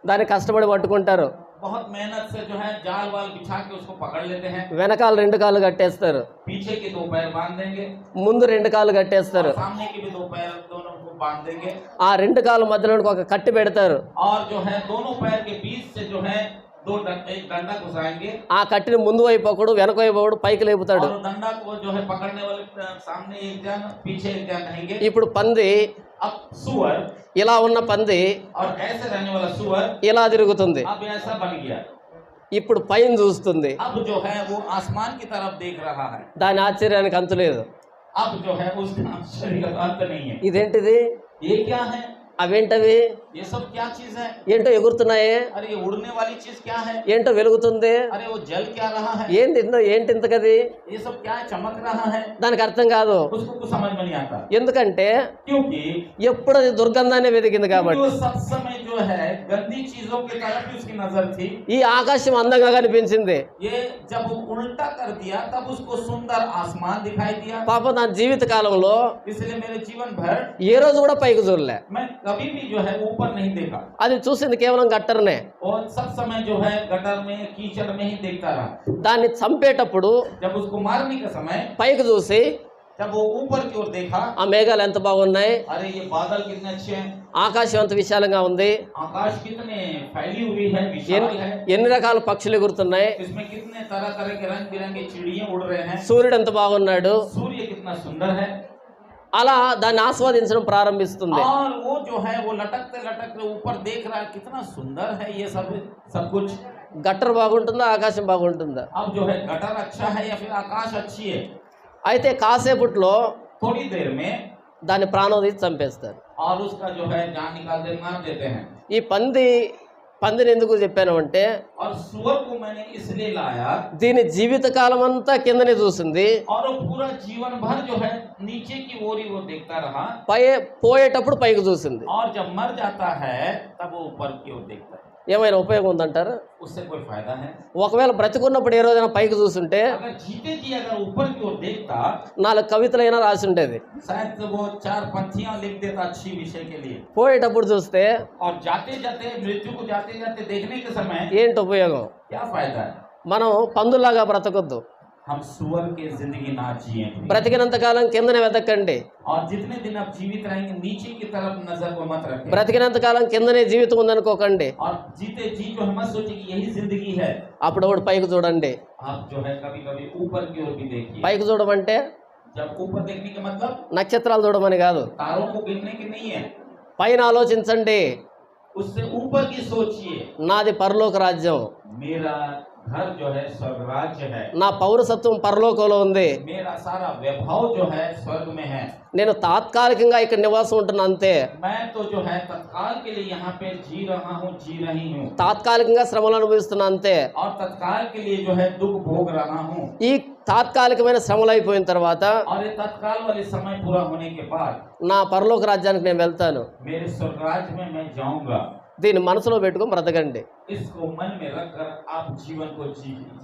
దాన్ని కష్టపడి పట్టుకుంటారు, बहुत मेहनत से जो है जाल वाल बिछा के उसको पकड़ लेते हैं, వెనకాల 2 కాళ్ళు కట్టేస్తారు, पीछे के 2 पैर बांध देंगे, ముందు 2 కాళ్ళు కట్టేస్తారు, और सामने के भी 2 पैर दोनों को बांध देंगे, ఆ 2 కాళ్ళ మధ్యలో ఒక కట్టి పెడతారు. और जो है दोनों पैर के बीच से जो है एक डंडा घुसाएंगे, ఆ కట్టిని ముందు వైపు ఒకడు వెనక వైపు ఒకడు పైకి లేపుతాడు. और डंडा को जो है पकड़ने वाले सामने एक जन पीछे एक जन रहेंगे। ఇప్పుడు పంది अब सुअर, ఇలా ఉన్న పంది और ऐसे रहने वाला सुअर ఇలా తిరుగుతుంది. अब ऐसा बन गया, ఇప్పుడు పైన చూస్తుంది. अब जो है वो आसमान की तरफ देख रहा है। దాని ఆశ్చర్యానికి అంతు లేదు. अब जो है उसका आश्चर्य का अंत नहीं है। ఇదేంటిది, ये क्या है, అవేంటవి, ये सब क्या चीज है, ఏంటో ఎగురుతున్నాయి, अरे ये उड़ने वाली चीज क्या है, ఏంటో వెలుగుతుంది, अरे वो जल क्या रहा है, ఏంటి ఇంతకది, ये सब क्या है, चमक रहा है, దానికి అర్థం కాదు. उसको कुछ समझ में नहीं आता। ఎందుకంటే क्योंकि ఎప్పుడు అది దుర్గంధాన్ని వెతికింది కాబట్టి. वो सब समय जो है गंदी चीजों की तरफ ही उसकी नजर थी। ఈ ఆకాశం అందంగా కనిపించింది. ये जब वो उल्टा कर दिया तब उसको सुंदर आसमान दिखाई दिया। పాపం నా జీవిత కాలంలో इसलिए मेरे जीवन भर ఏ రోజు కూడా పైకి చూడలే. मैं कभी भी जो है ऊपर नहीं देखा, అది చూసింది కేవలం గట్టర్నే. और सब समय जो है गटर में कीचड़ में ही देखता रहा। దాన్ని చంపేటప్పుడు जब उसको मारने के समय పైకి చూసి जब वो ऊपर की ओर देखा, ఆ మేఘాలు ఎంత బాగున్నాయి, अरे ये बादल कितने अच्छे हैं, ఆకాశం ఎంత విశాలంగా ఉంది, आकाश कितने फैली हुई है, विशाल है, ఎన్ని రకాల పక్షులు ఎగురుతున్నాయి, इसमें कितने तरह तरह के रंग बिरंगे चिड़िया उड़ रहे हैं, సూర్యుడు ఎంత బాగున్నాడు, सूर्य कितना सुंदर है। అలా దాన్ని ఆస్వాదించడం ప్రారంభిస్తుంది. और वो जो है वो लटकते लटकते ऊपर देख रहा है, कितना सुंदर है ये सब कुछ। గట్టర్ బాగుంటుందా, ఆకాశం బాగుంటుందా? अब जो है गटर अच्छा है या फिर आकाश अच्छी है, అయితే కాసేపట్లో थोड़ी देर में దాన్ని ప్రాణం తీసి చంపేస్తారు. और उसका जो है जान निकाल दे, मार देते हैं। ఈ పందిని ఎందుకు చెప్పాను అంటే, और सुअर को मैंने इसलिए लाया, దీని జీవిత కాలం అంతా కిందనే చూసింది, और वो पूरा जीवन भर जो है नीचे की ओर ही वो देखता रहा, పోయేటప్పుడు పైకి చూసింది. और जब मर जाता है तब वो ऊपर की ओर देखता है। ఏమైనా ఉపయోగం ఉందంటారు? उससे कोई फायदा है? ఒకవేళ బ్రతికున్నప్పుడు ఏ రోజైనా పైకి చూస్తుంటే अगर जीते जी अगर ऊपर की ओर देखता, 4 కవితలైనా రాసి ఉండేది. शायद तो वो 4 पंक्तियां लिख देता अच्छी विषय के लिए। పోయేటప్పుడు చూస్తే और जाते जाते मृत्यु को जाते जाते देखने के समय ఏంటి ఉపయోగం? क्या फायदा है? మనం పందులాగా బ్రతకొద్దు. हम सुअर की जिंदगी ना जिए, బ్రతికినంత కాలం కిందనే వెతకండి. और जितने दिन आप जीवित रहेंगे नीचे की तरफ नजर को मत रखें, బ్రతికినంత కాలం కిందనే జీవితం ఉందనుకోకండి. और जीते जी जो है मत सोचिए कि यही जिंदगी है। అప్పుడప్పుడు పైకి చూడండి. आप जो है कभी कभी ऊपर की ओर भी देखिए। పైకి చూడమంటే जब ऊपर देखने का मतलब నక్షత్రాలు చూడమని కాదు, तारों को गिनने की नहीं है, పైన ఆలోచించండి. उससे ऊपर की सोचिए। నాది పరలోక రాజ్యం, मेरा घर जो है स्वर्ग राज्य है, నా పౌరసత్వం పరలోకంలో ఉంది, मेरा सारा वैभव जो है स्वर्ग में है। నేను తాత్కాలికంగా ఇక్కడ నివాసం ఉంటున్నా అంతే. मैं तो जो है तत्काल के लिए यहाँ पे जी रहा हूँ, जी रही हूँ, తాత్కాలికంగా శ్రమలు అనుభవిస్తున్నా అంతే. और तत्काल के लिए जो है दुख भोग रहा हूँ। ఈ తాత్కాలికమైన శ్రమలు అయిపోయిన తర్వాత और ये तत्काल वाले समय पूरा होने के बाद నా పరలోక రాజ్యానికి నేను వెళ్తాను. मेरे स्वर्ग राज्य में मैं जाऊंगा। దీన్ని మనసులో పెట్టుకొని బ్రతకండి. इसको मन में रखकर आप जीवन को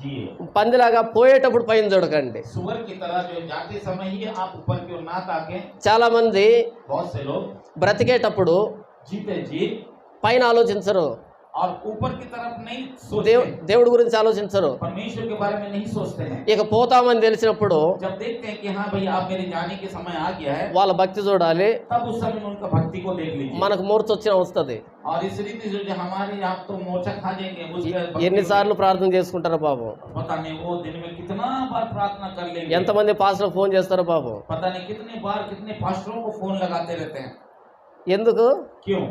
जिए। పందిలాగా పోయేటప్పుడు పైన చూడకండి. सुअर की तरह जो जाते समय ही आप ऊपर की ओर ना ताकें। చాలా మంది बहुत से लोग బ్రతికేటప్పుడు जीते जी పైన ఆలోచించరు, और ऊपर की तरफ नहीं सोचते, దేవుడి గురించి ఆలోచించరు. परमेश्वर के बारे में नहीं सोचते हैं। ఇక పోతామని తెలిసినప్పుడు जब देखते हैं कि हाँ भाई आप मेरे जाने के समय आ गया है, వాళ్ళ భక్తి చూడాలి. तब उस समय उनका भक्ति को देख लीजिए। మనకు మూర్ఛ వచ్చిన వస్తుంది. और इस रीति से जो हमारे आप तो मोर्चा खा जाएंगे, उसके भक्ति ఎన్నిసార్లు ప్రార్థన చేసుకుంటారో పాపం. पता नहीं वो दिन में कितना बार प्रार्थना कर लेंगे, ఎంతమంది పాస్టర్లు ఫోన్ చేస్తారో పాపం. पता नहीं कितने बार कितने पास्टरों को फोन लगाते रहते हैं। ఎందుకు? क्यों?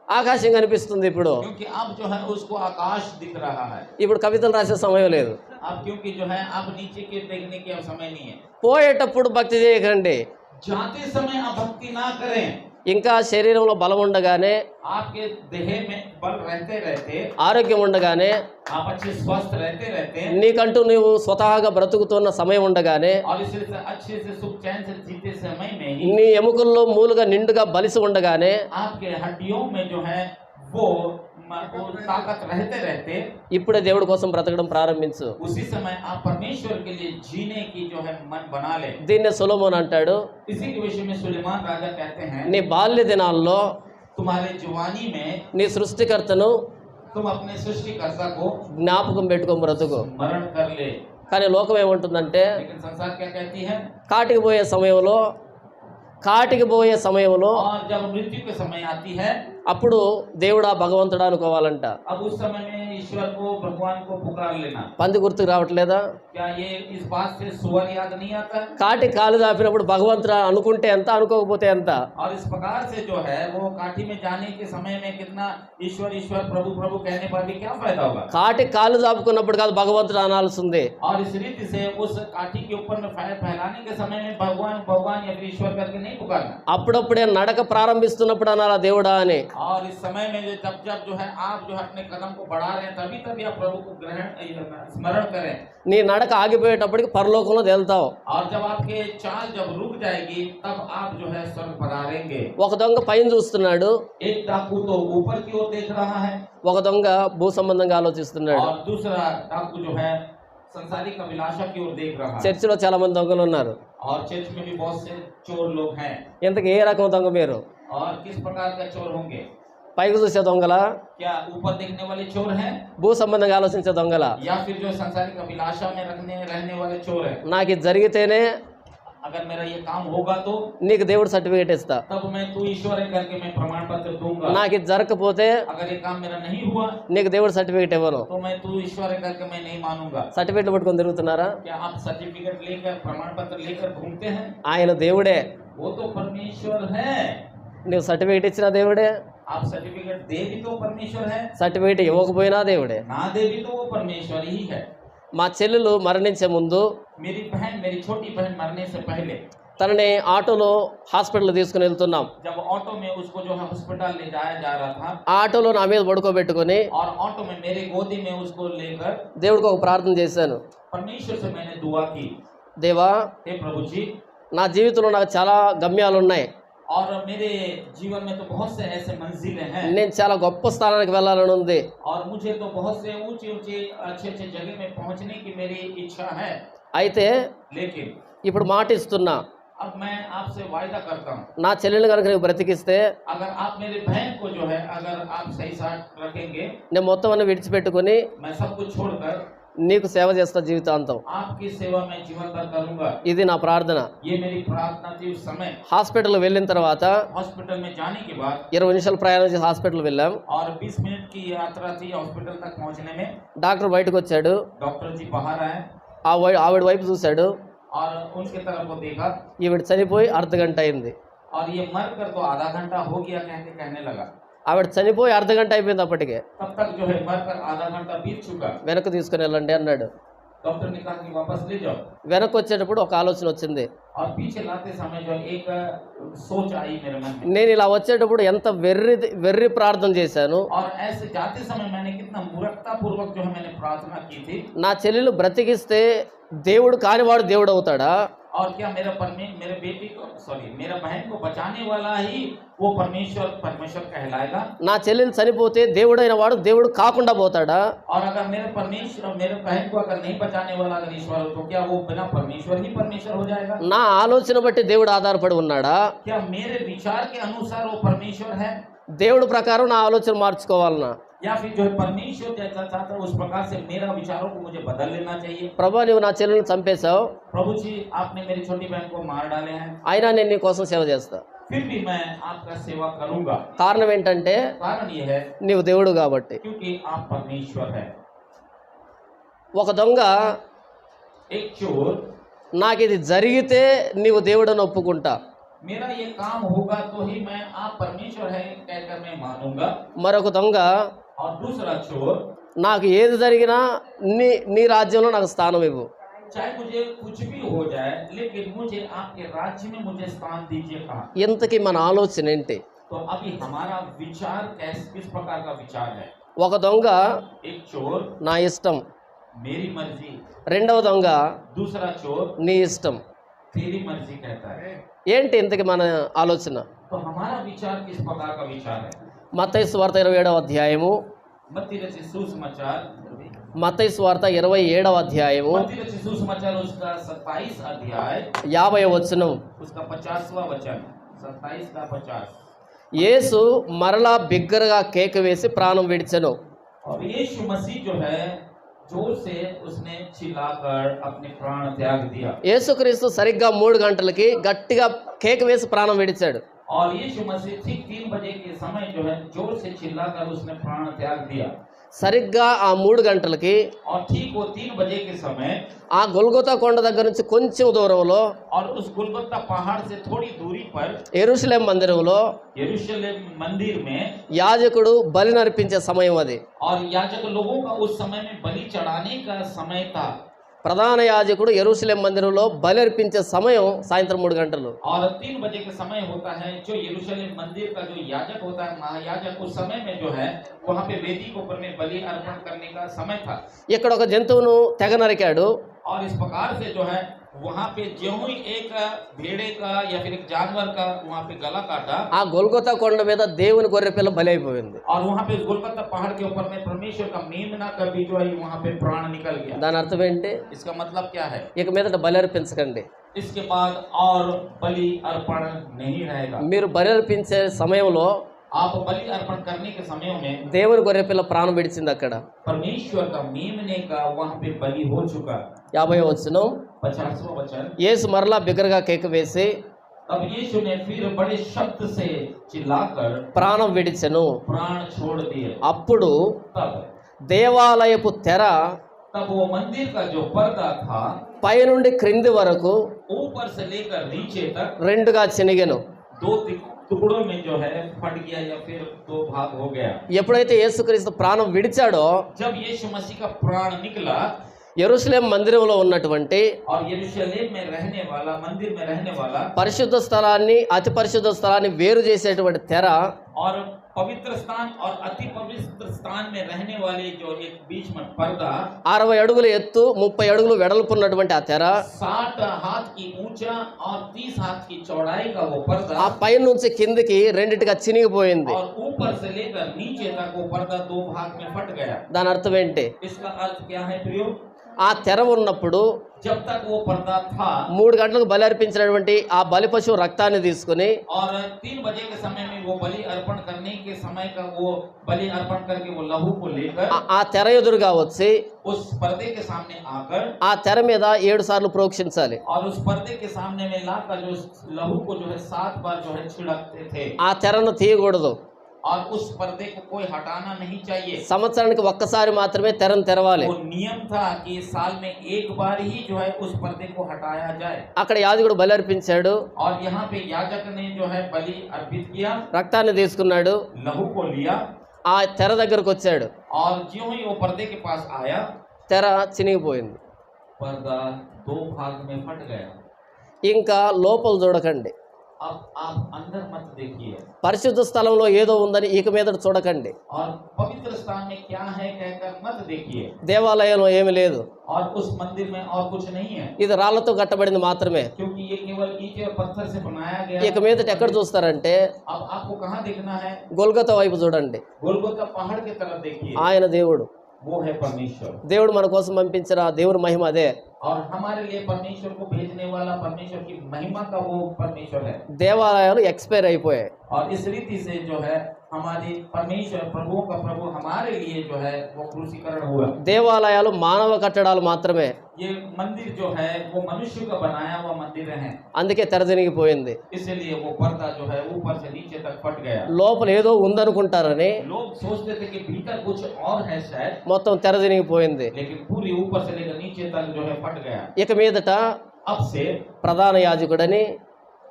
ఆకాశం కనిపిస్తుంది ఇప్పుడు. क्योंकि अब जो है उसको आकाश दिख रहा है। ఇప్పుడు కవితలు రాసే సమయం లేదు. अब क्योंकि जो है अब नीचे के देखने की अब समय नहीं है। పోయేటప్పుడు భక్తి చేయకండి. जाते समय आप भक्ति ना करें। ఇంకా శరీరంలో బలం ఉండగానే, आपके देह में बल रहते रहते, ఆరోగ్యం ఉండగానే, आप अच्छे स्वस्थ रहते रहते, నీకంటూ నువ్వు స్వతహాగా బ్రతుకుతున్న సమయం ఉండగానే, और इसे अच्छे से सुख चैन से जीते समय में ही నీ ఎముకల్లో మూలుగా నిండుగా బలిసి ఉండగానే, आपके हड्डियों में जो है वो ताकत रहते रहते, ఇప్పుడే దేవుడి కోసం బ్రతకడం ప్రారంభించు. उसी समय आप परमेश्वर के लिए जीने की जो है मन बना ले। దీన్నే సొలొమోన్ అంటాడు, इसी के विषय में सुलेमान राजा कहते हैं, నీ బాల్య దినాల్లో तुम्हारे जवानी में నీ సృష్టికర్తను तुम अपने सृष्टिकर्ता को జ్ఞాపకం పెట్టుకొని బ్రతుకు. स्मरण कर ले। కానీ లోకం ఏమంటుందంటే, लेकिन संसार क्या कहती है? కాటికి పోయే సమయంలో और जब मृत्यु के समय आती है, అప్పుడు దేవుడా భగవంతుడా అనుకోవాలంట. अब उस समय में ईश्वर को भगवान को पुकार लेना। పంది గుర్తుకు రావట్లేదా? क्या ये इस बात से सुअर याद नहीं आता? కాటి కాలు దాపినప్పుడు భగవంతుడా అనుకుంటే ఎంత, అనుకోకపోతే ఎంత. और इस प्रकार से जो है वो काठी में जाने के समय में कितना ईश्वर ईश्वर प्रभु प्रभु कहने पर भी क्या फायदा होगा? కాటి కాలు దాపుకున్నప్పుడు కాదు భగవంతుడు అనాల్సింది. और इस रीति से उस काठी के ऊपर में फायर फैलाने के समय में भगवान भगवान या फिर ईश्वर करके नहीं पुकारना। అప్పుడప్పుడే నడక ప్రారంభిస్తున్నప్పుడు అనాలా దేవుడా అని. और इस समय में जब जब जो है आप जो है अपने कदम को बढ़ा रहे हैं, तभी तभी आप प्रभु को स्मरण करें। నీ నడక ఆగిపోయేటప్పటికి పరలోకంలో తేలుతావు. और जब आपके चाल जब रुक जाएगी, तब आप जो है स्वर्ग पधारेंगे। ఒక దొంగ పైన చూస్తున్నాడు, एक डाकू तो ऊपर की ओर देख रहा है, ఒక దొంగ భూ సంబంధంగా ఆలోచిస్తున్నాడు. और दूसरा डाकू जो है संसारिक अभिलाषा की ओर देख रहा है। చర్చిలో చాలా మంది దొంగలు ఉన్నారు. और चर्च में भी बहुत से चोर लोग हैं। ఇంతకు ఏ రకం దొంగ మీరు? और किस प्रकार का चोर होंगे? పైకి చూసే దొంగల, क्या ऊपर देखने वाले चोर हैं, భూ సంబంధంగా ఆలోచించే దొంగల? या फिर जो संसारिक अभिलाषा में रहने वाले चोर हैं? నాకు ఇది జరిగితేనే अगर मेरा ये काम होगा तो నీకు దేవుడు సర్టిఫికేట్ ఇస్తా, तब मैं तू ईश्वर है करके मैं प्रमाण पत्र दूंगा। నాకు ఇది జరగకపోతే अगर ये काम मेरा नहीं हुआ నీకు దేవుడు సర్టిఫికేట్ ఇవ్వను. तो मैं तू ईश्वर है करके मैं नहीं मानूंगा। సర్టిఫికేట్లు పట్టుకొని తిరుగుతున్నారా? क्या आप सर्टिफिकेट लेकर प्रमाण पत्र लेकर घूमते हैं? ఆయన దేవుడే, वो तो परमेश्वर है। నువ్వు సర్టిఫికేట్ ఇచ్చిన దేవుడే, आप सर्टिफिकेट दे भी तो परमेश्वर है, సర్టిఫికేట్ ఇవ్వకపోయినా దేవుడే. ना दे भी तो वो परमेश्वर ही है। మా చెల్లెలు మరణించే ముందు मेरी बहन, मेरी छोटी बहन मरने से पहले తనని ఆటోలో హాస్పిటల్ తీసుకుని వెళ్తున్నాం. जब ऑटो में उसको जो है हॉस्पिटल ले जाया जा रहा था, ఆ ఆటోలో నా మీద పడుకోబెట్టుకొని और ऑटो में मेरे गोदी में उसको लेकर దేవుడికి ఒక ప్రార్థన చేశాను. परमेश्वर से मैंने दुआ की, దేవా, हे प्रभु जी, నా జీవితంలో నాకు చాలా గమ్యాలు ఉన్నాయి, और मेरे जीवन में तो बहुत से ऐसे मंजिलें हैं, నేను చాలా గొప్ప స్థానానికి వెళ్ళాలని ఉంది. और मुझे तो बहुत से ऊंचे ऊंचे अच्छे अच्छे जगह में पहुंचने की मेरी इच्छा है। అయితే लेकिन ఇప్పుడు మాట ఇస్తున్నా, अब मैं आपसे वायदा करता हूँ, నా చెల్లెలు కనుక నువ్వు బ్రతికిస్తే अगर आप मेरे बहन को जो है अगर आप सही साथ रखेंगे, నేను మొత్తం అన్ని విడిచిపెట్టుకుని मैं सब कुछ छोड़कर నీకు సేవ చేస్తా జీవితాంతం. आपकी सेवा में जीवन भर करूंगा। ఇది నా ప్రార్థన. ये मेरी प्रार्थना थी उस समय। హాస్పిటల్ వెళ్ళిన తర్వాత हॉस्पिटल में जाने के बाद 20 నిమిషాలు ప్రయాణం చేసి హాస్పిటల్ వెళ్ళాం. और 20 मिनट की यात्रा थी हॉस्पिटल तक पहुंचने में। డాక్టర్ బయటకు వచ్చాడు, डॉक्टर जी बाहर आए ఆవిడ వైపు చూశాడు, और उनके तरफ को देखा, ఈవిడ చనిపోయి అర్ధ గంట అయింది. और ये मर कर तो आधा घंटा हो गया कहने लगा। ఆవిడ చనిపోయి అర్ధ గంట అయిపోయింది. అప్పటికే तब तक जो है मर कर आधा घंटा बीत चुका। వెనక్కి తీసుకుని వెళ్ళండి అన్నాడు. डॉक्टर ने कहा कि वापस ले जाओ। వెనక్కి వచ్చేటప్పుడు ఒక ఆలోచన వచ్చింది. और पीछे लाते समय जो एक सोच आई मेरे मन में, నేను ఇలా వచ్చేటప్పుడు ఎంత వెర్రి ప్రార్థన చేశాను. और ऐसे जाते समय मैंने कितना मूर्खता पूर्वक जो है मैंने प्रार्थना की थी। నా చెల్లెలు బ్రతికిస్తే దేవుడు కానివాడు దేవుడు అవుతాడా? और क्या मेरे बेटी को मेरा बहन को बचाने वाला ही वो परमेश्वर कहलाएगा? నా చెల్లెలు చనిపోతే దేవుడైన వాడు దేవుడు కాకుండా పోతాడా? और अगर मेरे बहन को अगर नहीं बचाने वाला अगर ईश्वर हो, तो क्या वो बिना परमेश्वर ही परमेश्वर हो जाएगा? నా ఆలోచన బట్టి దేవుడు ఆధారపడి ఉన్నాడా? क्या मेरे विचार के अनुसार वो परमेश्वर है, దేవుడు ప్రకారం నా ఆలోచన మార్చుకోవాలనా? या फिर जो है परमेश्वर जैसा चाहता है उस प्रकार से मेरा विचारों को मुझे बदल लेना चाहिए? ప్రభా, నువ్వు నా చెల్లెలను చంపేశావు, प्रभु जी आपने मेरी छोटी बहन को मार डाले हैं, అయినా నేను నీ కోసం సేవ చేస్తా. फिर भी मैं आपका सेवा करूंगा। కారణం ఏంటంటే कारण ये है నీవు దేవుడు కాబట్టి. क्योंकि आप परमेश्वर है। ఒక దొంగ, एक चोर, నాకు ఇది జరిగితే నీవు దేవుడని ఒప్పుకుంటా, मेरा ये काम होगा तो ही मैं आप परमेश्वर है कहकर मैं मानूंगा। మరొక దొంగ, और दूसरा चोर, నాకు ఏది జరిగినా నీ రాజ్యంలో నాకు స్థానం ఇవ్వు. चाहे मुझे कुछ भी हो जाए, लेकिन मुझे आपके राज्य में मुझे स्थान दीजिए कहा। ఇంతకీ మన ఆలోచన ఏంటి? तो अभी हमारा विचार किस प्रकार का विचार है? ఒక దొంగ एक चोर నా ఇష్టం, मेरी मर्जी, రెండవ దొంగ दूसरा चोर నీ ఇష్టం. तेरी मर्जी कहता है। ఏంటి ఇంతకీ మన ఆలోచన? तो हमारा विचार किस प्रकार का विचार है? మత్తయి సువార్త 27వ అధ్యాయము, मत्ती रचित सुसमाचार, మత్తయి సువార్త 27వ అధ్యాయము मत्ती रचित सुसमाचार उसका 27 अध्याय 50వ వచనం. उसका 50वां वचन, 27 का 50। యేసు మరలా బిగ్గరగా కేక వేసి ప్రాణం విడిచెను. और यीशु मसीह जो है जोर से उसने चिल्लाकर अपने प्राण त्याग दिया। యేసుక్రీస్తు సరిగ్గా 3 గంటలకి గట్టిగా కేక వేసి ప్రాణం విడిచాడు. और यीशु मसीह ठीक 3 बजे के समय जो है जोर से चिल्लाकर उसने प्राण त्याग दिया। సరిగ్గా ఆ 3 గంటలకి और ठीक वो 3 बजे के समय ఆ గొల్గొతా కొండ దగ్గర నుంచి కొంచెం దూరంలో और उस गुलगुता पहाड़ से थोड़ी दूरी पर యెరూషలేం మందిరంలో यरूशलेम मंदिर में యాజకుడు బలి నర్పించే సమయం అది. और याजक लोगों का उस समय में बलि चढ़ाने का समय था। ప్రధాన యాజకుడు యెరూషలేం మందిరంలో బలి అర్పించే సమయం సాయంత్రం 3 గంటలు. और 3 बजे के समय होता है जो यरूशलेम मंदिर का जो याजक होता है, महायाजक, उस समय में जो है वहाँ पे वेदी के ऊपर में बलि अर्पण करने का समय था। ఇక్కడ ఒక జంతువును తెగ నరికాడు. और इस प्रकार से जो है वहाँ पे ज्यों ही एक भेड़े का या फिर एक जानवर का वहाँ पे गला काटा, ఆ గొల్గొతా కొండ మీద దేవుని గొర్రెపిల్ల బలి అయిపోయింది. और वहाँ पे गोलगत्ता पहाड़ के ऊपर में परमेश्वर का मेमना का भी जो है वहाँ पे प्राण निकल गया। దాని అర్థం ఏంటి? इसका मतलब क्या है? ఇక మీదట బలి అర్పించకండి. इसके बाद और बलि अर्पण नहीं रहेगा। మీరు బలి అర్పించే సమయంలో आप बलि अर्पण करने के समय में దేవుని గొర్రెపిల్ల ప్రాణం విడిచింది అక్కడ. परमेश्वर का मेमने का वहाँ पे बलि हो चुका। 50వ వచనం, 50वां वचन। యేసు మరలా బిగ్గరగా కేక వేసి तब यीशु ने फिर बड़े शब्द से चिल्लाकर ప్రాణం విడిచెను. प्राण छोड़ दिए। అప్పుడు तब దేవాలయపు తెర वो मंदिर का जो पर्दा था పైనుండి క్రింది వరకు ऊपर से लेकर नीचे तक రెండుగా చినిగెను. 2 टुकड़ों में जो है फट गया या फिर 2 भाग हो गया। ఎప్పుడైతే యేసుక్రీస్తు ప్రాణం విడిచాడో जब यीशु मसीह का प्राण निकला యెరూషలేం మందిరంలో ఉన్నటువంటి और यरूशलेम में रहने वाला, मंदिर में रहने वाला పరిశుద్ధ స్థలాన్ని అతి పరిశుద్ధ స్థలాన్ని వేరు చేసేటువంటి తెర और पवित्र स्थान और अति पवित्र स्थान में रहने वाले जो एक बीच में पर्दा 60 అడుగుల ఎత్తు 30 అడుగులు వెడల్పున్నటువంటి ఆ తెర 60 हाथ की ऊंचा और 30 हाथ की चौड़ाई का वो ఆ पर्दा పై నుంచి కిందికి రెండిటిగా చినిగిపోయింది. और ऊपर से लेकर नीचे तक वो पर्दा 2 भाग में फट गया। దాని అర్థం ఏంటి? इसका अर्थ क्या है प्रियो? ఆ తెర ఉన్నప్పుడు जब तक वो पर्दा था 3 గంటలకు బలి అర్పించినటువంటి ఆ బలి పశువు రక్తాన్ని తీసుకుని और 3 बजे के समय में वो बलि अर्पण करने के समय का वो बलि अर्पण करके वो लहू को लेकर ఆ తెర ఎదురుగా వచ్చి उस पर्दे के सामने आकर ఆ తెర మీద 7 సార్లు ప్రోక్షించాలి. और उस पर्दे के सामने में लाकर जो लहू को जो है 7 बार जो है छिड़कते थे। ఆ తెరను తీయకూడదు. और उस पर्दे को कोई हटाना नहीं चाहिए। సంవత్సరానికి ఒక్కసారి మాత్రమే తెరను తెరవాలి. वो नियम था कि साल में एक बार ही जो है उस पर्दे को हटाया जाए। అక్కడ యాజకుడు బలి అర్పించాడు, और यहाँ पे याजक ने जो है बलि अर्पित किया, రక్తాన్ని తీసుకున్నాడు, लहू को लिया ఆ తెర దగ్గరకు వచ్చాడు. और ज्यों ही वो पर्दे के पास आया తెర చినిగిపోయింది. पर्दा 2 भाग में फट गया। ఇంకా లోపల చూడకండి. अब आप अंदर मत देखिए పరిశుద్ధ స్థలంలో ఏదో ఉందని ఇక మీద చూడకండి. और पवित्र स्थान में क्या है कहकर मत देखिए। దేవాలయంలో ఏమీ లేదు, और उस मंदिर में और कुछ नहीं है, ఇది రాళ్లతో కట్టబడింది మాత్రమే. क्योंकि ये केवल ईंटे और पत्थर से बनाया गया। ఇక మీదట ఎక్కడ చూస్తారంటే अब आपको कहाँ देखना है? గొల్గొతా వైపు చూడండి. गोलगोता पहाड़ की तरफ देखिए। ఆయన దేవుడు. वो है परमेश्वर। దేవుడు మన కోసం పంపించిన దేవుని మహిమ అదే. और हमारे लिए परमेश्वर को भेजने वाला परमेश्वर की महिमा का वो परमेश्वर है। దేవాలయాలు ఎక్స్పైర్ అయిపోయాయి. और इस रीति से जो है हमारे परमेश्वर प्रभुओं का प्रभु हमारे लिए जो है वो क्रूसीकरण हुआ। దేవాలయాలు మానవ కట్టడాలు మాత్రమే. ये मंदिर जो है वो मनुष्य का बनाया हुआ मंदिर है, అందుకే తెరదినిగిపోయింది. इसलिए वो पर्दा जो है ऊपर से नीचे तक फट गया। లోపల ఏదో ఉందనుకుంటారని लोग सोचते थे कि भीतर कुछ और है शायद, మొత్తం తెరదినిగిపోయింది. लेकिन पूरी ऊपर से लेकर नीचे तक जो है फट गया। ఇక మీదట अब से ప్రధాన యాజకుడని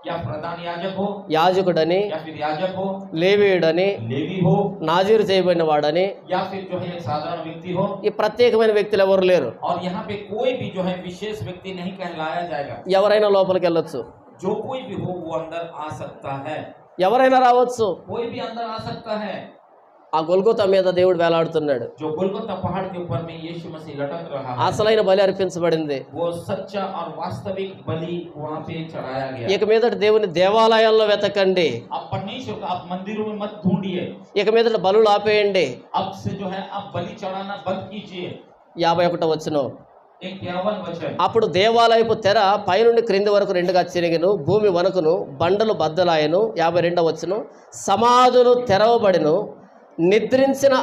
या प्रधान याजक हो యాజకుడని या फिर याजक हो లేవీయుడని लेवी हो నాజీరు చేయబడిన వాడని या फिर जो है एक साधारण व्यक्ति हो ఈ ప్రత్యేకమైన వ్యక్తులు ఎవరు లేరు. और यहाँ पे कोई भी जो है विशेष व्यक्ति नहीं कहलाया जाएगा ఎవరైనా లోపలికి వెళ్ళొచ్చు, जो कोई भी हो वो अंदर आ सकता है ఎవరైనా రావచ్చు. कोई भी अंदर आ सकता है ఆ గొల్గొతా మీద దేవుడు వేలాడుతున్నాడు. जो गोलगोता पहाड़ के ऊपर में यीशु मसीह लटक रहा है అసలైన బలి అర్పించబడింది. वो सच्चा और वास्तविक बलि वहाँ पे चढ़ाया गया ఇక మీదట దేవుని దేవాలయాల్లో వెతకండి. अब परमेश्वर को आप मंदिरों में मत ढूंढिए ఇక మీదట బలులు ఆపేయండి. अब से जो है आप बलि चढ़ाना बंद कीजिए 51 వచనం. 51 वचन అప్పుడు దేవాలయపు తెర పైనుండి క్రింది వరకు రెండుగా చిరిగెను, భూమి వణకును, బండలు బద్దలాయను. 52 వచనం. సమాధులు తెరవబడిను, నిద్రించిన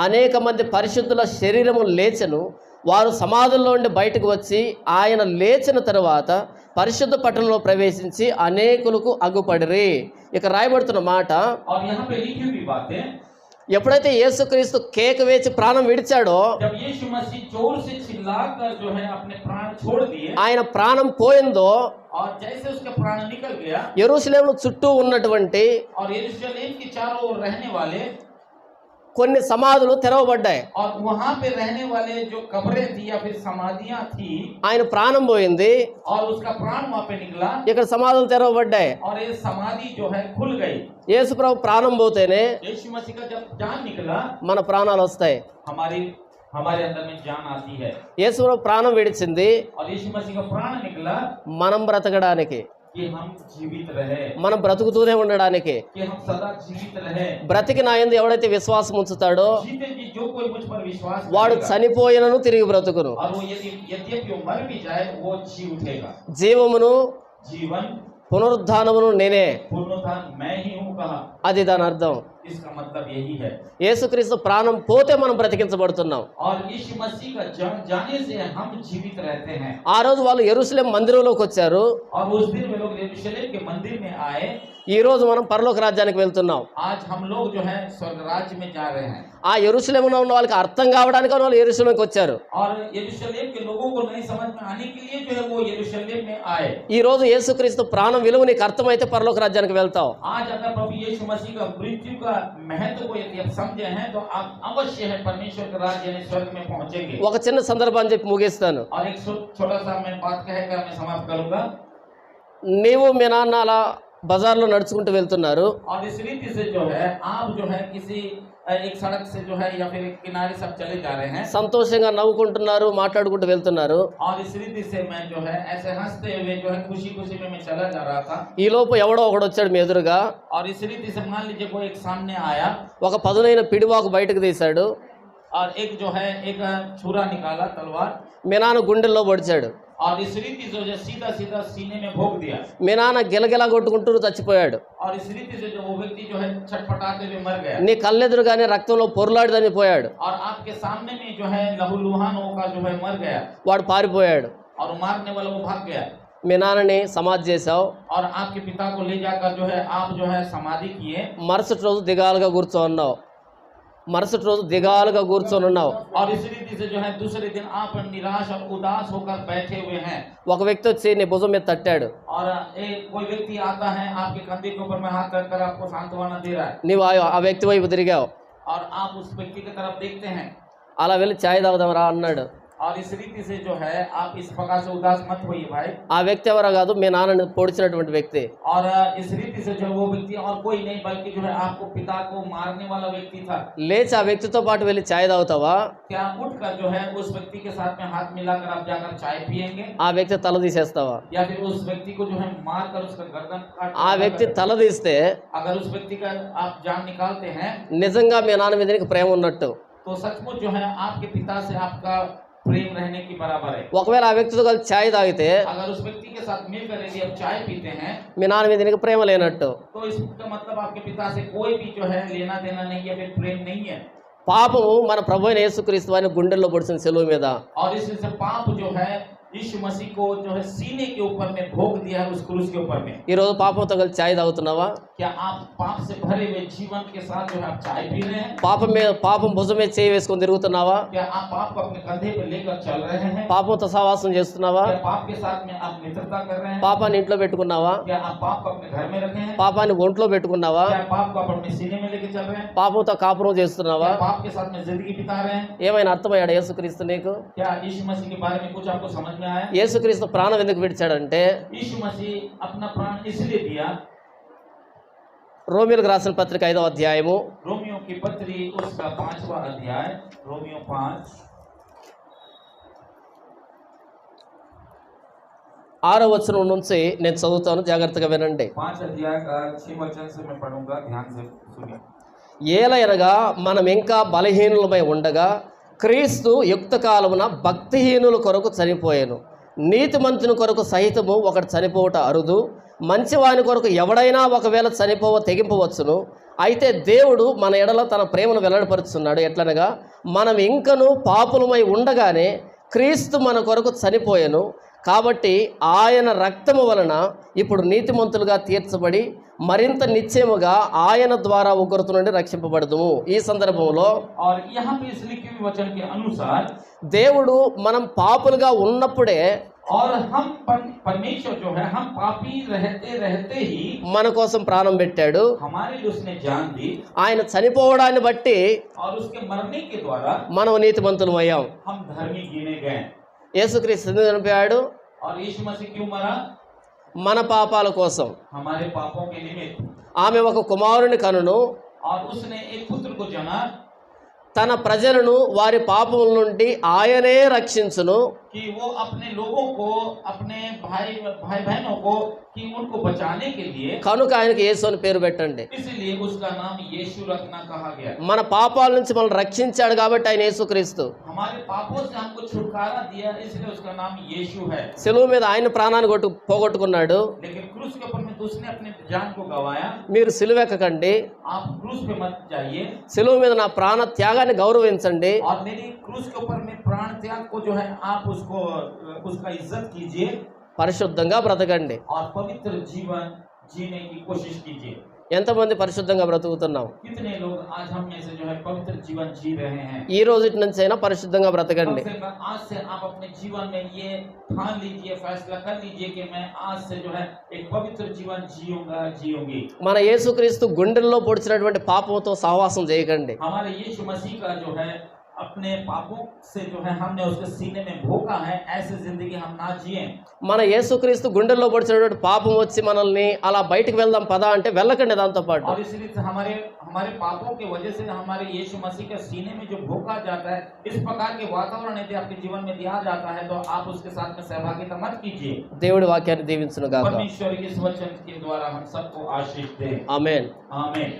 అనేక మంది పరిశుద్ధుల శరీరము లేచెను. వారు సమాధుల్లో నుండి బయటకు వచ్చి ఆయన లేచిన తరువాత పరిశుద్ధ పట్టణంలో ప్రవేశించి అనేకులకు అగ్గుపడిరి. ఇక రాయబడుతున్న మాట, और यहाँ पे लिखी हुई बातें ఎప్పుడైతే యేసుక్రీస్తు కేక వేచి ప్రాణం విడిచాడో जब यीशु मसीह जोर से चिल्लाकर जो है अपने प्राण छोड़ दिए ఆయన ప్రాణం పోయిందో और जैसे उसका प्राण निकल गया యెరూషలేము చుట్టూ ఉన్నటువంటి और यरूशलेम के चारों ओर रहने वाले కొన్ని సమాధులు తెరవబడ్డాయి. और वहां पे रहने वाले जो कब्रें थी या फिर समाधियां थी ఆయన ప్రాణం పోయింది, और उसका प्राण वहां पे निकला ఇక్కడ సమాధులు తెరవబడ్డాయి. और ये समाधि जो है खुल गई యేసు ప్రభు ప్రాణం పోతేనే यीशु मसीह का जब जान निकला మన ప్రాణాలు వస్తాయి. हमारे अंदर में जान आती है యేసు ప్రభు ప్రాణం విడిచింది और यीशु मसीह का प्राण निकला మనం బ్రతకడానికి, कि हम जीवित रहे మనం బ్రతుకుతూనే ఉండడానికి. कि हम सदा जीवित रहे బ్రతికి నా యందు ఎవడైతే విశ్వాసం ఉంచుతాడో जीते जी जो कोई मुझ पर विश्वास వాడు करेगा చనిపోయినను తిరిగి బ్రతుకును. और वो यद्यपि वो मर भी जाए वो जी उठेगा జీవమును जीवन పునరుద్ధానమును నేనే, पुनरुत्थान मैं ही हूँ कहा అది దాని అర్థం. इसका मतलब यही है యేసుక్రీస్తు ప్రాణం పోతే మనం బ్రతికించబడుతున్నాం. और यीशु मसीह का जान जाने से हम जीवित रहते हैं ఆ రోజు వాళ్ళు యెరూషలేం మందిరంలోకి వచ్చారు, और उस दिन वे लोग यरूशलेम के मंदिर में आए ఈ రోజు మనం పరలోక రాజ్యానికి వెళ్తున్నాం. आज हम लोग जो है स्वर्ग राज्य में जा रहे हैं ఆ యెరూషలేములో ఉన్న వాళ్ళకి అర్థం కావడానికి వాళ్ళు యెరూషలేంకి వచ్చారు. और यरूशलेम के लोगों को नहीं समझ में आने के लिए जो है वो यरूशलेम में आए ఈ రోజు యేసుక్రీస్తు ప్రాణం విలువ నీకు అర్థమైతే పరలోక రాజ్యానికి వెళ్తావు. आज अगर प्रभु यीशु मसीह का मृत्यु का महत्व को यदि आप समझे हैं तो आप अवश्य है परमेश्वर के राज्य यानी स्वर्ग में पहुंचेंगे ఒక చిన్న సందర్భాన్ని చెప్పి ముగిస్తాను. और एक छोटा सा मैं बात कहकर मैं समाप्त करूंगा నీవు మీ నాన్న అలా బజార్లో నడుచుకుంటూ వెళ్తున్నారు. और इस रीति से जो है आप जो है किसी एक सड़क से जो है या फिर एक किनारे सब चले जा रहे हैं సంతోషంగా నవ్వుకుంటున్నారు, మాట్లాడుకుంటూ వెళ్తున్నారు. और इस रीति से मैं जो है ऐसे हंसते हुए जो है खुशी खुशी में मैं चला जा रहा था ఈ లోపు ఎవడో ఒకడు వచ్చాడు మీ ఎదురుగా. और इस रीति से मान लीजिए कोई एक सामने आया ఒక పదునైన పిడివాకు బయటకు తీశాడు. और एक जो है एक छुरा निकाला तलवार మీ నాన్న గుండెల్లో పొడిచాడు. और इस रीति से जो सीधा सीधा सीने में भोग दिया మీ నాన్న గిలగిలా కొట్టుకుంటూ చచ్చిపోయాడు. और इस रीति से जो वो व्यक्ति जो है छटपटाते हुए मर गया నీ కళ్ళెదురుగానే రక్తంలో పొరలాడి చనిపోయాడు. और आपके सामने में जो है लहूलुहान होकर जो है मर गया వాడు పారిపోయాడు. और मारने वाला वो भाग गया మీ నాన్నని సమాధి చేశావు. और आपके पिता को ले जाकर जो है आप जो है समाधि किए మరుసటి రోజు దిగాలుగా కూర్చోన్నావు. మరుసటి రోజు దిగాలుగా కూర్చొని ఉన్నావు. और इस रीति से जो है दूसरे दिन आप निराश और उदास होकर बैठे हुए हैं ఒక వ్యక్తి వచ్చి నీ భుజం మీద తట్టాడు. और एक कोई व्यक्ति आता है आपके कंधे के ऊपर में हाथ रखकर आपको सांत्वना दे रहा है నీవు ఆ వ్యక్తి వైపు తిరిగావు. और आप उस व्यक्ति की तरफ देखते हैं అలా వెళ్ళి ఛాయ్ తాగుదాం రా అన్నాడు. और इस रीति से जो है आप इस प्रकार से उदास मत होइए भाई ఆ వ్యక్తి ఎవరో కాదు, మీ నాన్నని పొడిచినటువంటి వ్యక్తి. और इस रीति से जो वो व्यक्ति और कोई नहीं बल्कि जो है आपको पिता को मारने वाला व्यक्ति था లేచి ఆ వ్యక్తితో పాటు వెళ్ళి ఛాయ్ తాగుతావా? क्या उठकर जो है उस व्यक्ति के साथ में हाथ मिलाकर आप जाकर चाय पियेंगे ఆ వ్యక్తి తల తీసేస్తావా? या फिर उस व्यक्ति को जो है मार कर उसका गर्दन ఆ వ్యక్తి काट తల తీస్తే अगर उस व्यक्ति का आप जान निकालते हैं నిజంగా మీ నాన్న మీద నీకు ప్రేమ ఉన్నట్టు. तो सचमुच जो है आपके पिता से आपका प्रेम रहने की बराबर है ఒకవేళ ఆ వ్యక్తితో కలిసి ఛాయ్ తాగితే अगर उस व्यक्ति के साथ मिलकर यदि आप चाय पीते हैं మీ నాన్న మీద నీకు ప్రేమ లేనట్టు. तो इसका मतलब आपके पिता से कोई भी जो है लेना देना नहीं है फिर प्रेम नहीं है పాపము మన ప్రభు అయిన యేసుక్రీస్తు వారిని గుండెల్లో పొడిచిన సెలువు మీద. और इससे पाप जो है यीशु मसीह को जो है सीने के ऊपर में भोग दिया है उस क्रूस के ऊपर में ఈ రోజు పాపంతో కలిసి ఛాయ్ తాగుతున్నావా? क्या आप पाप से भरे हुए जीवन के साथ जो है आप चाय पी रहे हैं? పాపం భుజం మీద చేయి వేసుకొని తిరుగుతున్నావా? क्या आप पाप को अपने कंधे पे लेकर चल रहे हैं? పాపంతో సహవాసం చేస్తున్నావా? क्या पाप के साथ में आप मित्रता कर रहे हैं? పాపాన్ని ఇంట్లో పెట్టుకున్నావా? क्या आप पाप को अपने घर में रखे हैं? పాపాన్ని ఒంట్లో పెట్టుకున్నావా? क्या पाप को आप अपने सीने में लेके चल रहे हैं? పాపంతో కాపురం చేస్తున్నావా? क्या पाप के साथ में जिंदगी बिता रहे हैं? ఏమైనా అర్థమయ్యాడు యేసుక్రీస్తు నీకు? क्या यीशु मसीह के बारे में कुछ आपको समझ में आया? యేసుక్రీస్తు ప్రాణం ఎందుకు విడిచాడంటే यीशु मसीह अपना प्राण इसलिए दिया। రోమిలకు రాసిన పత్రిక 5వ అధ్యాయము रोमियो की पत्री उसका 5वां अध्याय, रोमियो 5 6వ వచనం నుంచి నేను చదువుతాను, జాగ్రత్తగా వినండి. 5 अध्याय का 6 वचन से मैं पढ़ूंगा, ध्यान से सुनिए। ఏలయనగా మనం ఇంకా బలహీనులమై ఉండగా క్రీస్తు యుక్త కాలమున భక్తిహీనుల కొరకు చనిపోయాను. నీతిమంతుని కొరకు సహితము ఒకడు చనిపోవట అరుదు. మంచివాని కొరకు ఎవడైనా ఒకవేళ తెగింపవచ్చును. అయితే దేవుడు మన ఎడల తన ప్రేమను వెల్లడిపరుచున్నాడు. ఎట్లనగా మనం ఇంకను పాపులమై ఉండగానే క్రీస్తు మన కొరకు చనిపోయాను. కాబట్టి ఆయన రక్తము వలన ఇప్పుడు నీతిమంతులుగా తీర్చబడి మరింత నిశ్చయముగా ఆయన ద్వారా ఉగ్రత నుండి రక్షింపబడదుము. ఈ సందర్భంలో और यहाँ पे इस लिखे हुए वचन के अनुसार దేవుడు మనం పాపులుగా ఉన్నప్పుడే और हम परमेश्वर जो है हम पापी रहते रहते ही మన కోసం ప్రాణం పెట్టాడు. हमारे लिए उसने जान दी ఆయన చనిపోవడాన్ని బట్టి और उसके मरने के द्वारा మనం నీతిమంతులం అయ్యాం. हम धर्मी गिने गए। యేసుక్రీస్తు ఎందుకు చనిపోయాడు? और यीशु मसीह क्यों मरा? మన పాపాల కోసం. हमारे पापों के निमित्त। ఆమె ఒక కుమారుని కనును, और उसने एक पुत्र को जना తన ప్రజలను వారి పాపముల నుండి ఆయనే రక్షించును. कि वो अपने लोगों को, अपने भाई बहनों को, कि उनको बचाने के लिए, కనుక ఆయనకి యేసు అని పేరు పెట్టండి. इसलिए उसका नाम यीशु रखना कहा गया। మన పాపాల నుంచి మనల్ని రక్షించాడు కాబట్టి ఆయన యేసుక్రీస్తు. हमारे पापों से हमको छुटकारा दिया, इसलिए उसका नाम यीशु है। సెలువు మీద ఆయన ప్రాణాన్ని పోగొట్టుకున్నాడు. लेकिन क्रूस के ऊपर में तो उसने अपने जान को गवाया। మీరు సిలువెక్కకండి, आप क्रूस पे मत जाइए సెలువు మీద నా ప్రాణ త్యాగాన్ని గౌరవించండి. और मेरी क्रूस के ऊपर में प्राण त्याग को जो है आप उसका इज्जत कीजिए పరిశుద్ధంగా బ్రతకండి. और पवित्र जीवन जीने की कोशिश कीजिए। ఎంతమంది పరిశుద్ధంగా బ్రతుకుతున్నాం? कितने लोग आज हम में से जो है पवित्र जीवन जी रहे हैं? ఈ రోజు నుంచి అయినా పరిశుద్ధంగా బ్రతకండి. कम से कम आज से आप अपने जीवन में ये ठान लीजिए, फैसला कर लीजिए कि मैं आज से जो है एक पवित्र जीवन जीऊंगी। మన యేసుక్రీస్తు గుండెల్లో పొడిచినటువంటి పాపంతో సహవాసం చేయకండి. हमारे यीशु मसीह का जो है अपने पापों से जो है हमने उसके सीने में भोगा है, ऐसी जिंदगी हम ना जिए। మన యేసుక్రీస్తు గుండెల్లో పొడిచినటువంటి పాపం వచ్చి మనల్ని అలా బయటికి వెళ్దాం పదా అంటే వెళ్ళకండి. దాంతో పాటు और इसलिए हमारे पापों की वजह से हमारे यीशु मसीह के सीने में जो भोगा जाता है, इस प्रकार के वातावरण यदि आपके जीवन में दिया जाता है तो आप उसके साथ में सहभागिता मत कीजिए। దేవుడి వాక్యాన్ని దీవించును గాక. परमेश्वर इस वचन के द्वारा हम सबको आशीष दे। ఆమేన్. आमीन।